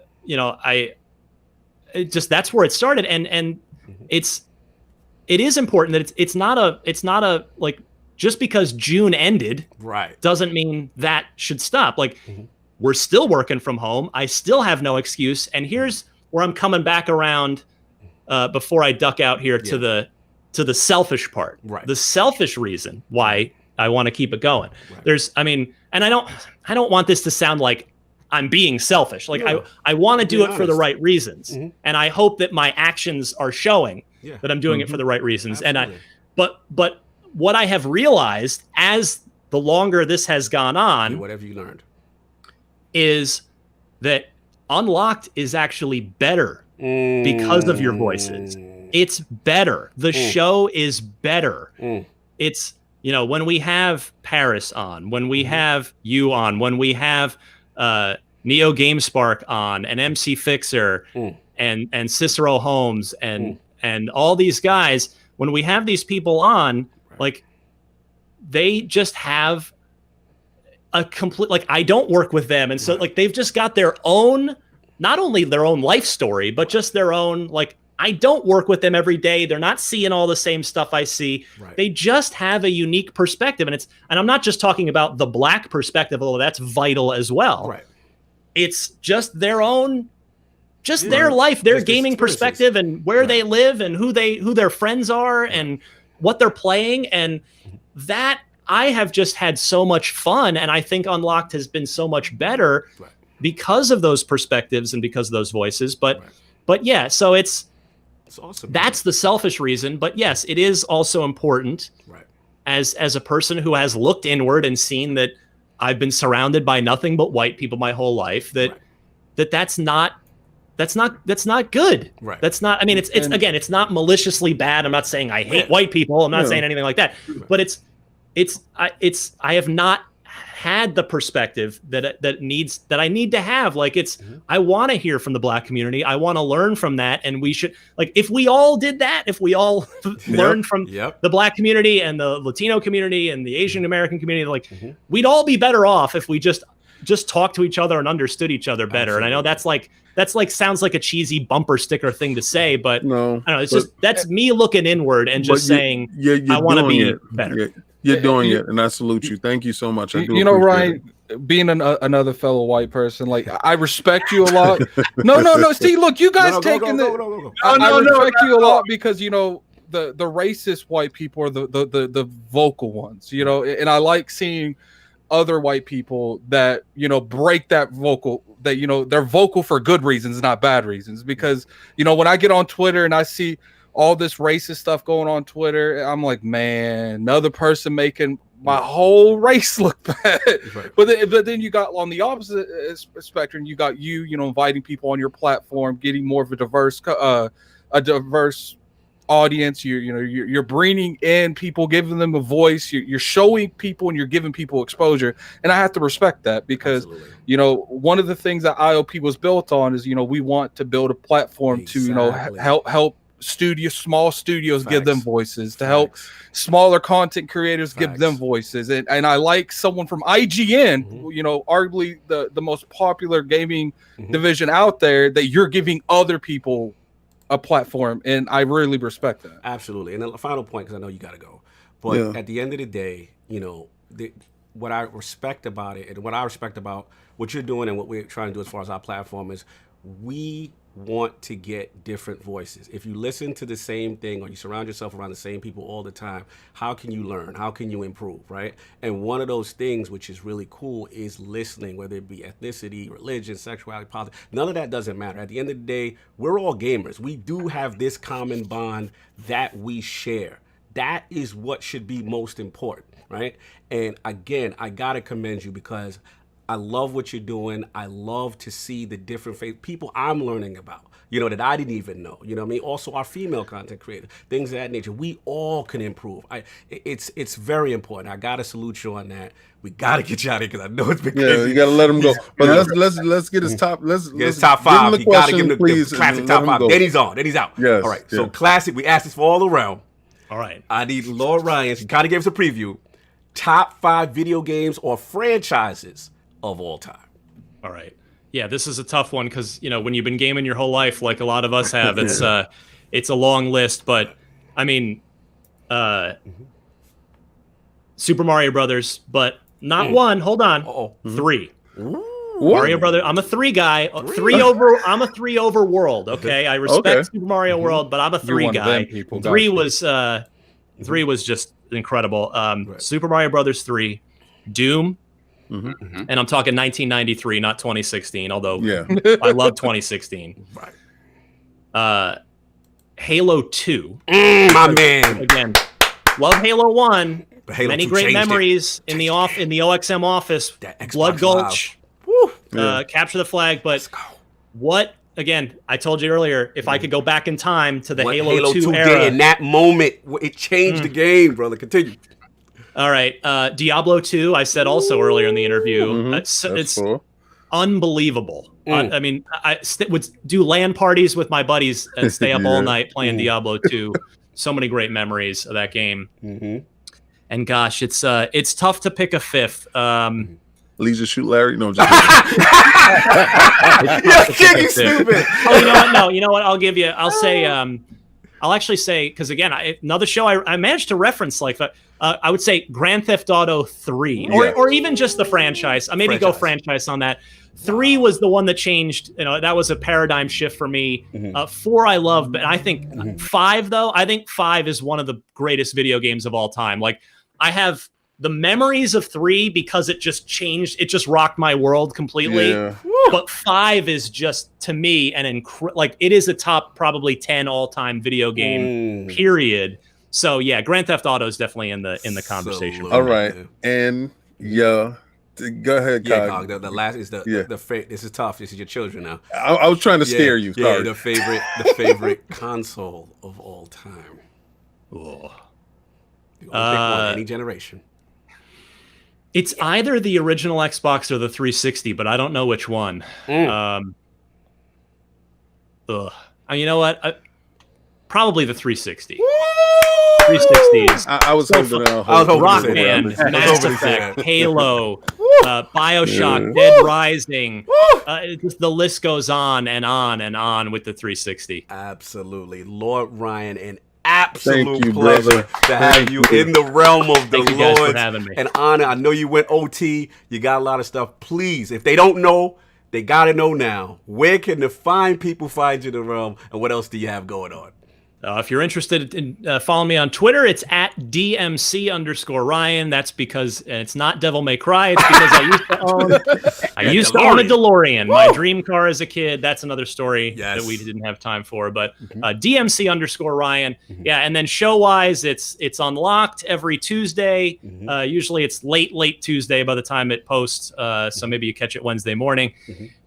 where it started. And it is important that it's not a like, just because June ended, right, doesn't mean that should stop. Like, we're still working from home. I still have no excuse. And here's where I'm coming back around before I duck out here to the selfish part. Right. The selfish reason why I want to keep it going. Right. And I don't want this to sound like I'm being selfish. Like, I want to do it for the right reasons. And I hope that my actions are showing that I'm doing it for the right reasons. Absolutely. And but what I have realized as the longer this has gone on, whatever you learned, is that Unlocked is actually better because of your voices. It's better. The show is better. It's, when we have Paris on, when we have you on, when we have Neo GameSpark on, and MC Fixer and Cicero Holmes and all these guys, when we have these people on, like, they just have a complete, like, I don't work with them. And so, like, they've just got their own, not only their own life story, but just their own, like, I don't work with them every day. They're not seeing all the same stuff I see. Right. They just have a unique perspective. And I'm not just talking about the black perspective, although that's vital as well. Right. It's just their own, their life, their gaming perspective, and where they live, and who their friends are, and what they're playing. And that, I have just had so much fun. And I think Unlocked has been so much better because of those perspectives and because of those voices. But yeah, so it's awesome. That's the selfish reason. But yes, it is also important as a person who has looked inward and seen that I've been surrounded by nothing but white people my whole life, that's not good. Right. That's not, it's not maliciously bad. I'm not saying I hate white people. I'm not saying anything like that, but I have not had the perspective that I need to have. Like, I want to hear from the black community. I want to learn from that. And we should, like, if we all did that, if we all learned from the black community and the Latino community and the Asian American community, like, we'd all be better off if we just talk to each other and understood each other better. Absolutely. And I know that's like sounds like a cheesy bumper sticker thing to say, but no, I don't know. That's me looking inward and just saying, I want to be better. You're doing it, and I salute you. Thank you so much. Ryan, being another fellow white person, like, I respect you a lot. No. See, look, you guys taking the. I respect you a lot because the racist white people are the vocal ones, and I like seeing other white people that break that vocal, that they're vocal for good reasons, not bad reasons. Because when I get on Twitter and I see all this racist stuff going on Twitter, I'm like, man, another person making my whole race look bad. Right. But then you got, on the opposite spectrum, you got inviting people on your platform, getting more of a diverse audience. You're bringing in people, giving them a voice. You're showing people, and you're giving people exposure. And I have to respect that because one of the things that IOP was built on is we want to build a platform to help small studios give them voices, to help smaller content creators give them voices. And I like someone from IGN, arguably the most popular gaming division out there, that you're giving other people a platform, and I really respect that. Absolutely. And then the final point, because I know you got to go. But at the end of the day, you know, what I respect about it, and what I respect about what you're doing and what we're trying to do as far as our platform is, we want to get different voices. If you listen to the same thing or you surround yourself around the same people all the time, how can you learn? How can you improve, right? And one of those things which is really cool is listening, whether it be ethnicity, religion, sexuality, politics. None of that doesn't matter. At the end of the day, we're all gamers. We do have this common bond that we share. That is what should be most important, right? And again, I gotta commend you because I love what you're doing. I love to see the different people I'm learning about, you know, that I didn't even know. You know what I mean? Also, our female content creators, things of that nature. We all can improve. It's very important. I gotta salute you on that. We gotta get you out of here because I know it's been crazy. Yeah, you gotta let him go. But let's get his top. Let's get his top five. You gotta give him the classic top five. Go. Then he's on. Then he's out. Yes. All right. So classic. We asked this for all around. All right. I need Lord Ryan. He kind of gave us a preview. Top 5 video games or franchises of all time. All right. Yeah, this is a tough one because, you know, when you've been gaming your whole life, like a lot of us have, it's a long list. But I mean, Super Mario Brothers, but not one. Hold on. 3. Mario Brothers. I'm a 3 guy. 3 over. I'm a 3 over world. Okay, I respect Super Mario World, but I'm a 3 guy. 3 was 3 was just incredible. Super Mario Brothers 3, Doom. And I'm talking 1993, not 2016. Although I love 2016. Right. Halo 2. My man. Again, love Halo 1. Many great memories in the OXM office. Blood Gulch. Capture the Flag. But what? Again, I told you earlier, if I could go back in time to the Halo 2 era. In that moment, it changed the game, brother. Continue. All right. Diablo 2, I said also earlier in the interview. It's cool. Unbelievable. I mean, I would do LAN parties with my buddies and stay up all night playing Diablo 2. So many great memories of that game. And gosh, it's tough to pick a fifth. Leisure Shoot Larry? No, just you stupid. Oh, you know what? No, you know what? I'll say, I'll actually say, because again, another show I managed to reference like that. I would say Grand Theft Auto 3, or even just the franchise. I maybe go franchise on that. 3 was the one that changed. You know, that was a paradigm shift for me. 4 I love, but I think 5 though. I think 5 is one of the greatest video games of all time. Like I have the memories of 3 because it just changed. It just rocked my world completely. But 5 is just to me like it is a top probably 10 all time video game. Period. So yeah, Grand Theft Auto is definitely in the conversation. All right, and go ahead, Cog. The last is this is tough. This is your children now. I was trying to scare you. Sorry. The favorite console of all time. You pick one, any generation. It's either the original Xbox or the 360, but I don't know which one. You know what? Probably the 360. 360 is I was hoping Rock Band, Mass Effect, Halo, BioShock, Dead Rising. The list goes on and on and on with the 360. Absolutely. Lord Ryan, an absolute pleasure to have you in the realm of the Lords. And honor. I know you went OT. You got a lot of stuff. Please, if they don't know, they got to know now. Where can the fine people find you in the realm? And what else do you have going on? If you're interested in following me on Twitter, it's at DMC_Ryan. That's because it's not Devil May Cry. It's because I used to own a DeLorean. My dream car as a kid. That's another story that we didn't have time for. But DMC_Ryan. Yeah, and then show-wise, it's Unlocked every Tuesday. Usually it's late Tuesday by the time it posts. So maybe you catch it Wednesday morning.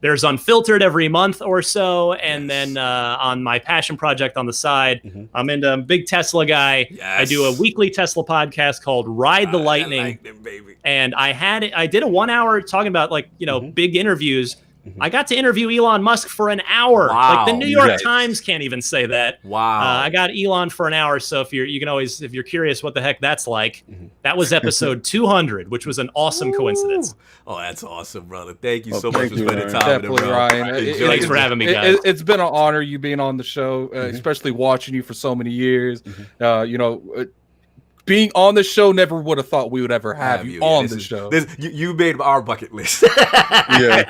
There's Unfiltered every month or so. And then on my passion project on the side, I'm a big Tesla guy. I do a weekly Tesla podcast called Ride the Lightning. I like them, baby. And I did a 1 hour talking about big interviews. I got to interview Elon Musk for an hour. Like the New York Times can't even say that. Wow. I got Elon for an hour. So if you're curious what the heck that's like, That was episode 200, which was an awesome coincidence. Oh, that's awesome, brother. Thank you Oh, so much thank for you, spending Ryan. time Definitely, with it, Ryan. Thanks for having me, guys. It's been an honor you being on the show, especially watching you for so many years. Being on the show, never would have thought we would ever have you on the show. You made our bucket list. Yeah.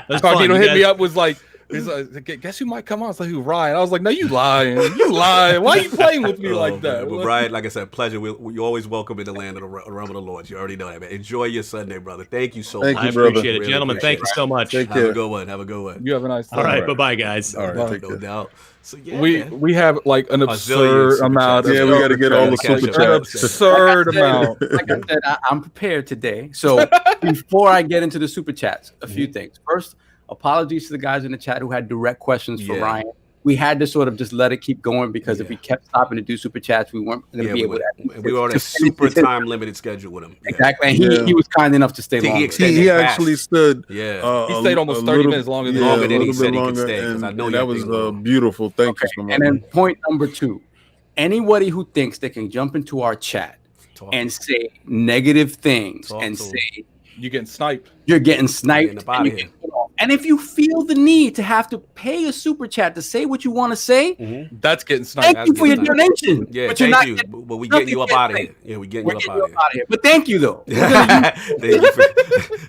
That's fun. Cognito You hit guys- me up, was like, he's like, guess who might come on? I was like, who, Ryan? I was like, no, you lying. You lying. Why are you playing with me like that? But Brian, like I said, pleasure. You're always welcome in the land of the realm of the Lords. You already know that, man. Enjoy your Sunday, brother. Thank you so Thank much. you, I brother. appreciate it. Really Gentlemen, appreciate thank you so much. Take Have a care. good one. Have a good one. You have a nice day. All right, Right. bye-bye, guys. All right, take No care. doubt. So yeah, man. we have like an zillion absurd super amount chats. of Yeah, we got to get all the Catch super up. an chats. absurd amount. Like I said, I'm prepared today. So before I get into the super chats, a few things. First, apologies to the guys in the chat who had direct questions for Yeah. Ryan. We had to sort of just let it keep going because if we kept stopping to do super chats, we weren't going to be able to. We were on a to finish super this. time limited schedule with him. Yeah. Exactly. And Yeah. he was kind enough to stay He longer. extended He fast. actually stood. Yeah. He stayed almost 30 minutes longer than- Longer a than he little said bit he could longer, stay, 'cause I know and you that had was things going on. beautiful. Thank you so much. And then point number 2, anybody who thinks they can jump into our chat Talk. and say negative things Talk and to 'em. say You getting sniped. you're getting Getting sniped. up outta And, you here. get put off. And if you feel the need to have to pay a super chat to say what you want to say, That's getting sniped. thank you for your donation. Yeah, but you're thank not you. getting- But we getting you up nothing out of gets here. Yeah, we getting We're you up getting out you of up out of here. But thank you, though. here.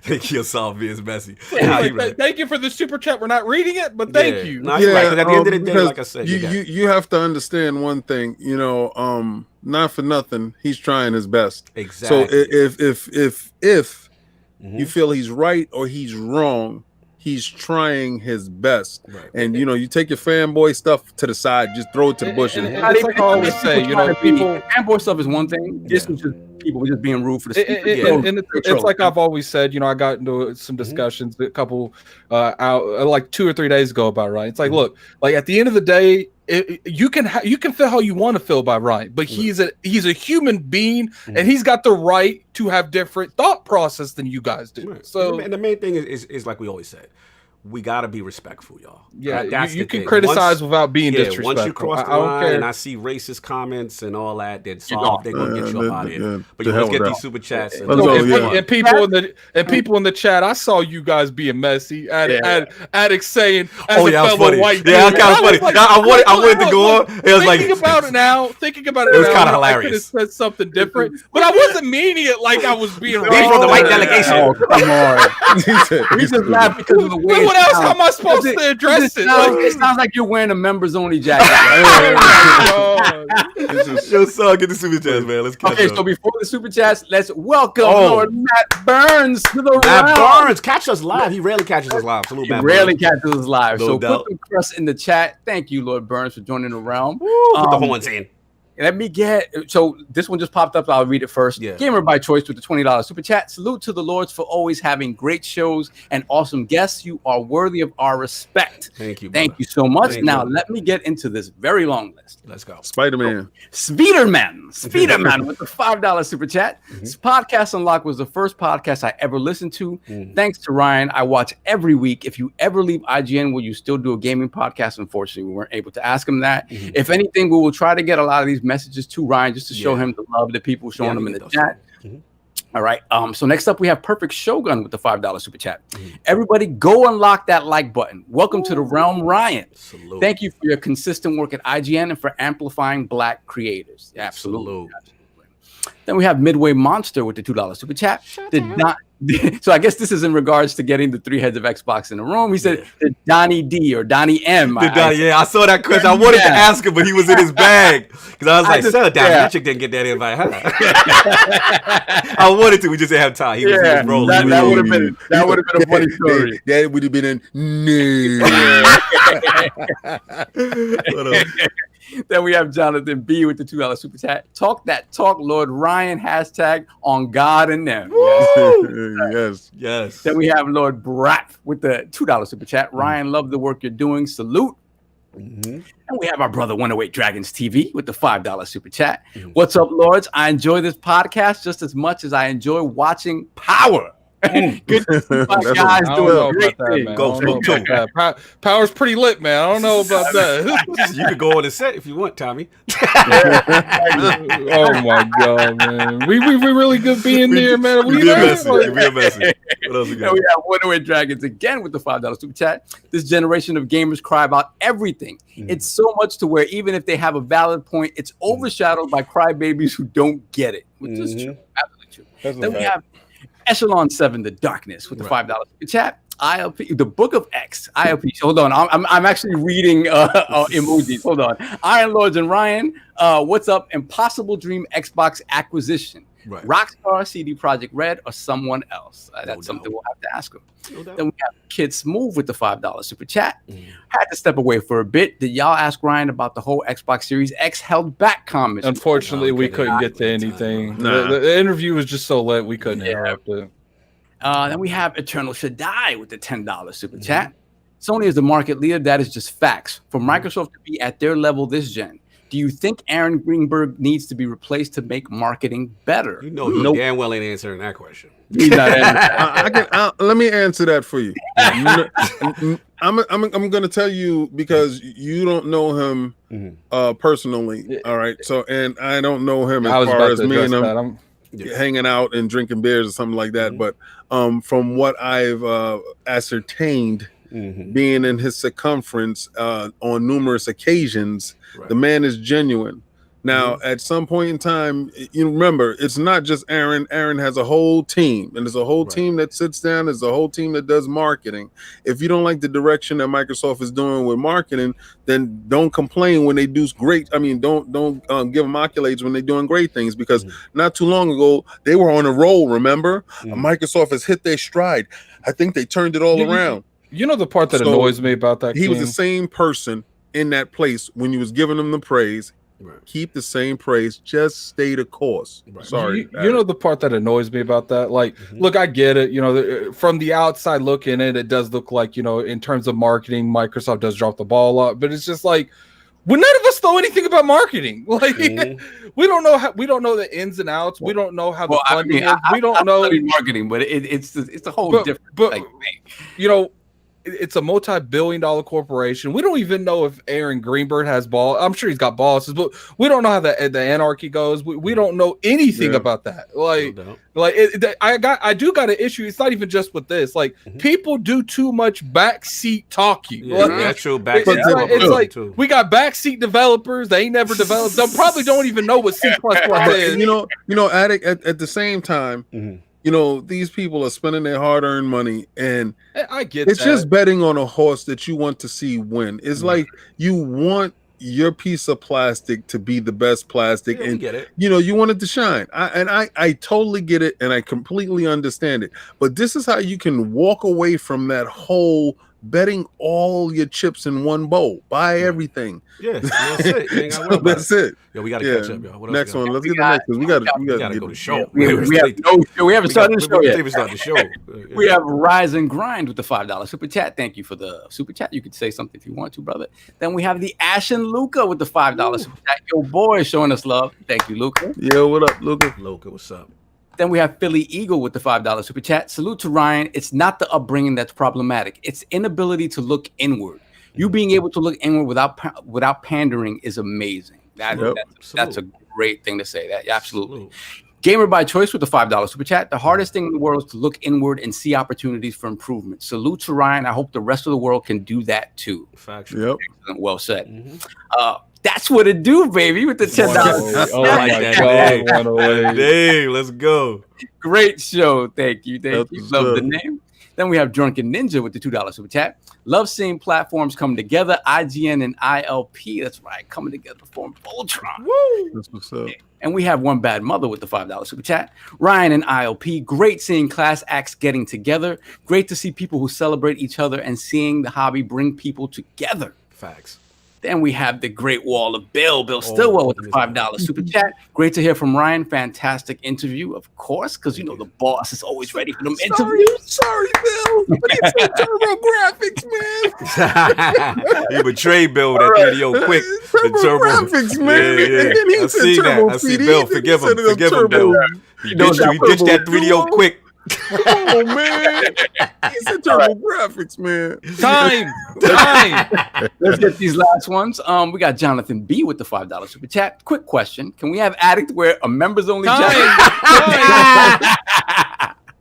Thank you for solving being messy. Nah, you right. Thank you for the super chat. We're not reading it, but thank Yeah. you. Nah, you're right, 'cause at the end of the day, because like I said, you have to understand one thing. Not for nothing, he's trying his best. Exactly. So if you feel he's right or he's wrong, he's trying his best. Right. And you take your fanboy stuff to the side, just throw it to the bushes. And it's like I always say, people. Fanboy stuff is one thing. This was just people just being rude for the speaker. And it's like I've always said, I got into some discussions a couple like 2 or 3 days ago about Ryan. It's like, look, like at the end of the day, you can feel how you want to feel by Ryan, but he's a human being, and he's got the right to have different thought process than you guys do. Right. So, and the main thing is like we always said, we gotta be respectful, y'all. yeah, That's you the can thing. criticize without being disrespectful. Once you cross the I don't line care. and I see racist comments and all that, then they're gonna get you up out of here. yeah, But to you hell let's get with these that. super chats. And Let's go, let's yeah. go. And people in the chat, I saw you guys being messy. Addict saying, as Oh, a yeah, that was fellow funny. white Yeah, dude. that was funny. Like, I wanted to go on. It was like thinking about it now. it was kinda hilarious. I could have said something different, but I wasn't meaning it like I was being Being from the white delegation. Oh, come on. He said, We just laugh because of the way But what it else? sounds. How am I supposed to address it? It sounds like you're wearing a members only jacket. Yo, son, get the super chats, man. Let's catch Okay, up. so before the super chats, let's welcome Oh. Lord Matt Burns to the Matt round. Burns, catch us live. He rarely catches us live. Salute, He Matt rarely Burns. catches us live. No So doubt. put the crust in the chat. Thank you, Lord Burns, for joining the realm. Woo, put the horns in. Let me get so this one just popped up. I'll read it first. Yeah. Gamer by choice with the $20 super chat. Salute to the Lords for always having great shows and awesome guests. You are worthy of our respect. Thank you. Thank brother. you so much. Thank now you. let me get into this very long list. Let's go. Spider-Man. Speederman with the $5 super chat. This podcast Unlocked was the first podcast I ever listened to. Thanks to Ryan, I watch every week. If you ever leave IGN, will you still do a gaming podcast? Unfortunately, we weren't able to ask him that. If anything, we will try to get a lot of these messages to Ryan just to show him the love that people showing him in the chat. All right. So next up, we have Perfect Shogun with the $5 super chat. Everybody, go unlock that like button. Welcome to the realm, Ryan. Salute. Thank you for your consistent work at IGN and for amplifying Black creators. Absolutely. Salute. Then we have Midway Monster with the $2 super chat. So I guess this is in regards to getting the 3 heads of Xbox in the room. He said, "Did Donnie D or Donnie M?" Yeah, I saw that question. I wanted to ask him, but he was in his bag. Because I was like, "Sir, that chick didn't get that invite." Huh? I wanted to. We just didn't have time. He was rolling. That would have been a funny story. That would have been a no. Then we have Jonathan B with the $2 super chat. Talk that talk, Lord Ryan. Hashtag on God and them. Yes. Yes. Then we have Lord Brat with the $2 super chat. Ryan, love the work you're doing. Salute. And we have our brother 108 Dragons TV with the $5 super chat. What's up, Lords? I enjoy this podcast just as much as I enjoy watching Power. Good to see my That's guys I don't doing know great about that, things. man. Go, I don't know go, about that. Power's pretty lit, man. I don't know about that. You could go on the set if you want, Tommy. Oh my god, man. We really good being there, man. We be a message. We be a message. What else we And got? we have Wonderway Dragons again with the $5 super chat. This generation of gamers cry about everything. It's so much to where even if they have a valid point, it's overshadowed by crybabies who don't get it, which is true. Absolutely true. Then we have Echelon 7, The Darkness, with the $5 super chat. ILP, the Book of X, ILP. Hold on, I'm actually reading emojis. Hold on. Iron Lords and Ryan, what's up? Impossible Dream Xbox acquisition. Right. Rockstar, CD Projekt Red, or someone else? That's something we'll have to ask them. Then we have Kid Smooth with the $5 super chat. Had to step away for a bit. Did y'all ask Ryan about the whole Xbox Series X held back comments? Unfortunately, we couldn't get to anything. The interview was just so lit, we couldn't interrupt it. Then we have Eternal Shaddai with the $10 super chat. Sony is the market leader. That is just facts. For Microsoft to be at their level this gen, do you think Aaron Greenberg needs to be replaced to make marketing better? You know, he damn well ain't answering that question. He's not answering. Let me answer that for you. I'm going to tell you because you don't know him personally. All right. So, and I don't know him as far as me and him hanging out and drinking beers or something like that. But from what I've ascertained, being in his circumference on numerous occasions, the man is genuine. Now, at some point in time, you remember, it's not just Aaron. Aaron has a whole team, and there's a whole team that sits down. There's a whole team that does marketing. If you don't like the direction that Microsoft is doing with marketing, then don't complain when they do great. I mean, don't give them accolades when they're doing great things, because not too long ago, they were on a roll, remember? Microsoft has hit their stride. I think they turned it all around. You know the part that annoys me about that? He was the same person in that place when you was giving him the praise. Keep the same praise. Just stay the course. Sorry. You know the part that annoys me about that? Like, look, I get it. You know, from the outside looking in, it does look like, you know, in terms of marketing, Microsoft does drop the ball a lot. But it's just like, well, none of us know anything about marketing. Like, we don't know the ins and outs. We don't know how the funding is. We don't know marketing, but it's a whole different thing. You know, it's a multi-billion-dollar corporation. We don't even know if Aaron Greenberg has balls. I'm sure he's got bosses, but we don't know how the anarchy goes. We don't know anything about that. I do got an issue. It's not even just with this. Like, people do too much backseat talking. Actual backseat. It's like we got backseat developers. They ain't never developed. They probably don't even know what C++ is. You know, Attic. At the same time. You know, these people are spending their hard-earned money, and I get it's just betting on a horse that you want to see win. It's like you want your piece of plastic to be the best plastic, and get it. You know, you want it to shine. I totally get it, and I completely understand it. But this is how you can walk away from that whole betting all your chips in one bowl. Buy everything. Yeah, that's it. You ain't gotta worry about That's it. Yo, we gotta catch up, y'all. What else Next we got? one. Let's get the next one. We gotta go to the show. We haven't started the show yet. We start the show. We have Rise and Grind with the $5 super chat. Thank you for the super chat. You could say something if you want to, brother. Then we have the Ashen Luca with the $5 super chat. Your boy is showing us love. Thank you, Luca. Yo, what up, Luca? Luca, what's up? Then we have Philly Eagle with the $5 super chat. Salute to Ryan. It's not the upbringing that's problematic. It's inability to look inward. You being able to look inward without pandering is amazing. That's a great thing to say. That absolutely. Gamer by choice with the $5 super chat. The hardest thing in the world is to look inward and see opportunities for improvement. Salute to Ryan. I hope the rest of the world can do that too. Yep. Well said. That's what it do, baby, with the $10. Oh my God. Dang, let's go. Great show. Thank you. Love the name. Then we have Drunken Ninja with the $2 super chat. Love seeing platforms come together. IGN and ILP. That's right. Coming together to form Voltron. Woo! That's what's up. And we have One Bad Mother with the $5 super chat. Ryan and ILP. Great seeing class acts getting together. Great to see people who celebrate each other and seeing the hobby bring people together. Facts. Then we have the Great Wall of Bill Stillwell with the $5 super chat. Great to hear from Ryan. Fantastic interview, of course, because you know the boss is always ready for them interviews. Sorry, Bill. But he said Turbo Graphics, man. You betrayed Bill with that video quick. Turbo Graphics, man. Yeah. And then he I said see Turbo that. I see CD, Bill. then he Forgive said him, Bill. He ditched that 3DO quick. Oh man, he's in graphics, man. Time. Let's get these last ones. We got Jonathan B with the $5 super chat. Quick question: can we have Addict wear a members only jacket?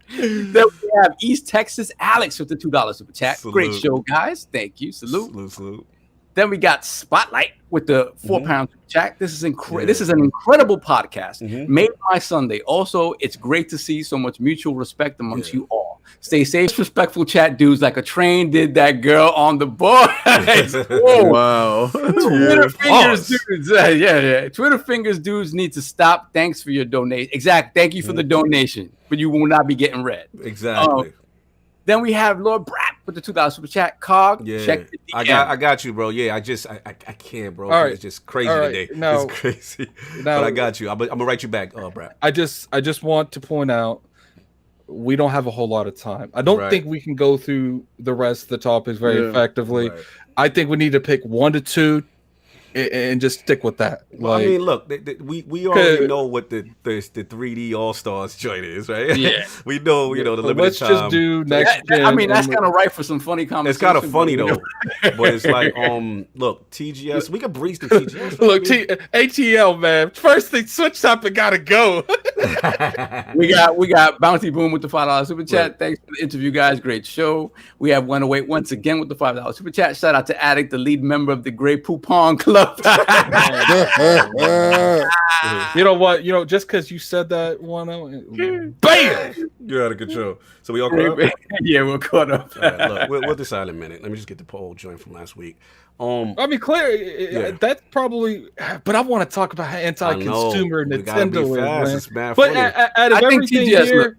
Then we have East Texas Alex with the $2 super chat. Salute. Great show, guys. Thank you. Salute. Salute. Then we got Spotlight with the £4 super chat. This is This is an incredible podcast. Made my Sunday. Also, it's great to see so much mutual respect amongst you all. Stay safe, respectful chat dudes, like a train did that girl on the board. Wow. Twitter fingers dudes. Yeah. Twitter fingers dudes need to stop. Thanks for your donation. Exactly. Thank you for the donation, but you will not be getting read. Exactly. Then we have Lord Brat with the $2 super chat. Cog, check the DM. I got you, bro. Yeah, I can't, bro. All right. It's just crazy All right. today. Now- It's crazy. now- But I got you. I'm gonna write you back, Brad. I just want to point out we don't have a whole lot of time. I don't Right. think we can go through the rest of the topics very effectively. Right. I think we need to pick 1 to 2 and just stick with that. Well, I mean, look, we already know what the 3D AllStars joint is, right? Yeah. We know, the limited let's time. just do next gen. I mean, that's and- kind of right for some funny conversation. It's kind of funny though, but it's like, look, TGS. We could breeze the TGS. Look, ATL, man. First thing, switch topic gotta go. We got Bounty Boom with the $5 super chat. Right. Thanks for the interview, guys. Great show. We have 108 once again with the $5 super chat. Shout out to Addict, the lead member of the Grey Poupon Club. You know what? Just because you said that one, bam! You're out of control. So we all caught up? Yeah, we're caught up. All right, look, we'll decide in a minute. Let me just get the poll joint from last week. I mean, clear. That's probably. But I want to talk about how anti-consumer We gotta be Nintendo is, fast. man. It's mad But funny. out of I think everything TGS here,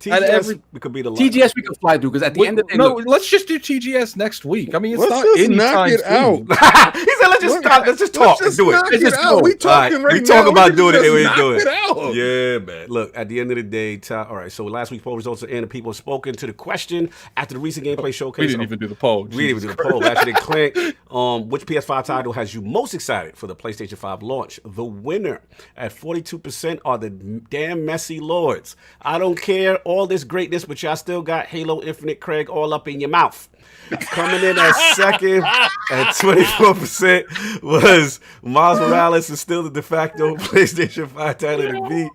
TGS we could be the TGS we can fly through because at the end of the day, no, look, let's just do TGS next week. I mean, it's Let's not just anytime knock it soon. out. He said, let's just stop. Let's just talk and do it. Knock Let's it just out. go. We talking All right, right we talk now. about We doing it just and we knock do it. it out. Yeah, man. Look, at the end of the day, all right. So last week's poll results are in, and people have spoken to the question after the recent gameplay showcase. We didn't even do the poll. We didn't even do the poll. Actually, click. Which PS5 title has you most excited for the PlayStation 5 launch? The winner at 42% are the damn messy lords. I don't care all this greatness, but y'all still got Halo Infinite Craig all up in your mouth. Coming in at second at 24% was Miles Morales is still the de facto PlayStation 5 title to beat.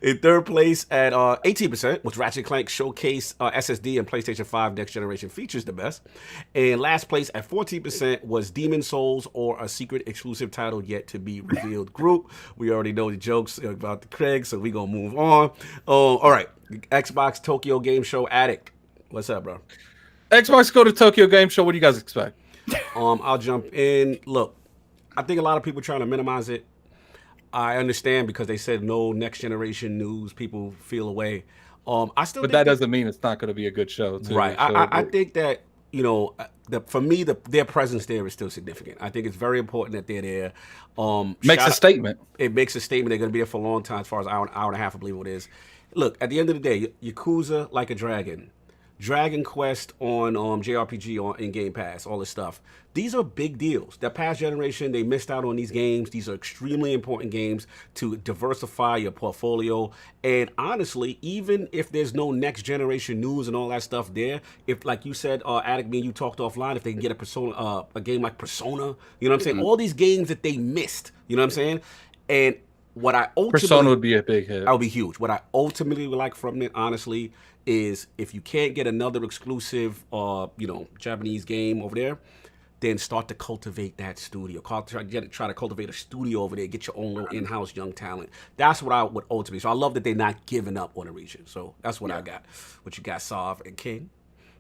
In third place at 18% was Ratchet & Clank Showcase SSD and PlayStation 5 Next Generation features the best. And last place at 14% was Demon Souls or a secret exclusive title yet to be revealed group. We already know the jokes about the Craig, so we're going to move on. All right, Xbox Tokyo Game Show Addict. What's up, bro? Xbox go to Tokyo Game Show. What do you guys expect? I'll jump in. Look, I think a lot of people trying to minimize it. I understand because they said no next generation news. People feel away. I still, But think that doesn't mean it's not going to be a good show, too. right. So I think that for me, their presence there is still significant. I think it's very important that they're there. makes a statement. It makes a statement. They're going to be there for a long time, as far as hour and a half, I believe it is. Look, at the end of the day, Yakuza Like a Dragon, Dragon Quest on JRPG in Game Pass, all this stuff. These are big deals. That past generation, they missed out on these games. These are extremely important games to diversify your portfolio. And honestly, even if there's no next generation news and all that stuff there, if, like you said, Addict, me and you talked offline, if they can get a game like Persona, you know what I'm saying? All these games that they missed, you know what I'm saying? And what I ultimately... Persona would be a big hit. That would be huge. What I ultimately would like from it, honestly, is if you can't get another exclusive, Japanese game over there, then start to cultivate that studio. Try to cultivate a studio over there. Get your own little in-house young talent. That's what I would ultimately. So I love that they're not giving up on the region. So that's what I got. What you got, Sav and King?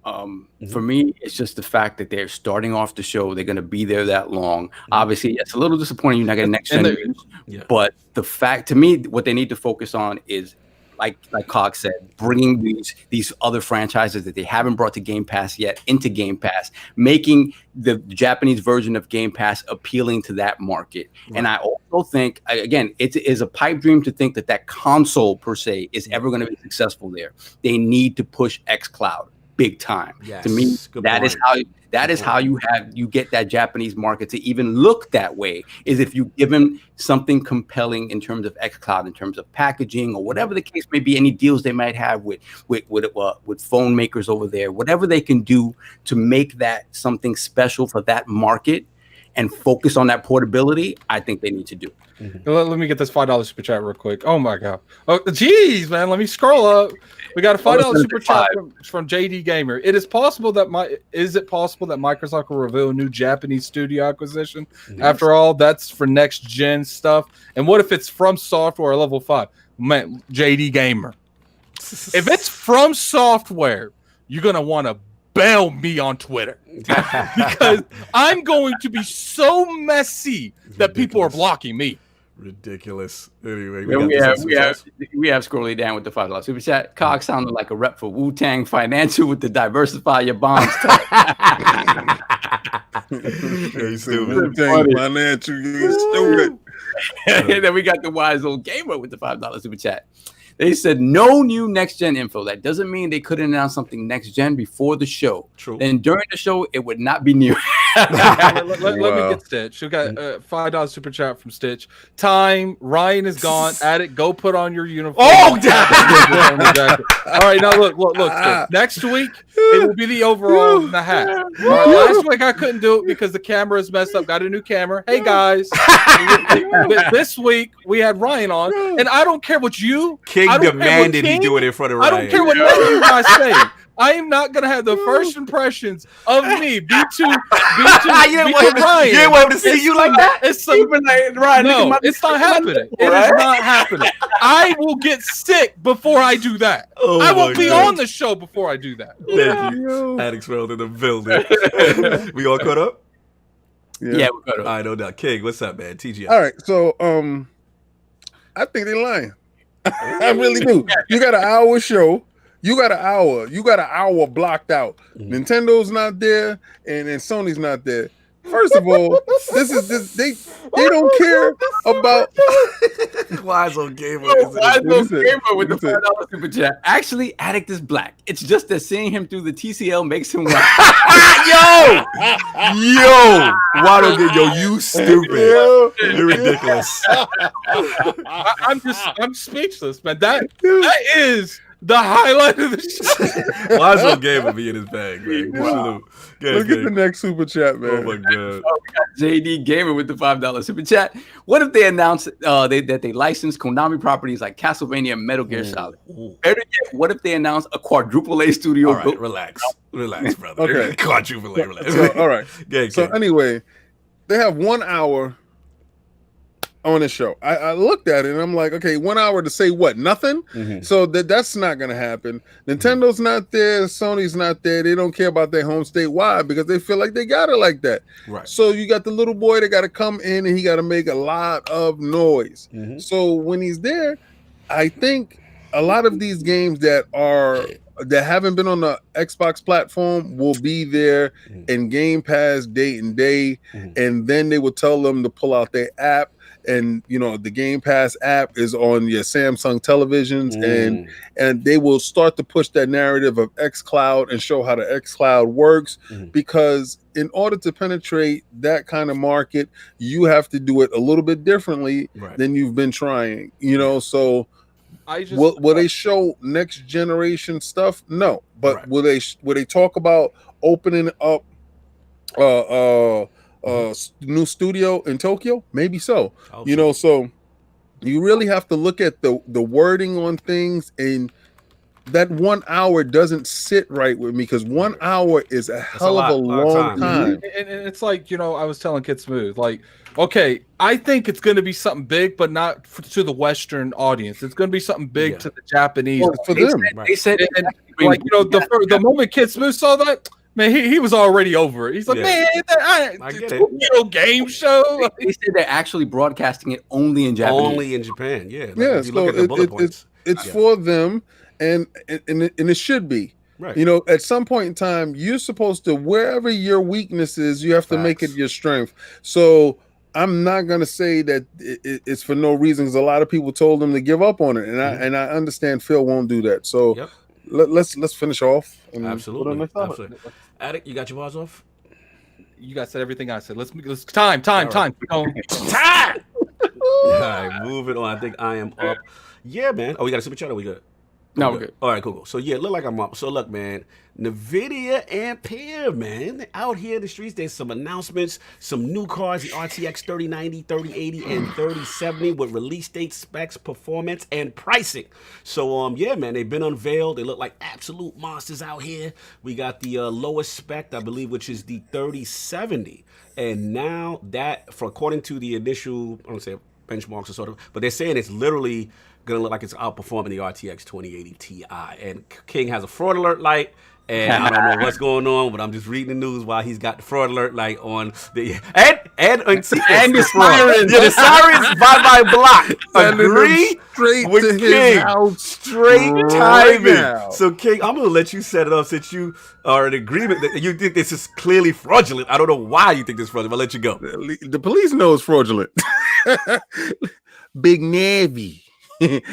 For me, it's just the fact that they're starting off the show. They're going to be there that long. Obviously, it's a little disappointing you're not getting next gen news. But the fact, to me, what they need to focus on is, like Cog said, bringing these other franchises that they haven't brought to Game Pass yet into Game Pass, making the Japanese version of Game Pass appealing to that market. Right. And I also think, again, it is a pipe dream to think that console per se is ever going to be successful there. They need to push xCloud. big time. Yes, To me, good that is point. how you get that Japanese market to even look that way, is if you give them something compelling in terms of xCloud, in terms of packaging, or whatever the case may be, any deals they might have with phone makers over there, whatever they can do to make that something special for that market and focus on that portability, I think they need to do. Let me get this $5 super chat real quick. Oh my god! Oh, geez, man, let me scroll up. We got a $5 super chat from JD Gamer. Is it possible that Microsoft will reveal a new Japanese studio acquisition? After all, that's for next gen stuff. And what if it's From Software level 5? Man, JD Gamer. If it's From Software, you're gonna want to bail me on Twitter because I'm going to be so messy that people are blocking me. Ridiculous. Anyway, we have scrolling down with the $5 super chat. Cog sounded like a rep for Wu-Tang Financial with the diversify your bonds. You stupid. Wu-Tang Financial, you stupid. And then we got the wise old gamer with the $5 super chat. They said no new next gen info. That doesn't mean they couldn't announce something next gen before the show. True. Then during the show, it would not be new. let me get Stitch. We got $5 super chat from Stitch. Time. Ryan is gone. At it. Go put on your uniform. Oh, all right. Now look. Next week it will be the overall and the hat. All right, last week I couldn't do it because the camera is messed up. Got a new camera. Hey guys. This week we had Ryan on, and I don't care what you. King demanded he do it in front of Ryan. I don't care what none of you guys say. I am not gonna have the first impressions of me be too Ryan. You didn't want him to see you like that? It's Ryan. No, it's not happening. It is not happening. I will get sick before I do that. Oh I will be on the show before I do that. Thank you. Addicts World in the building. We all caught up? Yeah, we caught up. All right, no doubt. King, what's up, man? TGS. All right, so I think they're lying. I really do. You got an hour show. You got an hour blocked out. Nintendo's not there, and Sony's not there. First of all, they don't care about Wise old gamer. Gamer with the $5 super chat. Actually, Addict is black. It's just that seeing him through the TCL makes him white. Yo, why don't get you stupid? You're ridiculous. I'm speechless, man. That is the highlight of the show. Wise old gamer be in his bag, man. Look at the next super chat, man. Oh my god. We got JD Gamer with the $5 super chat. What if they announced that they licensed Konami properties like Castlevania and Metal Gear Solid? Better yet, what if they announced a quadruple A studio? All right, relax, brother. Okay. Quadruple A, relax. So, all right. So anyway, they have 1 hour on the show. I looked at it and I'm like, okay, 1 hour to say what? Nothing. So that's not gonna happen. Nintendo's not there, Sony's not there. They don't care about their home state. Why? Because they feel like they got it like that. Right. So you got the little boy that got to come in and he got to make a lot of noise. So when he's there, I think a lot of these games that haven't been on the Xbox platform will be there in Game Pass day and day, and then they will tell them to pull out their app. And the Game Pass app is on your Samsung televisions, and they will start to push that narrative of xCloud and show how the xCloud works. Because in order to penetrate that kind of market, you have to do it a little bit differently than you've been trying. So will they show next generation stuff? No, but will they talk about opening up new studio in Tokyo? Maybe so. So you really have to look at the wording on things, and that 1 hour doesn't sit right with me because 1 hour is a hell of a long time. And it's like, I was telling Kid Smooth, like, okay, I think it's going to be something big, but not to the Western audience. It's going to be something big to the Japanese. Well, for them. They said, like, the moment Kid Smooth saw that, man, he was already over it. He's like, man, I get it. Game show. They said they're actually broadcasting it only in Japan. Only in Japan, yeah. Yeah, you look at the bullet points. It's for them, and it should be. Right. At some point in time, you're supposed to, wherever your weakness is, you have to make it your strength. So I'm not going to say that it's for no reason, because a lot of people told them to give up on it, and I understand Phil won't do that. So let's finish off. And Absolutely. Absolutely. Addict, you got your bars off? You guys said everything I said. Let's time. Time. All right, moving on. I think I am up. Yeah, man. Oh, we got a super chat or we good? No, we're good. All right, cool. So yeah, look like I'm up. So look, man, Nvidia and Peer, man, they're out here in the streets. There's some announcements, some new cars, the RTX 3090, 3080, and 3070 with release date, specs, performance, and pricing. So yeah, man, they've been unveiled. They look like absolute monsters out here. We got the lowest spec, I believe, which is the 3070, and now that, for according to the initial, I don't say benchmarks or sort of, but they're saying it's literally gonna look like it's outperforming the RTX 2080 Ti. And King has a fraud alert light, and I don't know what's going on, but I'm just reading the news while he's got the fraud alert light on. The and the sirens. Yeah, the sirens by my block. Agree straight with to King. his house Straight right timing. now. So King, I'm gonna let you set it up since you are in agreement that you think this is clearly fraudulent. I don't know why you think this is fraudulent. I'll let you go. The police know it's fraudulent. Big Navy.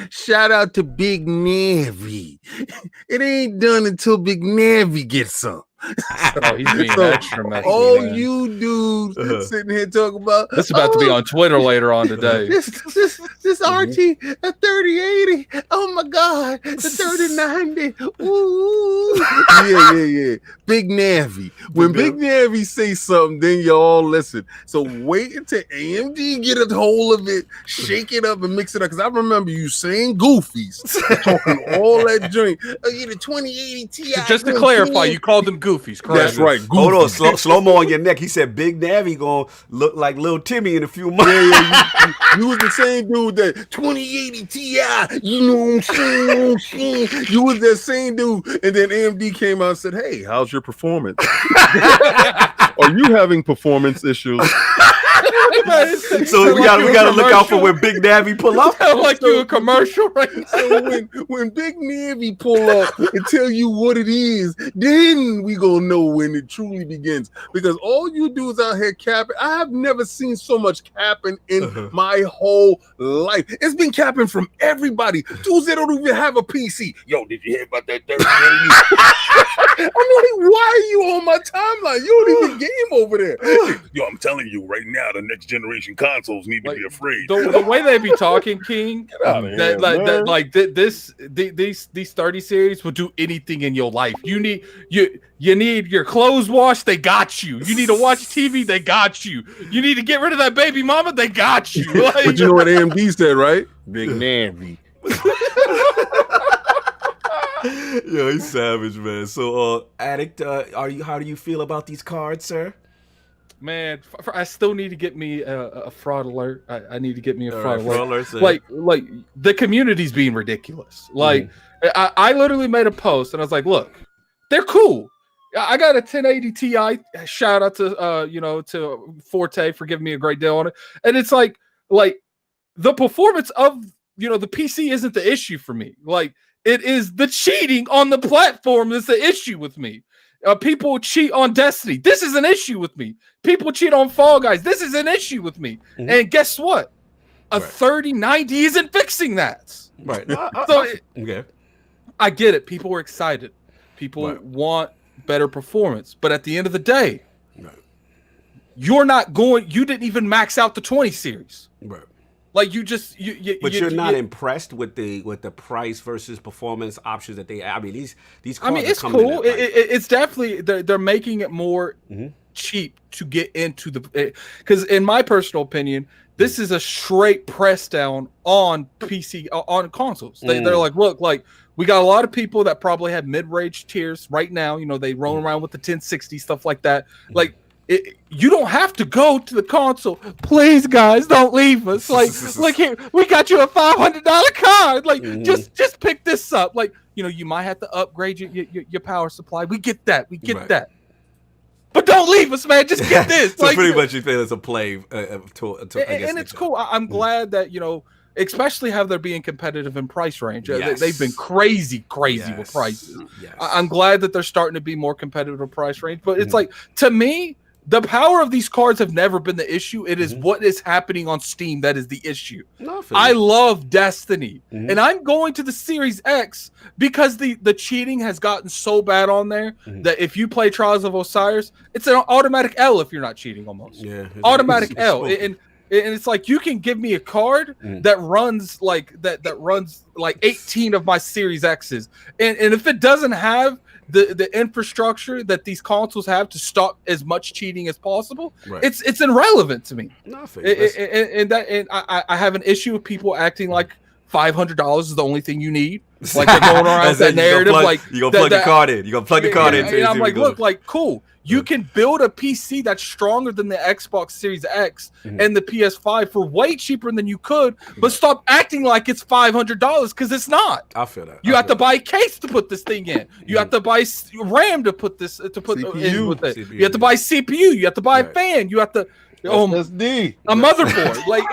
Shout out to Big Navy. It ain't done until Big Navy gets some. He's being extra messy, all man. you dudes sitting here talking about This is about to be on Twitter later on today. this RT at 3080. Oh my god, the 3090. Ooh. Yeah. Big Navy. When Big Navy say something, then you all listen. So wait until AMD get a hold of it, shake it up and mix it up. Because I remember you saying goofies, talking all that drink. Oh, yeah, the 2080 Ti. Just to clarify, you called them goofies, correct? That's right. Goofies. Hold on, slow mo on your neck. He said Big Navy gonna look like Lil Timmy in a few months. You was the same dude that 2080 Ti. You know what I'm saying? You was that same dude, and then AMD came out and said, "Hey, how's your performance? Are you having performance issues?" So we gotta look out for when Big Navy pull up. Sound like you a commercial right now. So when Big Navy pull up and tell you what it is, then we gonna know when it truly begins. Because all you dudes out here capping, I have never seen so much capping in my whole life. It's been capping from everybody. Dudes that don't even have a PC. Yo, did you hear about that 3080? I'm like, why are you on my timeline? You don't even game over there. Yo, I'm telling you right now, the next generation consoles need to be afraid. The way they be talking, King, these 30 series will do anything in your life. You need your clothes washed, they got you. You need to watch TV, they got you. You need to get rid of that baby mama, they got you. Like, but you know what AMD said, right? Big Navy. Yo, he's savage, man. So, Addict, how do you feel about these cards, sir? Man, I still need to get me a fraud alert. I need to get me a fraud alert. Fraud like the community's being ridiculous. Like I literally made a post and I was like, look, they're cool. I got a 1080 Ti. Shout out to to Forte for giving me a great deal on it. And it's like the performance of the PC isn't the issue for me. Like it is the cheating on the platform that's the issue with me. People cheat on Destiny. This is an issue with me. People cheat on Fall Guys. This is an issue with me. And guess what? A 3090 isn't fixing that. Right. I get it. People were excited. People want better performance. But at the end of the day, you didn't even max out the 20 series. Right. Like you're not impressed with the price versus performance options that they. I mean, these. Cards it's cool. It's definitely they're making it more cheap to get into the. Because in my personal opinion, this is a straight press down on PC on consoles. They're like, look, like we got a lot of people that probably have mid-range tiers right now. They roll around with the 1060 stuff like that. Like. You don't have to go to the console. Please, guys, don't leave us. Like, look here, we got you a $500 card. Like, just pick this up. Like, you might have to upgrade your power supply. We get that. We get that. But don't leave us, man. Just get this. So pretty much you feel it's a play. And it's cool. I'm glad that, especially how they're being competitive in price range. Yes. They've been crazy with prices. Yes. I'm glad that they're starting to be more competitive in price range. But it's like, to me, the power of these cards have never been the issue. It is what is happening on Steam that is the issue. No, I love Destiny, and I'm going to the Series X because the cheating has gotten so bad on there that if you play Trials of Osiris, it's an automatic L if you're not cheating almost. Yeah, automatic L. And it's like you can give me a card that runs like that runs like 18 of my Series X's, and if it doesn't have the infrastructure that these consoles have to stop as much cheating as possible, it's irrelevant to me. Nothing. And I have an issue with people acting like $500 is the only thing you need. Like they're going around with that narrative, like you gonna plug the card in. You gonna plug the card in. And I'm like, look, like cool. You can build a PC that's stronger than the Xbox Series X and the PS5 for way cheaper than you could, but stop acting like it's $500 because it's not. I feel that. You have to buy a case to put this thing in. You have to buy RAM to put this in with it. You have to buy CPU. You have to buy a fan. You have to. SSD, a motherboard, like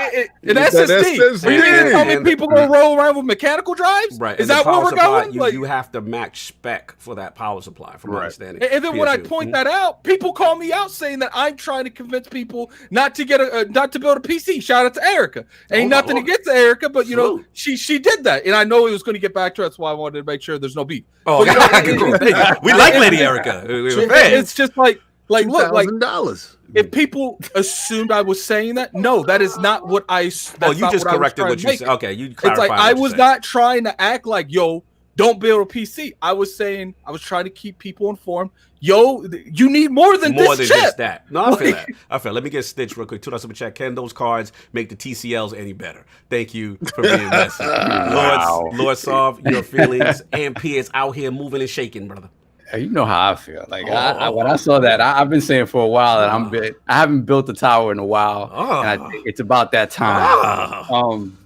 an SSD. Are you gonna tell me people gonna roll around with mechanical drives? Right. Is that where we're going? Like, you have to match spec for that power supply, from my understanding. And then when I point that out, people call me out saying that I'm trying to convince people not to get not to build a PC. Shout out to Erica. Ain't nothing against Erica, but you know she did that, and I know it was going to get back to her. That's why I wanted to make sure there's no beef. Oh, we like Lady Erica. It's just like look, like $2,000. If people assumed I was saying that, no, that is not what I. Oh, you just corrected what you said. Okay, you clarified. It's like I was not trying to act like, yo, don't build a PC. I was saying I was trying to keep people informed. Yo, you need more than this chip. Just that. No, I feel that. I feel. Let me get Stitch real quick. $2 super chat. Can those cards make the TCLs any better? Thank you for being messy. Lord Solve, your feelings. AMP is out here moving and shaking, brother. You know how I feel. Like when I saw that, I've been saying for a while that I haven't built a tower in a while, and I think it's about that time.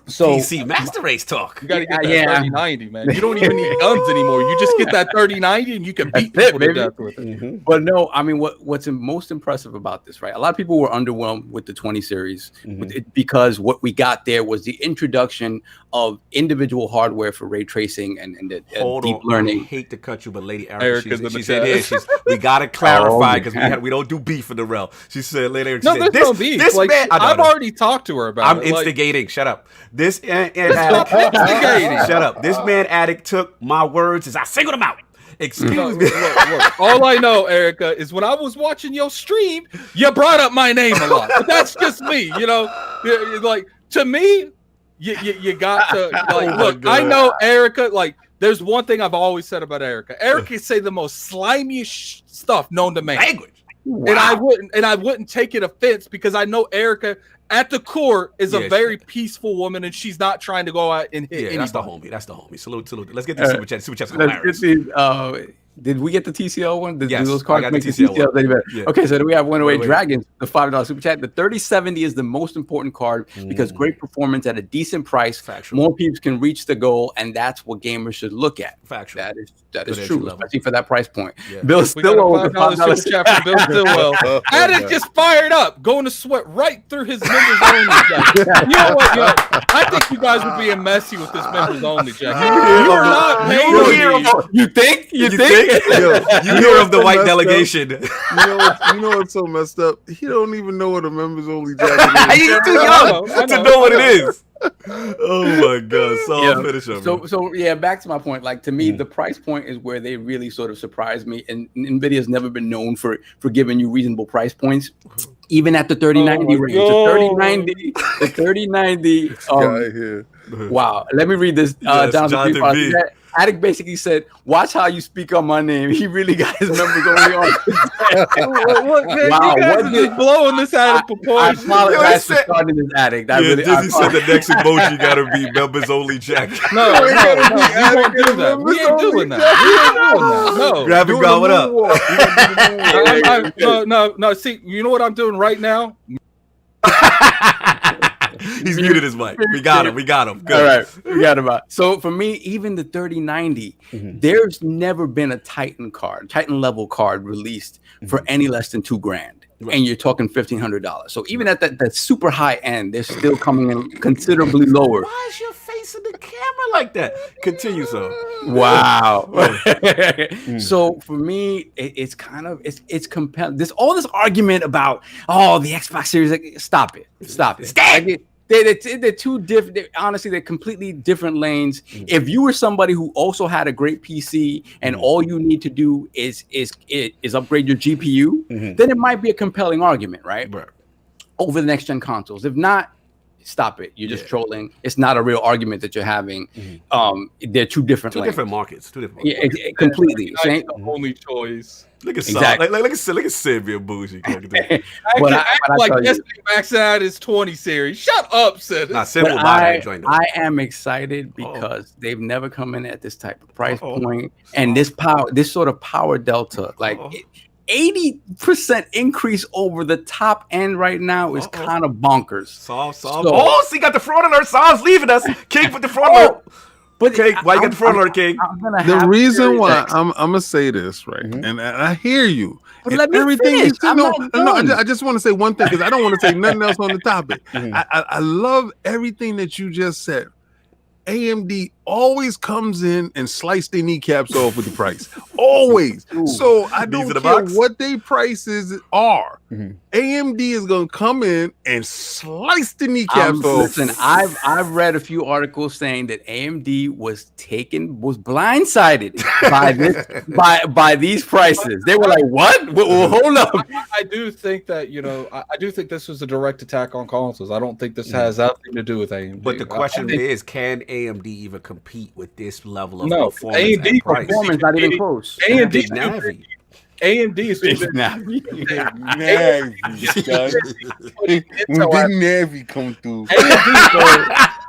So PC Master Race talk. You gotta get that 3090, man. You don't even need guns anymore. You just get that 3090 and you can beat people to death with it. But no, I mean, what's most impressive about this, right? A lot of people were underwhelmed with the 20 series because what we got there was the introduction of individual hardware for ray tracing and deep learning. I hate to cut you, but Lady Erica, she said, we gotta clarify because we don't do beef in the realm. She said, Lady Erica, there's no beef. This like, man, I've already talked to her about it. I'm instigating. Shut up. This addict, shut up. This man addict took my words as I singled him out. Excuse me. Look. All I know, Erica, is when I was watching your stream, you brought up my name a lot. But that's just me, you know. Like to me, you got to like look. I know Erica. Like, there's one thing I've always said about Erica. Erica say the most slimiest stuff known to man. Language. Wow. And I wouldn't take it offense because I know Erica at the core is a very peaceful woman, and she's not trying to go out and hit anybody. That's the homie. Salute. Let's get these super chats. Super chats are hilarious. Did we get the TCL one? Did those cards make the TCL any better? Yeah. Okay, so do we have One Away Dragons, the $5 super chat. The 3070 is the most important card because great performance at a decent price. Factual. More people can reach the goal, and that's what gamers should look at. Factual. That is true, especially for that price point. Yeah. Bill Stillwell with the $5 super chat from Bill Stillwell. Addict just fired up, going to sweat right through his members only jacket. You know what, yo? I think you guys were being messy with this members only jacket. You are not made. You think? You hear of the white delegation. You know what's so messed up? He don't even know what a members only jacket is. He's too young to know what it is. Oh my god! So finish up. So yeah, back to my point. Like to me, the price point is where they really sort of surprised me. And Nvidia's never been known for giving you reasonable price points, even at the 3090 range. The 3090. Wow. Let me read this. Jonathan V. Addict basically said, "Watch how you speak on my name." He really got his members only on. Look, man, wow, you guys are just blowing this out of proportion. I apologize for starting this addict. Disney said the next emoji gotta be members only jacket. No, we won't do that. We ain't doing that. No. Graphic God, what up? No. See, you know what I'm doing right now? He's muted his mic. We got him. Good. All right, we got him out. So for me, even the 3090, there's never been a Titan level card released for any less than $2,000. Right. And you're talking $1,500. So even at that super high end, they're still coming in considerably lower. Why is your face facing the camera like that. Continue, sir. Wow. So for me, it's kind of it's compelling. This all this argument about the Xbox Series. Like, stop it. Like, they're two different. Honestly, they're completely different lanes. If you were somebody who also had a great PC and all you need to do is upgrade your GPU, then it might be a compelling argument, right? Over the next gen consoles. If not, stop it. You're just trolling. It's not a real argument that you're having. They're two different markets. Yeah, completely. The only choice. Look at exactly. Look at Sid being bougie. But yesterday Max had his 20 series. Shut up, Sid. Nah, Sid will buy that. I am excited because they've never come in at this type of price point, and this sort of power delta, like 80% increase over the top end right now is kind of bonkers. So you got the fraud alert. Saul's leaving us. King with the fraud alert. But King, why you got the fraud alert, King? The reason why I'm gonna say this, right? And I hear you. But let me finish. I just want to say one thing because I don't want to say nothing else on the topic. I love everything that you just said. AMD always comes in and slice their kneecaps off with the price. Always. So I don't care what their prices are. AMD is going to come in and slice the kneecaps off. Listen, I've read a few articles saying that AMD was blindsided by these prices. They were like, "What? Well, hold up." I do think that I do think this was a direct attack on consoles. I don't think this has anything to do with AMD. But the question is, can AMD even compete with this level of performance? AMD performance not even close. AMD is too Navi come through.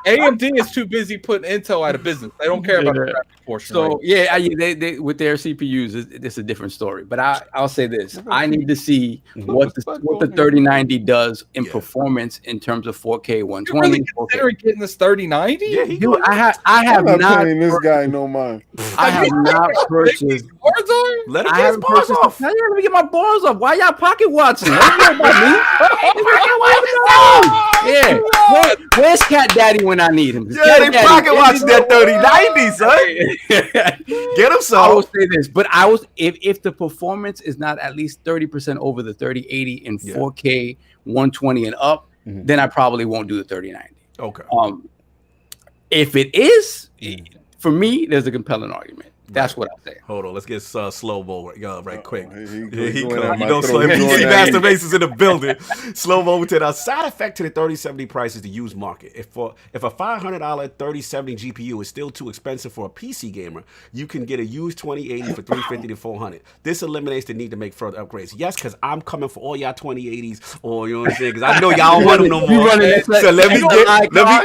AMD is too busy putting Intel out of business. They don't care about the graphics portion. So they with their CPUs, it's a different story. But I'll say this: I need to see what the 3090 does in performance in terms of 4K 120. You really considering getting this 3090? Yeah, I have not paying this guy no mind. I have not purchased. Let him get his bars off. Let me get my bars off. Why y'all pocket watching? Don't know about me. Yeah. Where's Cat Daddy when I need him? Yeah, they pocket watching that 3090, son. Get him some. I will say this, but if the performance is not at least 30% over the 3080 in 4K 120 and up, then I probably won't do the 3090. Okay. If it is, for me, there's a compelling argument. That's what I say. Hold on, let's get slow-mo right quick. He come. You know, PC Master Race is in the building. Slow-mo with it. A side effect to the 3070 price is the used market. If a $500 3070 GPU is still too expensive for a PC gamer, you can get a used 2080 for $350 to $400. This eliminates the need to make further upgrades. Yes, because I'm coming for all y'all 2080s, or you know what I'm saying? Because I know y'all don't want them no more. So let me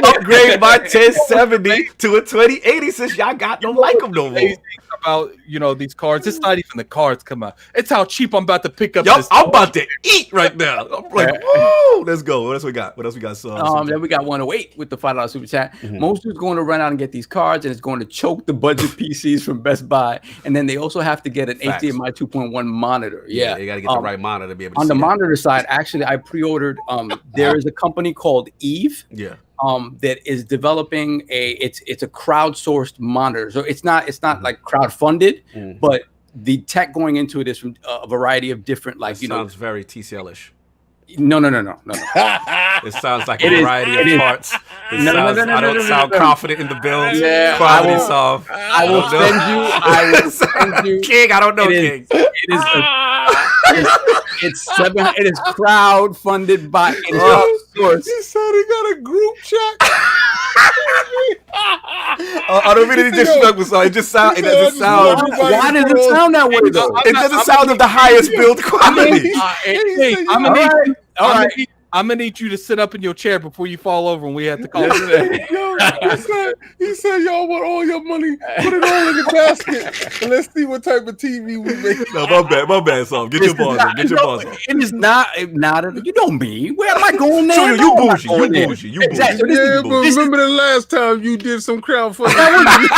upgrade my 1070 to a 2080 since y'all don't like them no more. About these cards, it's not even the cards come out. It's how cheap I'm about to pick up. I'm about to eat right now. I'm like, woo! Let's go. What else we got? Then we got 108 with the $5 super chat. Most is going to run out and get these cards, and it's going to choke the budget PCs from Best Buy. And then they also have to get an HDMI 2.1 monitor. Yeah, they got to get the right monitor to be able to. On the monitor side, actually, I pre-ordered. There is a company called Eve. Yeah. That is developing it's a crowdsourced monitor. So it's not like crowdfunded, but the tech going into it is from a variety of different sounds very TCL-ish. No. It sounds like a variety of parts. I don't sound confident in the build. Yeah, quality soft. I will send you. King, I don't know, King. It is crowd-funded by source. He said he got a group chat. I don't mean any disrespect, so it doesn't sound. Why does it sound that way though? It doesn't sound of the highest build quality. I'm gonna need you to sit up in your chair before you fall over when we have to call. He said, y'all want all your money, put it all in the basket, and let's see what type of TV we make. No, my bad, son. Get your balls off. It is not you know me. Where am I going there? You bougie. Exactly. Yeah, but remember the last time you did some crowdfunding? That was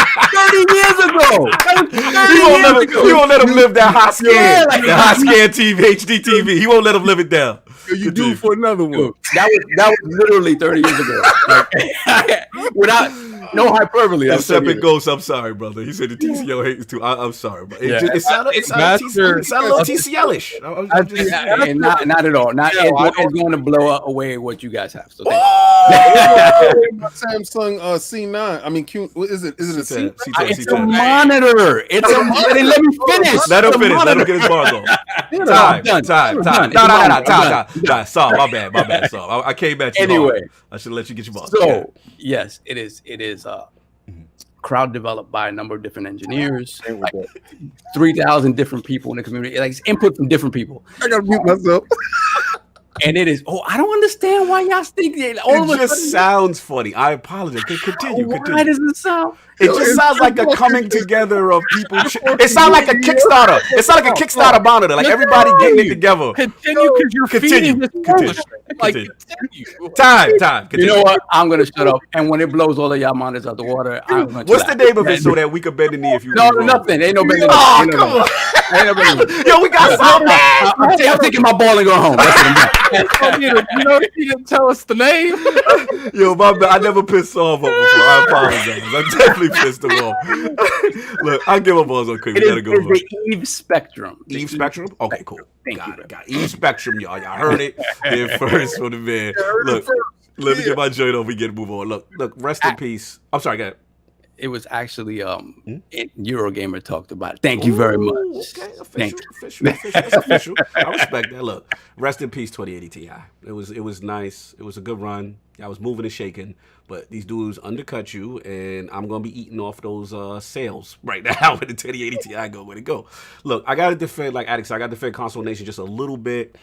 30 years ago. He won't let him live that high scan, TV, HD TV. He won't let him live it down. You do for another one. That was literally 30 years ago. No hyperbole. That's That's what it Separate is. Ghost. I'm sorry, brother. He said the TCL hates too. I'm sorry, but Yeah. it sounded a little TCL-ish. I'm just And not at all. Not it's going to blow away what you guys have. So thank Samsung C9. I mean, what is it? Is it a C? it's a monitor. It's a monitor. Let me finish. Let him finish. Let him get his bars off. Time. No. Saul, my bad, Saul. I came at you. Anyway, I should let you get your bars. So yes, it is. It is crowd developed by a number of different engineers, like 3,000 different people in the community. Like it's input from different people. I gotta mute myself. And it is. Oh, I don't understand why y'all think that. It just sounds funny. I apologize. Continue. Why does it sound? It just sounds like a coming together of people. It sounds like a Kickstarter. It sounds like a Kickstarter monitor. Like everybody getting it together. Continue because you're feeding this bullshit. Like continue. Time. You know what? I'm gonna shut up. And when it blows all of y'all monitors out the water, I'm gonna. What's the name of it so that we can bend the knee if you? No, nothing. Ain't no bending. Oh, come on. Yo, we got something. I'm taking my ball and go home. That's what I'm doing. You know, he didn't tell us the name. Yo, my bad. I never pissed off before. I apologize. I'm definitely pissed him off. Look, I'll give up on okay. We gotta go. It's the Eve Spectrum. Eve Spectrum? Okay, cool. Thank Got you. it. Eve Spectrum, y'all. Y'all heard it here first from the man. Look, let me get my joint off. We get to move on. Look. Rest in peace. I'm sorry. Go ahead. It was actually Eurogamer talked about it. Thank you very much. Okay, official. It's official. I respect that. Look, rest in peace, 2080 Ti. It was nice. It was a good run. I was moving and shaking, but these dudes undercut you, and I'm gonna be eating off those sales right now with the 2080 Ti go where to go. Look, I gotta defend like Addicts. I gotta defend Console Nation just a little bit.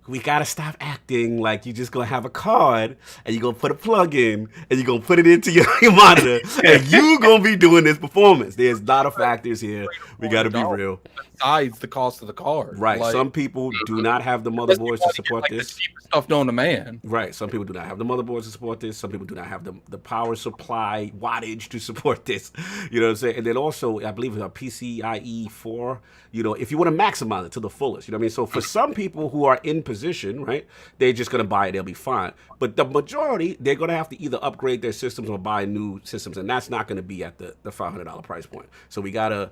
We gotta stop acting like you're just gonna have a card and you're gonna put a plug in and you're gonna put it into your monitor and you gonna be doing this performance. There's a lot of factors here. We gotta be real. Besides the cost of the card, Right. Like, some people do not have the motherboards to support like this. The cheapest stuff known to man. Right. Some people do not have the motherboards to support this. Some people do not have the power supply wattage to support this. You know what I'm saying? And then also, I believe it's a PCIe 4. You know, if you want to maximize it to the fullest, you know what I mean? So for some people who are in position, right, they're just going to buy it. They'll be fine. But the majority, they're going to have to either upgrade their systems or buy new systems. And that's not going to be at the $500 price point. So we got to,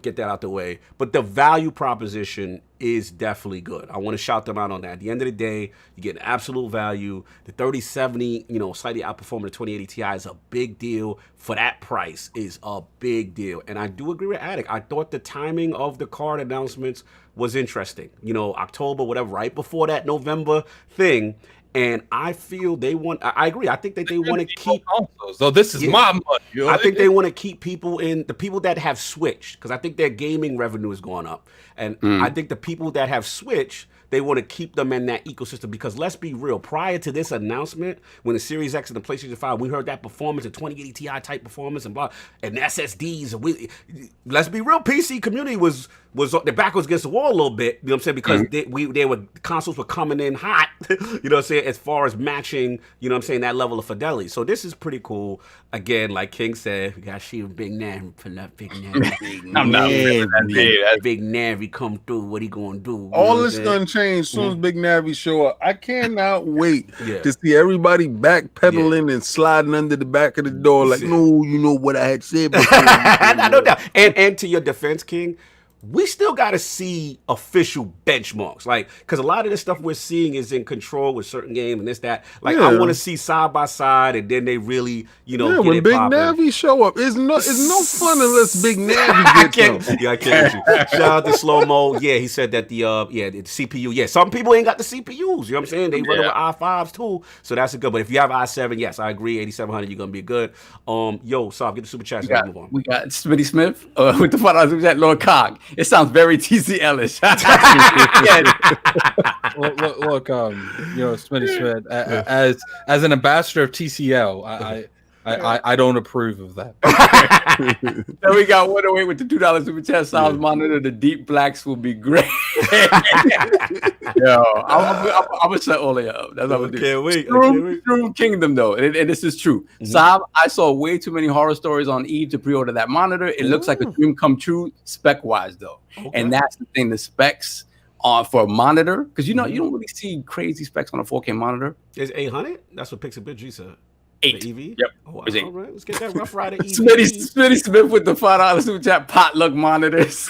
get that out the way. But the value proposition is definitely good. I want to shout them out on that. At the end of the day, you get an absolute value. The 3070, slightly outperforming the 2080 Ti is a big deal. For that price is a big deal. And I do agree with Attic. I thought the timing of the card announcements was interesting. October, whatever, right before that November thing. And I feel I agree. I think that they want to keep. So this is my money. I think they want to keep people in, the people that have switched, because I think their gaming revenue is going up. And I think the people that have switched, they want to keep them in that ecosystem, because let's be real. Prior to this announcement, when the Series X and the PlayStation 5, we heard that performance, and 2080 Ti type performance and blah, and SSDs. And let's be real, PC community was the back was against the wall a little bit, you know what I'm saying? Because consoles were coming in hot, you know what I'm saying, as far as matching, you know what I'm saying, that level of fidelity. So this is pretty cool. Again, like King said, we got Shiva Big Navi pull up, Big Navi. I'm not Big Navi come through. What he gonna do? All this gonna change as soon as Big Navi show up. I cannot wait to see everybody backpedaling and sliding under the back of the door like, no, you know what I had said before. No doubt. And to your defense, King, we still got to see official benchmarks, like, because a lot of the stuff we're seeing is in control with certain games and this, that. Like, I want to see side by side, and then they really, get when it Big popping. Navi show up, it's no fun unless Big Navi gets them. I can't. Shout out to Slow Mo. Yeah, he said that the CPU. Yeah, some people ain't got the CPUs. You know what I'm saying? They run with i5s too, so that's a good. But if you have i7, yes, I agree. 8700, you're gonna be good. Sob, get the super chat. We got Smitty Smith with the $5 super chat. Lord Cog. It sounds very TCL-ish. Look, Smitty Smith, as an ambassador of TCL, I don't approve of that. Then we got 108 with the $2 super chat. Sounds monitor. The deep blacks will be great. Yo, I'm gonna shut all of you up. That's what I'm gonna do. I can't wait. True Kingdom though, and this is true. Saab, I saw way too many horror stories on Eve to pre-order that monitor. It looks like a dream come true spec wise though, and that's the thing. The specs for a monitor, because you don't really see crazy specs on a 4K monitor. Is 800? That's what Pixel Big G said. 8. The EV? Yep. Oh, wow. It's 8. All right, let's get that Rough Rider EV. Smitty Smith with the $5 super chat. Potluck monitors.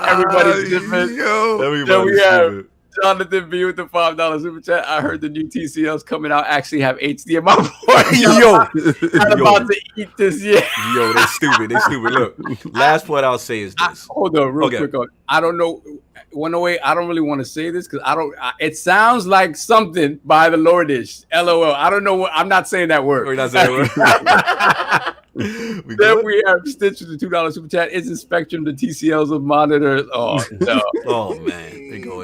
Everybody's different. Then we have Jonathan B with the $5 super chat. I heard the new TCLs coming out actually have HDMI ports. I'm about to eat this. Yeah. Yo, they stupid. Look, last point I'll say is this. Hold on, real quick. I don't know. 108. I don't really want to say this because it sounds like something by the Lordish. LOL. I don't know what. I'm not saying that word. We're not saying that word. Then we have Stitch with the $2 super chat. Isn't Spectrum the TCLs of monitors? Oh no. Oh man.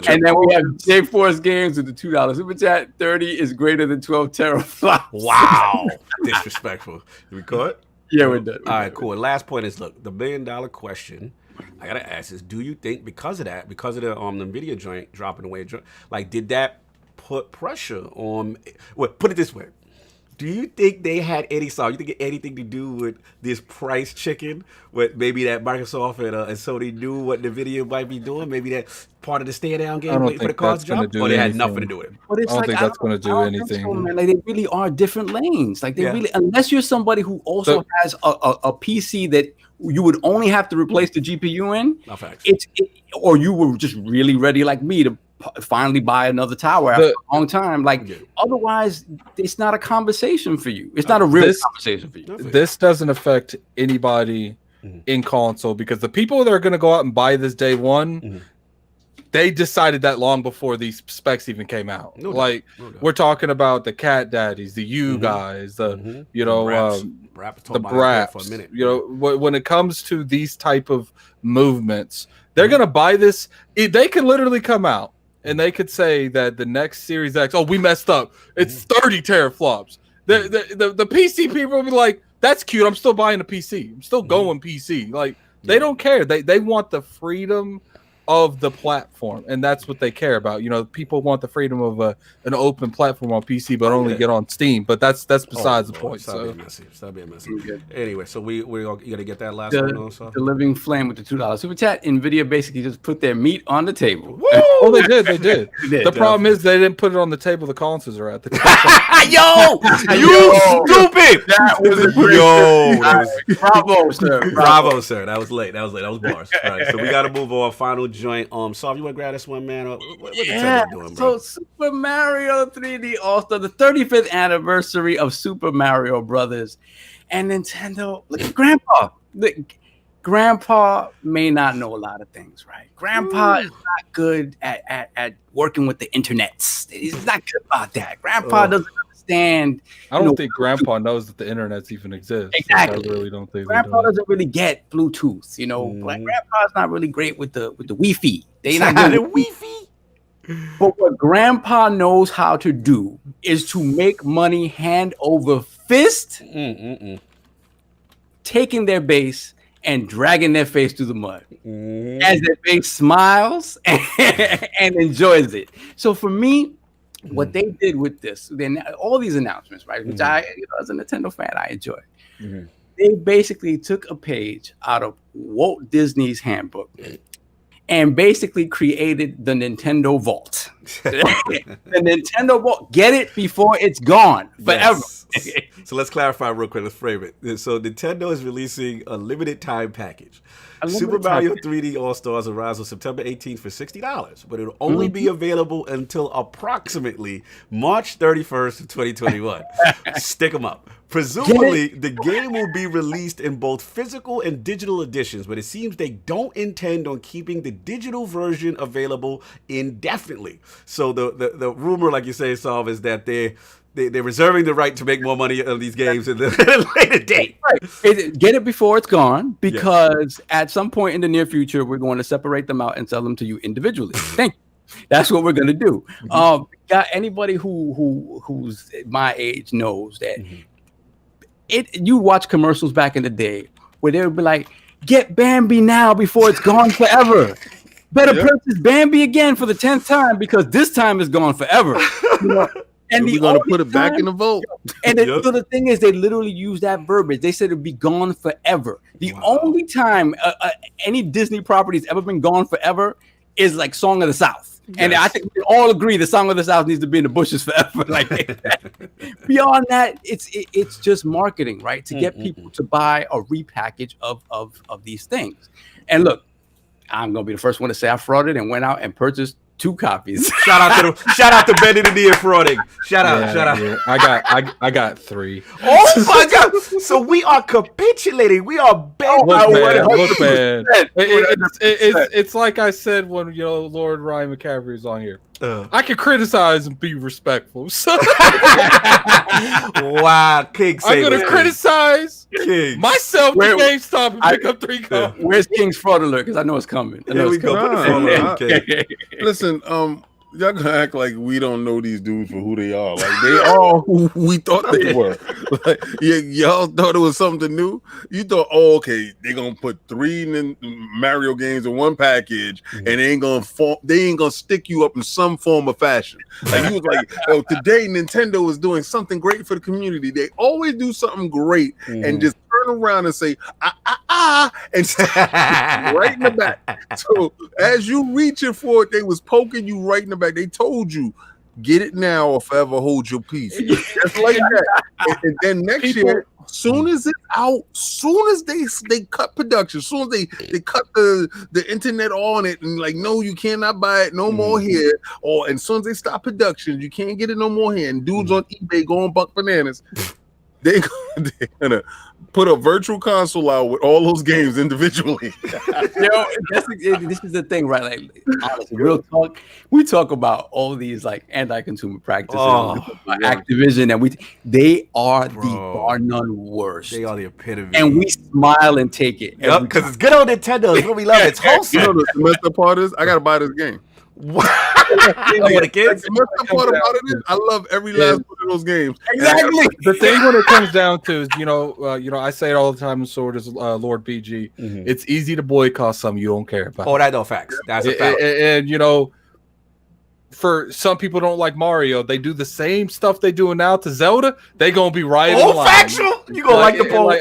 And then we have J Force Games with the $2 super chat. 30 is greater than 12 teraflops. Wow. Disrespectful. We caught? Yeah, we're done. All right, cool. And last point is, look, the $1 million question I gotta ask is, do you think because of the Nvidia joint dropping away, like, did that put pressure on? Well, put it this way: do you think they had any song? You think it had anything to do with this price chicken? With maybe that Microsoft and Sony knew what Nvidia might be doing? Maybe that's part of the stay down game waiting for the cards to drop, or they had nothing to do with it. But it's I don't think that's going to do anything. So, man. Like, they really are different lanes. Like, they really, unless you're somebody who also has a PC that you would only have to replace the GPU in. Or you were just really ready, like me, to finally buy another tower after a long time. Like, otherwise, it's not a conversation for you. It's not a real conversation for you. This doesn't affect anybody in console because the people that are going to go out and buy this day one, they decided that long before these specs even came out. We're talking about the Cat Daddies, the guys, the the Braps. For a minute. You know, when it comes to these type of movements, they're going to buy this. They can literally come out and they could say that the next Series X, we messed up. It's 30 teraflops. The PC people will be like, that's cute. I'm still buying a PC. I'm still going PC. Like, they don't care. They want the freedom of the platform, and that's what they care about. You know, people want the freedom of an open platform on PC, but only get on Steam. But that's besides the point. Stop being messy. Anyway, so you gotta get that last one on. So the Living Flame with the $2 super chat. Nvidia basically just put their meat on the table. Woo! Oh, they did. The problem is they didn't put it on the table. The consoles are at the Yo, you stupid! That was a bravo, sir. Bravo, sir. That was late. That was bars. All right, so we gotta move on. Final joint. Saul, you want to grab this one, man? What Nintendo doing, bro? So Super Mario 3D All-Star, the 35th anniversary of Super Mario Brothers, and Nintendo. Look at Grandpa. Grandpa may not know a lot of things, right? Grandpa is not good at working with the internets. He's not good about that. Grandpa doesn't understand. I don't think Grandpa knows that the internets even exist. Exactly. I really don't think Grandpa doesn't really get Bluetooth, you know. Like, Grandpa's not really great with the Wi-Fi. They not good at Wi-Fi. But what Grandpa knows how to do is to make money hand over fist, taking their base and dragging their face through the mud as their face smiles and enjoys it. So for me, what they did with this, then all these announcements, right, which I, as a Nintendo fan, I enjoy. They basically took a page out of Walt Disney's handbook and basically created the Nintendo Vault. The Nintendo Vault. Get it before it's gone forever. Yes. So let's clarify real quick. Let's frame it. So Nintendo is releasing a limited time package. Super Mario 3D All-Stars arrives on September 18th for $60, but it'll only be available until approximately March 31st of 2021. Stick them up. Presumably, the game will be released in both physical and digital editions, but it seems they don't intend on keeping the digital version available indefinitely. So the rumor, like you say, Saul, is that they're reserving the right to make more money on these games at a later date. Right. Get it before it's gone, because at some point in the near future, we're going to separate them out and sell them to you individually. Thank you. That's what we're going to do. Got anybody who's my age knows that you watch commercials back in the day where they would be like, get Bambi now before it's gone forever. Better purchase Bambi again for the 10th time because this time it's gone forever. You know? And we're gonna put it back in the vault. And so the thing is, they literally use that verbiage. They said it'd be gone forever. The only time any Disney property's ever been gone forever is like Song of the South. And I think we all agree the Song of the South needs to be in the bushes forever. Like beyond that, it's just marketing, right? To get people to buy a repackage of these things. And look, I'm gonna be the first one to say I frauded and went out and purchased 2 copies. Shout out to Benny the D frauding. Shout out. Yeah. I got 3. Oh my God! So we are capitulating. We are bad. Look, man. It's like I said when Lord Ryan McCaffrey is on here. I can criticize and be respectful. So wow, King. I'm gonna criticize King myself to GameStop and pick up 3 copies. Where's King's fraud alert? Because I know it's coming. Here we go. Put the phone on, King. Listen, y'all gonna act like we don't know these dudes for who they are. Like they are who we thought they were. Like, y'all thought it was something new. You thought, okay, they're gonna put 3 Mario games in one package, and they ain't gonna stick you up in some form of fashion. Like he was like, oh, today Nintendo is doing something great for the community. They always do something great and just turn around and say and right in the back. So as you reaching for it, they was poking you right in the back. They told you, get it now or forever hold your peace. Just like that. And then next year, soon as it's out, soon as they cut production, soon as they cut the internet on it and like, no, you cannot buy it no more here. Or and soon as they stop production, you can't get it no more here. And dudes on eBay going buck bananas. They're gonna put a virtual console out with all those games individually. This is the thing, right? Like, honestly, real talk. We talk about all these like anti-consumer practices, Activision, and they are the bar none worst. They are the epitome, and we smile and take it. Yep, because it's good on Nintendo. It's what we love. It's wholesome. You know the semester part is I gotta buy this game. The kids. The best part about it is I love every last one of those games. Exactly. The thing when it comes down to is, I say it all the time, and so does Lord BG. It's easy to boycott something you don't care about. Oh, that's facts. That's a fact. And for some people don't like Mario, they do the same stuff they doing now to Zelda. They gonna be right. Oh, factual. You gonna like the poll?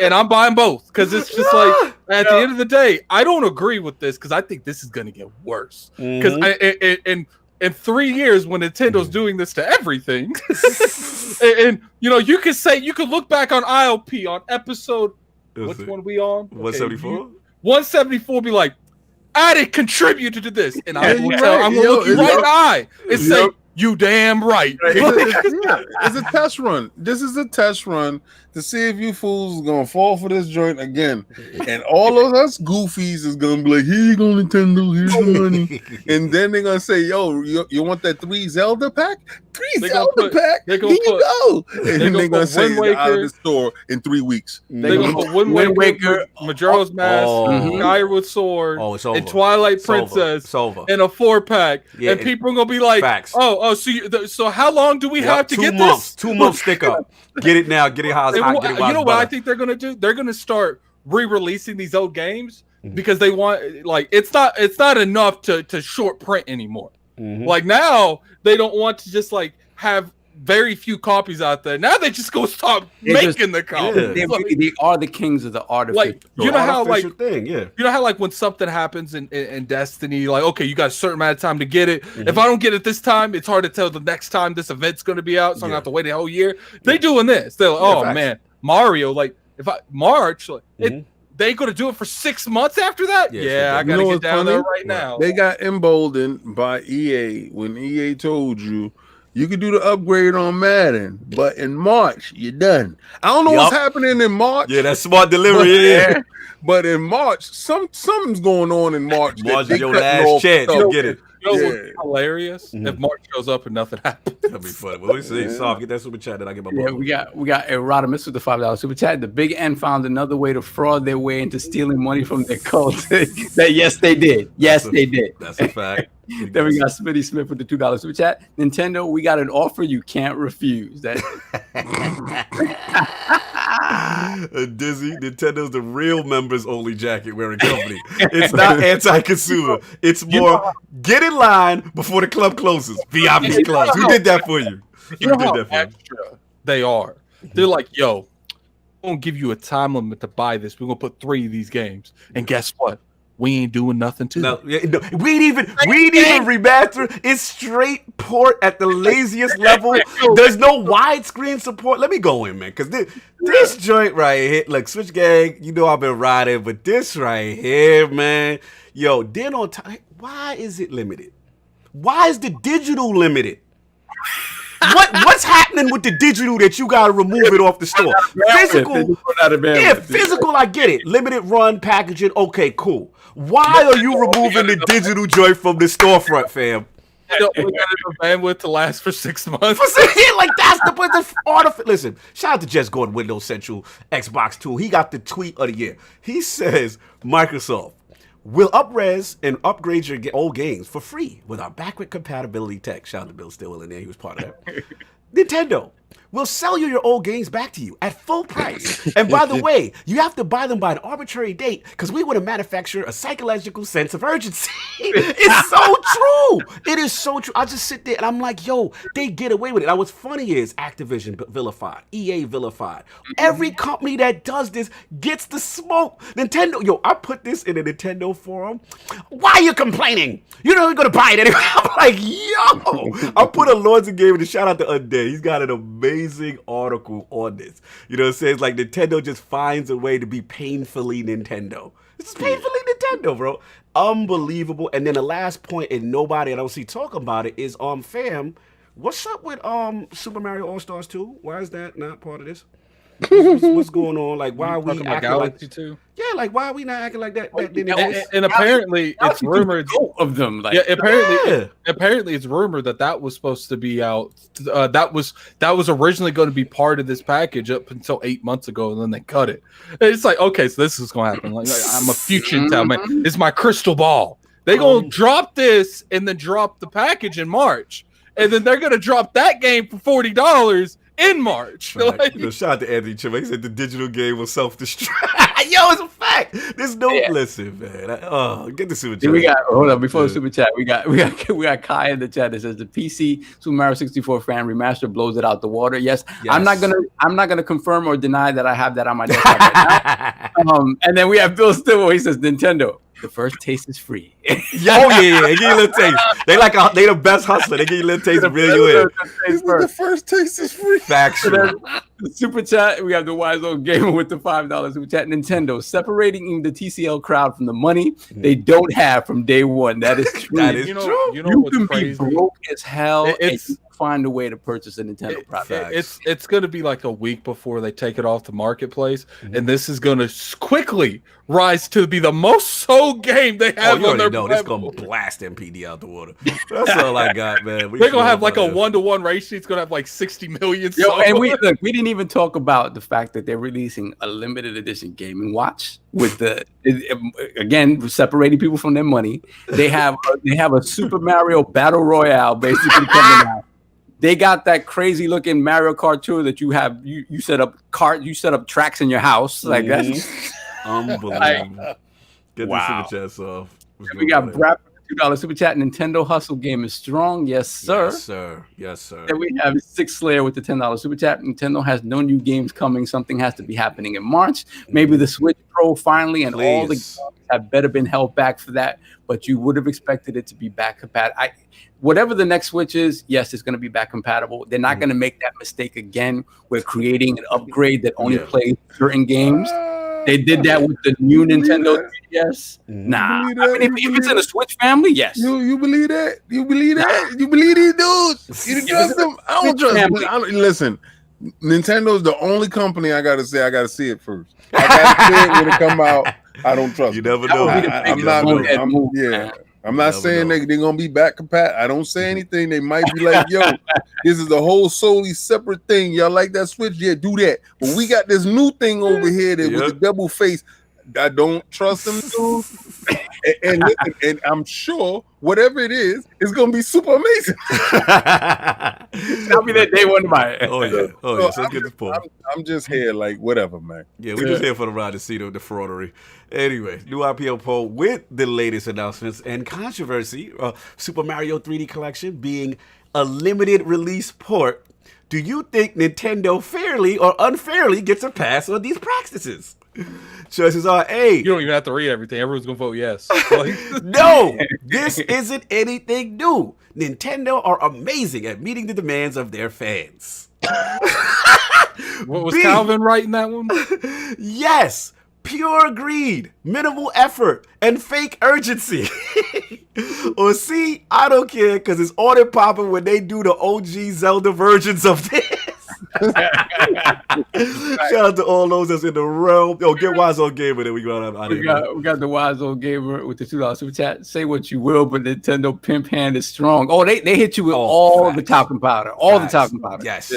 And I'm buying both because it's just like at the end of the day, I don't agree with this because I think this is gonna get worse. Because in 3 years, when Nintendo's doing this to everything, and you can look back on ILP on episode. Which one we on? 174. 174 be like, I didn't contribute to this, and I'm gonna look you right in the eye and say, you damn right. It's a test run. This is a test run to see if you fools are gonna fall for this joint again. And all of us goofies is gonna be like, here you go, Nintendo, here's the money. And then they're gonna say, yo, you want that 3 Zelda pack? 3 Zelda pack? Here you go. And then they're gonna say it's out of the store in 3 weeks. They're gonna put Wind Waker, Majora's Mask, Skyward Sword, and Twilight Princess in a 4-pack. And people are gonna be like, facts. So how long do we have to get this? 2 months stick up. Get it now. Get it hot. You know what I think they're gonna do? They're gonna start re-releasing these old games because they want it's not enough to short print anymore. Like now they don't want to just have very few copies out there. Now they just go stop making the copies. They are the kings of the artificial. You know how thing, yeah. You know how when something happens in Destiny, okay, you got a certain amount of time to get it. If I don't get it this time, it's hard to tell the next time this event's going to be out, so I'm gonna have to wait a whole year. They doing this. They're like, man, Mario, March, they gonna do it for 6 months after that? Yeah, I gotta get down there right now. They got emboldened by EA when EA told you can do the upgrade on Madden, but in March, you're done. I don't know what's happening in March. Yeah, that's smart delivery. But in March, something's going on in March. March is your last chance. You get it. What's hilarious? If Mark shows up and nothing happens. That'd be funny. Well, let's see. Soft, get that super chat that I get my ball. Yeah, we got Erodimus with the $5 super chat. The Big N found another way to fraud their way into stealing money from their cult. Yes, they did. They did. That's a fact. Then we got Smitty Smith with the $2 super chat. Nintendo, we got an offer you can't refuse. Dizzy, Nintendo's the real members only jacket wearing company. It's not anti-consumer. It's more get in line before the club closes. VIP clubs. Who did that for you? You know how extra they are. They're like, yo, we're gonna give you a time limit to buy this. We're gonna put 3 of these games. And guess what? we ain't doing nothing to No, it. no, we ain't even remaster. It's straight port at the laziest level. There's no widescreen support. Let me go in, man, because this joint right here, look, Switch Gang, you know I've been riding, but this right here, man, yo, then on time, why is it limited? Why is the digital limited? What's happening with the digital that you gotta remove it off the store? Physical, yeah, physical, I get it. Limited run packaging, okay, cool. Why are you removing the digital joint from the storefront, fam? We got enough bandwidth to last for 6 months. Like that's the artificial. Listen, shout out to Jess Gordon, Windows Central, Xbox Tool. He got the tweet of the year. He says Microsoft will up-res and upgrade your old games for free with our backward compatibility tech. Shout out to Bill Stillwell in there. He was part of that. Nintendo will sell you your old games back to you at full price. And by the way, you have to buy them by an arbitrary date because we want to manufacture a psychological sense of urgency. It's so true. It is so true. I just sit there and I'm like, yo, they get away with it. Now, what's funny is Activision vilified, EA vilified. Every company that does this gets the smoke. Nintendo, yo, I put this in a Nintendo forum. Why are you complaining? You're not going to buy it anyway. I'm like, yo. I put a Lords of Gaming, and shout out to Undead. He's got an amazing article on this. You know, it says like Nintendo just finds a way to be painfully Nintendo. It's painfully Nintendo, bro. Unbelievable. And then the last point, and nobody I don't see talking about it, is fam, what's up with Super Mario All-Stars 2? Why is that not part of this? What's going on? Like, why are we acting Galaxy like 2? Yeah, like why are we not acting like that? And apparently it's rumored of them. Like, yeah, apparently it's rumored that was supposed to be out. That was originally going to be part of this package up until 8 months ago, and then they cut it. It's like, okay, so this is going to happen. Like I'm a future tell man. It's my crystal ball. They gonna drop this and then drop the package in March, and then they're gonna drop that game for $40 in March. Right. Like, Shout out to Anthony Chim. He said the digital game will self-destruct. Yo, it's a fact. This don't listen, man. Get the super chat. We got hold on before the super chat. We got Kai in the chat that says the PC Super Mario 64 fan remaster blows it out the water. Yes. I'm not gonna confirm or deny that I have that on my desktop right now. And then we have Bill Stillwell. He says Nintendo. The first taste is free. They give you a little taste. They the best hustler. They give you a little taste to reel you in. The first taste is free. Factual. Super chat. We have the wise old gamer with the $5 super chat. Nintendo separating the TCL crowd from the money they don't have from day one. That is true. That is true. You know what's can crazy? be broke as hell. It's and find a way to purchase a Nintendo product. It's going to be like a week before they take it off the marketplace, and this is going to quickly rise to be the most sold game they have you on their know this gonna blast MPD out the water. That's all I got, man. They're gonna have like a 1-to-1 ratio. It's gonna have like 60 million. And we didn't even talk about the fact that they're releasing a limited edition gaming watch with again separating people from their money. They have a Super Mario Battle Royale basically coming out. They got that crazy looking Mario Kart tour that you have. You set up tracks in your house like that's unbelievable. Get the super chats off. We got Brad $2 super chat. Nintendo hustle game is strong. Yes, sir. Yes, sir. Yes, sir. And we have Six Slayer with the $10 super chat. Nintendo has no new games coming. Something has to be happening in March. Maybe the Switch Pro finally, and all the games have better been held back for that. But you would have expected it to be back compatible. Whatever the next Switch is, yes, it's going to be back compatible. They're not going to make that mistake again. We're creating an upgrade that only plays certain games. They did that with the new Nintendo 3DS. Nah, if it's in a Switch family, yes. You believe that? You believe that? You believe these dudes? You trust them? I don't trust them. Listen, Nintendo's the only company I gotta say I gotta see it first. I gotta see it when it come out. I don't trust. You never know. I'm not saying they're gonna be back compatible. I don't say anything. They might be like, yo, this is a whole solely separate thing. Y'all like that Switch? Yeah, do that. But we got this new thing over here that with the double face. I don't trust them dudes. and I'm sure whatever it is, it's gonna be super amazing. Tell me that day one to buy it. Oh yeah. So get the point. I'm just here like whatever, man. Yeah, we're just here for the ride to see the fraudery. Anyway, new IPO poll with the latest announcements and controversy. Super Mario 3D Collection being a limited release port do you think Nintendo fairly or unfairly gets a pass on these practices? Choices are A. You don't even have to read everything. Everyone's gonna vote yes. Like, No, this isn't anything new. Nintendo are amazing at meeting the demands of their fans. what was B. Calvin right in that one? Yes, pure greed, minimal effort, and fake urgency. Or C, I don't care because it's on and popping when they do the OG Zelda versions of this. Shout out to all those that's in the realm. Yo, get Wise Old Gamer, then we go out of We got the Wise Old Gamer with the $2 super chat. Say what you will, but Nintendo pimp hand is strong. Oh, they hit you with all facts. the talcum powder. All the talcum powder. Yes.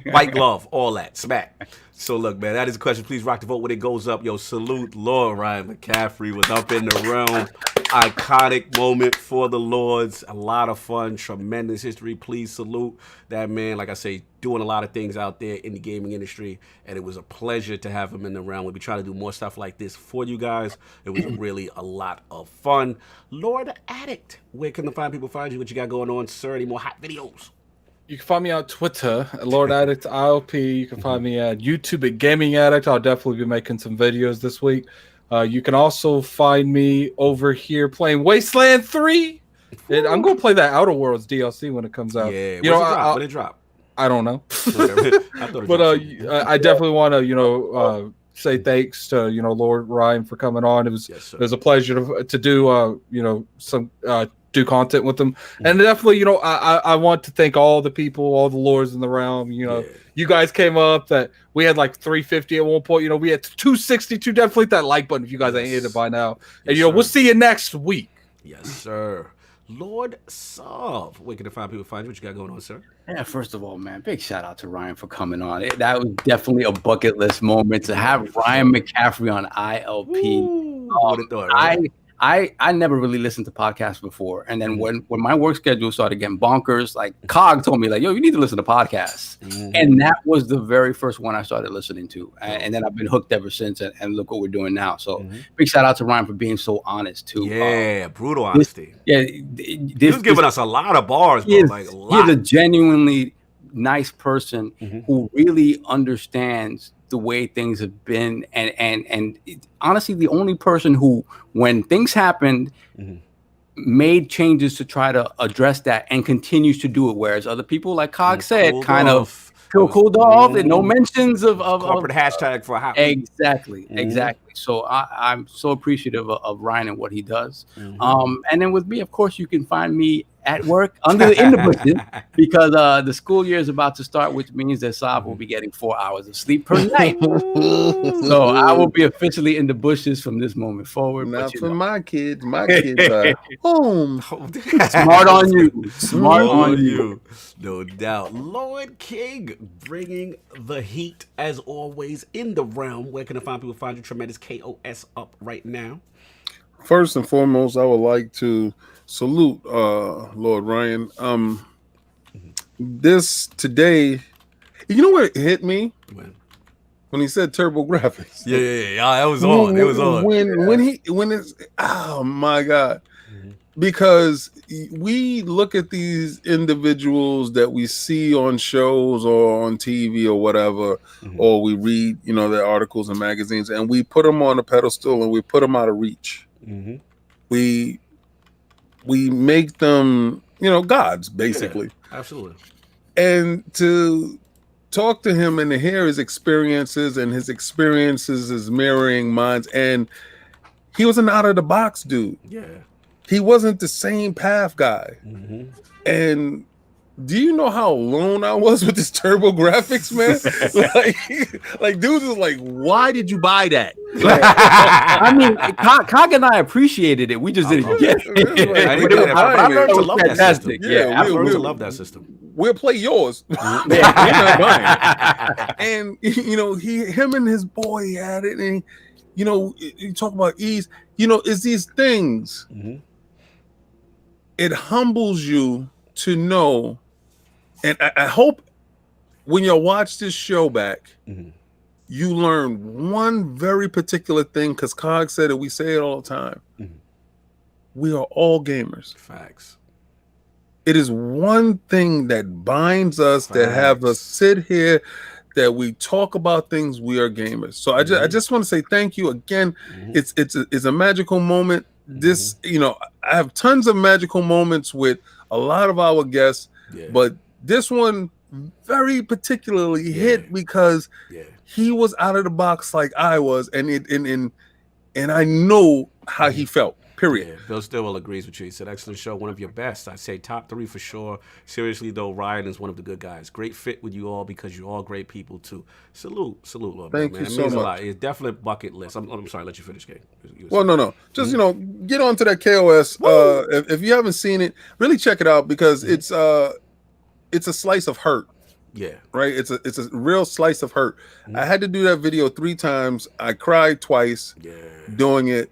White glove, all that. Smack. So look, man, that is a question. Please rock the vote when it goes up. Yo, salute Lord Ryan McCaffrey was up in the realm. Iconic moment for the Lords. A lot of fun, tremendous history. Please salute that man. Like I say, doing a lot of things out there in the gaming industry, and it was a pleasure to have him in the realm. We'll be trying to do more stuff like this for you guys. It was really a lot of fun. Lord Addict, where can the fine people find you? What you got going on, sir? Any more hot videos? You can find me on Twitter at Lord Addict ILP. You can find me at YouTube at Gaming Addict. I'll definitely be making some videos this week. You can also find me over here playing Wasteland 3. And I'm going to play that Outer Worlds DLC when it comes out. Yeah, you know, when it drop? I don't know. I but I definitely want to, say thanks to, Lord Ryan for coming on. It was a pleasure to do, do content with them. And definitely, I want to thank all the people, all the lords in the realm. You guys came up that we had like 350 at one point. We had 262. Definitely hit that like button if you guys ain't hit it by now. And, we'll see you next week. Yes, sir. Lord Sov, where can the fine people find you? What you got going on, sir? Yeah, first of all, man, big shout out to Ryan for coming on. That was definitely a bucket list moment to have Ryan McCaffrey on ILP. I never really listened to podcasts before, and then when my work schedule started getting bonkers, like Cog told me, like, yo, you need to listen to podcasts, and that was the very first one I started listening to, and then I've been hooked ever since. And look what we're doing now. So big shout out to Ryan for being so honest too. Yeah, brutal honesty. He's giving us a lot of bars, bro. He's a genuinely nice person who really understands the way things have been, and honestly, the only person who, when things happened, made changes to try to address that and continues to do it, whereas other people, like Cog said, kind of cooled off, and no mentions of corporate hashtag for how exactly. So I'm so appreciative of Ryan and what he does. And then with me, of course, you can find me at work in the bushes, because the school year is about to start, which means that Saab will be getting 4 hours of sleep per night. So I will be officially in the bushes from this moment forward. Not for my kids. My kids are home. Smart on you. Smart on you. No doubt. Lord King bringing the heat as always in the realm. Where can the fine people find you? Tremendous KOS up right now. First and foremost, I would like to salute Lord Ryan. This today, you know what hit me? When he said turbo graphics. Yeah, that was on. It was on. When it's, oh my God. Because we look at these individuals that we see on shows or on TV or whatever, or we read, their articles and magazines, and we put them on a pedestal and we put them out of reach. We make them, gods, basically. Yeah, absolutely. And to talk to him and to hear his experiences, and his experiences is mirroring mine. And he was an out of the box dude. Yeah. He wasn't the same path guy. And do you know how alone I was with this turbo graphics, man? like dudes was like, why did you buy that? I mean, Cog and I appreciated it. We just didn't get it. I learned to love that system. Yeah, I learned to love that system. We'll play yours. And him and his boy had it, and you talk about ease. It's these things. It humbles you to know, and I hope when you watch this show back, you learn one very particular thing, because Cog said it, we say it all the time. We are all gamers. Facts. it is one thing that binds us, that have us sit here, that we talk about things. We are gamers. So I just want to say thank you again. It's a magical moment. This, I have tons of magical moments with a lot of our guests, but this one very particularly hit because he was out of the box like I was, and I know how he felt. Period. Yeah, Bill Stillwell agrees with you. He said, excellent show, one of your best. I'd say top 3 for sure. Seriously, though, Ryan is one of the good guys. Great fit with you all because you're all great people, too. Salute, Lord. Thank you so much. A lot. It's definitely a bucket list. I'm sorry, let you finish, King. Well, no. Just, get onto that KOS. If you haven't seen it, really check it out because it's a slice of hurt. Yeah. Right? It's a real slice of hurt. I had to do that video 3 times. I cried twice doing it.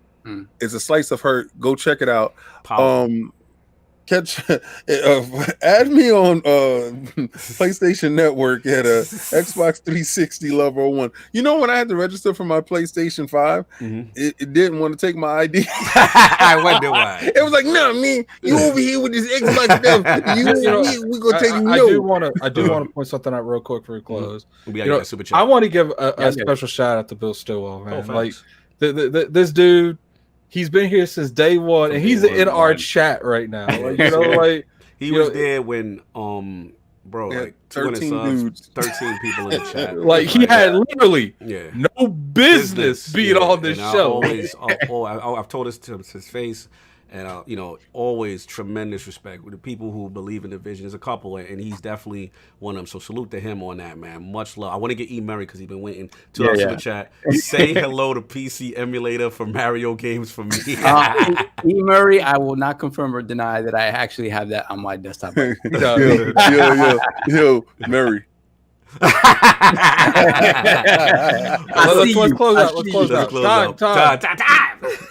It's a slice of hurt. Go check it out. Add me on PlayStation Network at a Xbox 360 level 1. When I had to register for my PlayStation 5, it didn't want to take my ID. I wonder why. It was like, no, man, you over here with this Xbox stuff. We gonna take you. I do want to point something out real quick before we close. Super chat. I want to give a special shout out to Bill Stillwell, man. Like this dude. He's been here since day one, and he's in our chat right now. He was there when, like 13 dudes, 13 people in the chat. Like he had literally no business being on this show. I've told this to his face, and always tremendous respect with the people who believe in the vision. There's a couple, and he's definitely one of them. So salute to him on that, man. Much love. I want to get E Murray because he's been waiting to super chat. Say hello to PC emulator for Mario games for me. E Murray, I will not confirm or deny that I actually have that on my desktop. Yo, Murray. Let's close out. Time.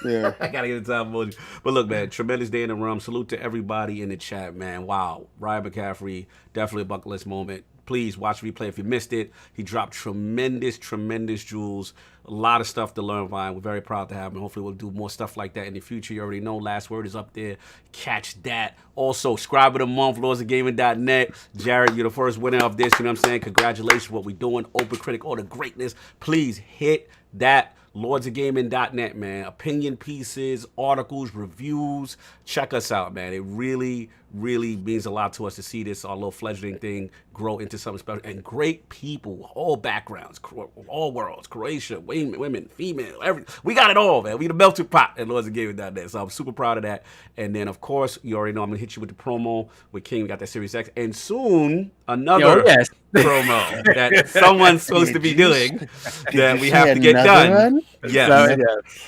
Yeah, I gotta get the time emoji. But look, man, tremendous day in the room. Salute to everybody in the chat, man. Wow, Ryan McCaffrey, definitely a bucket list moment. Please watch replay if you missed it. He dropped tremendous jewels. A lot of stuff to learn, Ryan. We're very proud to have him. Hopefully, we'll do more stuff like that in the future. You already know. Last word is up there. Catch that. Also, subscribe of the month, LordsofGaming.net. Jared, you're the first winner of this. You know what I'm saying? Congratulations, what we're doing. Open Critic, all the greatness. Please hit that. LordsofGaming.net, man. Opinion pieces, articles, reviews. Check us out, man. It really means a lot to us to see this, our little fledgling thing, grow into something special. And great people, all backgrounds, all worlds, Croatia, women, female, everything. We got it all, man. We the melting pot at LordsofGaming.net. So I'm super proud of that. And then, of course, you already know I'm going to hit you with the promo with King. We got that Series X. And soon, another promo that someone's supposed to be doing that we have to get done. Yes.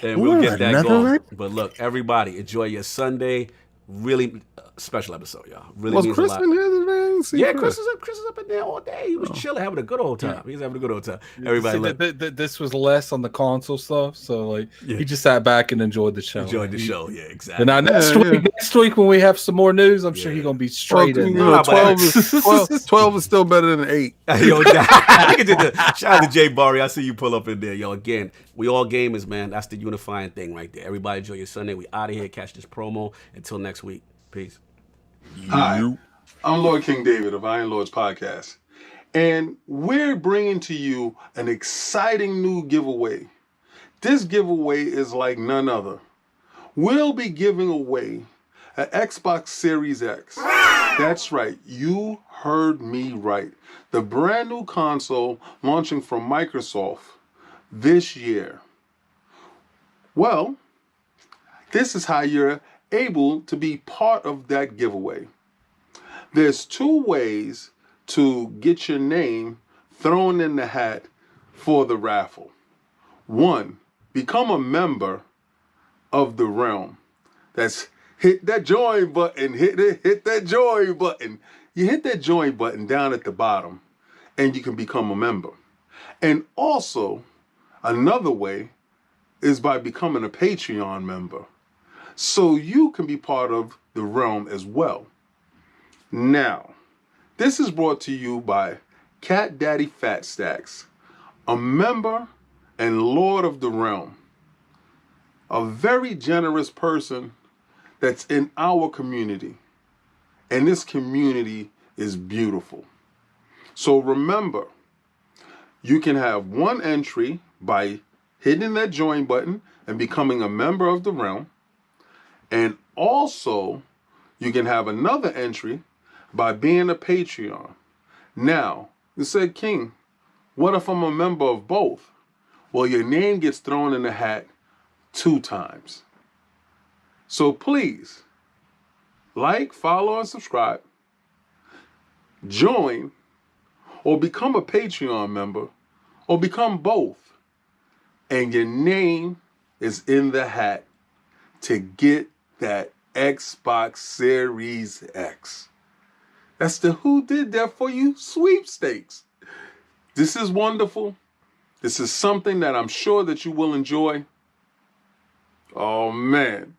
And we'll get that going. But look, everybody, enjoy your Sunday. Really special episode, y'all. Really means Chris a lot. in here, man? Chris is up in there all day. He was chilling, having a good old time. He's having a good old time. Everybody, this was less on the console stuff, so he just sat back and enjoyed the show. Enjoyed the show, yeah, exactly. And next week when we have some more news, I'm sure he's gonna be straight in. 12 is still better than 8. Yo, shout out to Jay Barry. I see you pull up in there, yo. Again, we all gamers, man. That's the unifying thing right there. Everybody enjoy your Sunday. We out of here. Catch this promo. Until next week. Peace. Hi, I'm Lord King David of Iron Lords Podcast, and we're bringing to you an exciting new giveaway. This giveaway is like none other. We'll be giving away an Xbox Series X. That's right, you heard me right. The brand new console launching from Microsoft this year. Well, this is how you're able to be part of that giveaway. There's 2 ways to get your name thrown in the hat for the raffle. 1, become a member of the realm. That's hit that join button, hit that join button. You hit that join button down at the bottom and you can become a member. And also, another way is by becoming a Patreon member, so you can be part of the realm as well. Now, this is brought to you by Cat Daddy Fat Stacks, a member and lord of the realm, a very generous person that's in our community. And this community is beautiful. So remember, you can have one entry by hitting that join button and becoming a member of the realm. And also, you can have another entry by being a Patreon. Now, you said, King, what if I'm a member of both? Well, your name gets thrown in the hat 2 times. So please, like, follow, and subscribe. Join or become a Patreon member or become both. And your name is in the hat to get that Xbox Series X. That's the Who Did That For You sweepstakes. This is wonderful. This is something that I'm sure that you will enjoy. Oh man,